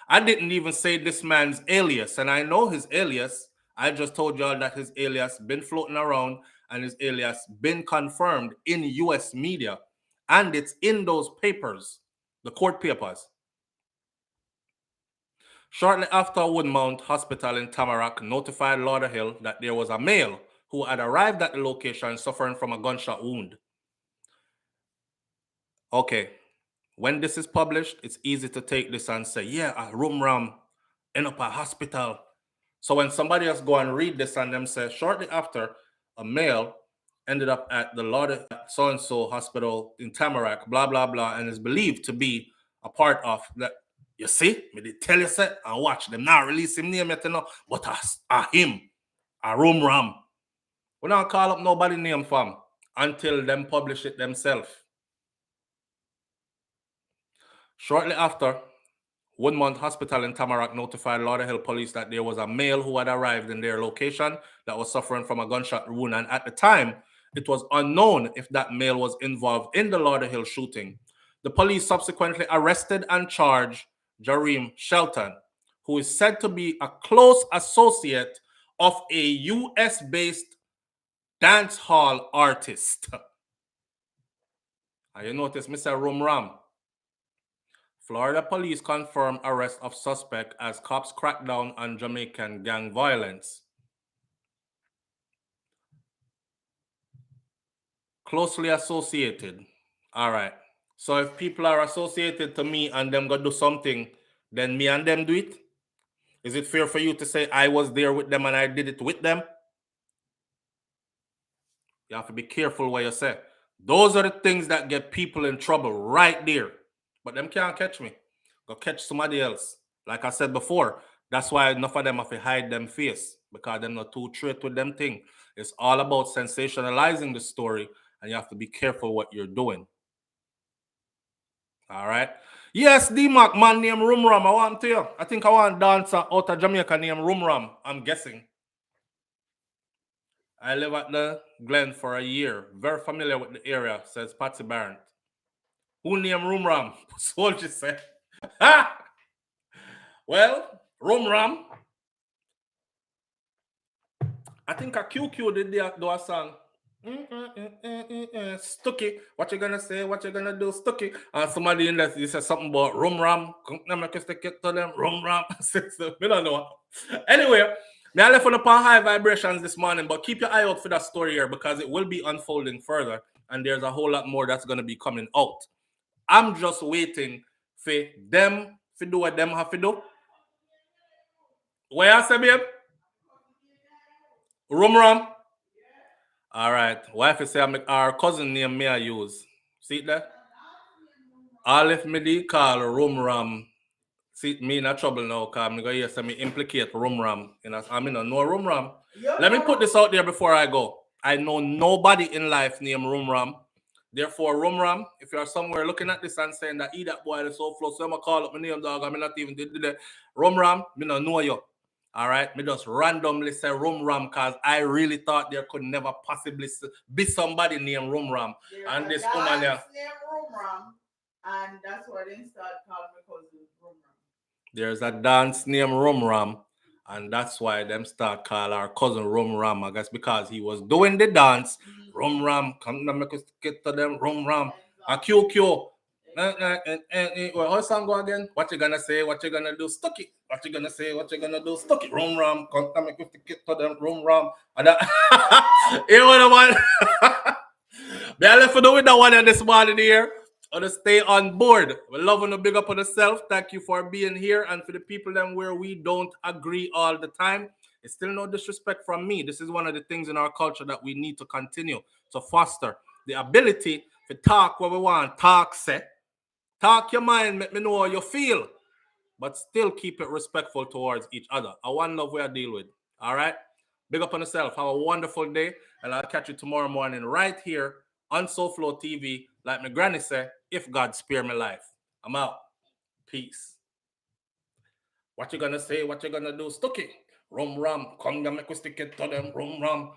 I didn't even say this man's alias, and I know his alias. I just told y'all that his alias been floating around and his alias been confirmed in U.S. media, and it's in those papers, the court papers. Shortly after, Woodmount Hospital in Tamarack notified Lauderhill that there was a male who had arrived at the location suffering from a gunshot wound. Okay, when this is published, it's easy to take this and say, yeah, a Rumram end up at hospital. So when somebody else go and read this and them say, shortly after, a male ended up at the at so-and-so hospital in Tamarack, blah, blah, blah, and is believed to be a part of that. You see, me they tell you say, and watch them now release him name yet, you know, but him, a room ram. We don't call up nobody name fam until them publish it themselves. Shortly after, Woodmont Hospital in Tamarack notified Lauderhill police that there was a male who had arrived in their location that was suffering from a gunshot wound, and at the time, it was unknown if that male was involved in the Lauderhill shooting. The police subsequently arrested and charged Jareem Shelton, who is said to be a close associate of a US-based dancehall artist. And you notice, Mr. Ram. Florida police confirmed arrest of suspect as cops crack down on Jamaican gang violence. Closely associated. All right. So if people are associated to me and them go do something, then me and them do it? Is it fair for you to say I was there with them and I did it with them? You have to be careful what you say. Those are the things that get people in trouble right there. But them can't catch me. Go catch somebody else. Like I said before, that's why enough of them have to hide them face, because they're not too straight with them thing. It's all about sensationalizing the story, and you have to be careful what you're doing. All right. Yes, D-Mac, man named Rumram. I want to you. I think I want a dancer out of Jamaica named Rumram. I'm guessing. I live at the Glen for a year. Very familiar with the area, says Patsy Barrett. Who named Rumram? What you say? Ha! Well, Rumram. I think a QQ did do a song. Stucky. What you gonna say? What you gonna do? Stucky. And somebody in there said something about Rumram. To them. Rumram. We don't know. Anyway, I left on upon high vibrations this morning, but keep your eye out for that story here because it will be unfolding further, and there's a whole lot more that's gonna be coming out. I'm just waiting for them to do what them have to do. Where you say, babe? Rumram? All right. Wife say our cousin name me I use. See that? All if me de call Rumram. See me in a trouble now because I'm going to hear me implicate Rumram. I mean, no Rumram. Let me put this out there before I go. I know nobody in life named Rumram. Therefore, Rumram, if you're somewhere looking at this and saying that that boy is so flow, so I'm going to call up my name, dog. I'm not even did that. Rumram, me don't know you. All right? Me just randomly say Rumram because I really thought there could never possibly be somebody named Rumram. And this woman here. Named Rumram, and that's why they start calling me cousin Rumram. There's a dance named Rumram, and that's why them start call our cousin Rumram. I guess because he was doing the dance. Rumram, come to make us get to them. Rumram, a QQ. Well, how song go again? What you gonna say? What you gonna do? Stuck it. What you gonna say? What you gonna do? Stuck it. Rumram, come to make us get to them. Rumram. You want the one? But I left for doing that one this morning here. To stay on board. We're loving to big up on yourself. Thank you for being here. And for the people then where we don't agree all the time, it's still no disrespect from me. This is one of the things in our culture that we need to continue to foster. The ability to talk what we want. Talk your mind, make me know how you feel. But still keep it respectful towards each other. I want love we are deal with. All right? Big up on yourself. Have a wonderful day. And I'll catch you tomorrow morning right here on SouFLoTV. Like my granny said, if God spare my life. I'm out. Peace. What you gonna say? What you gonna do? Stucky. Rum rum. Come down, make we stick it to them. Rum rum.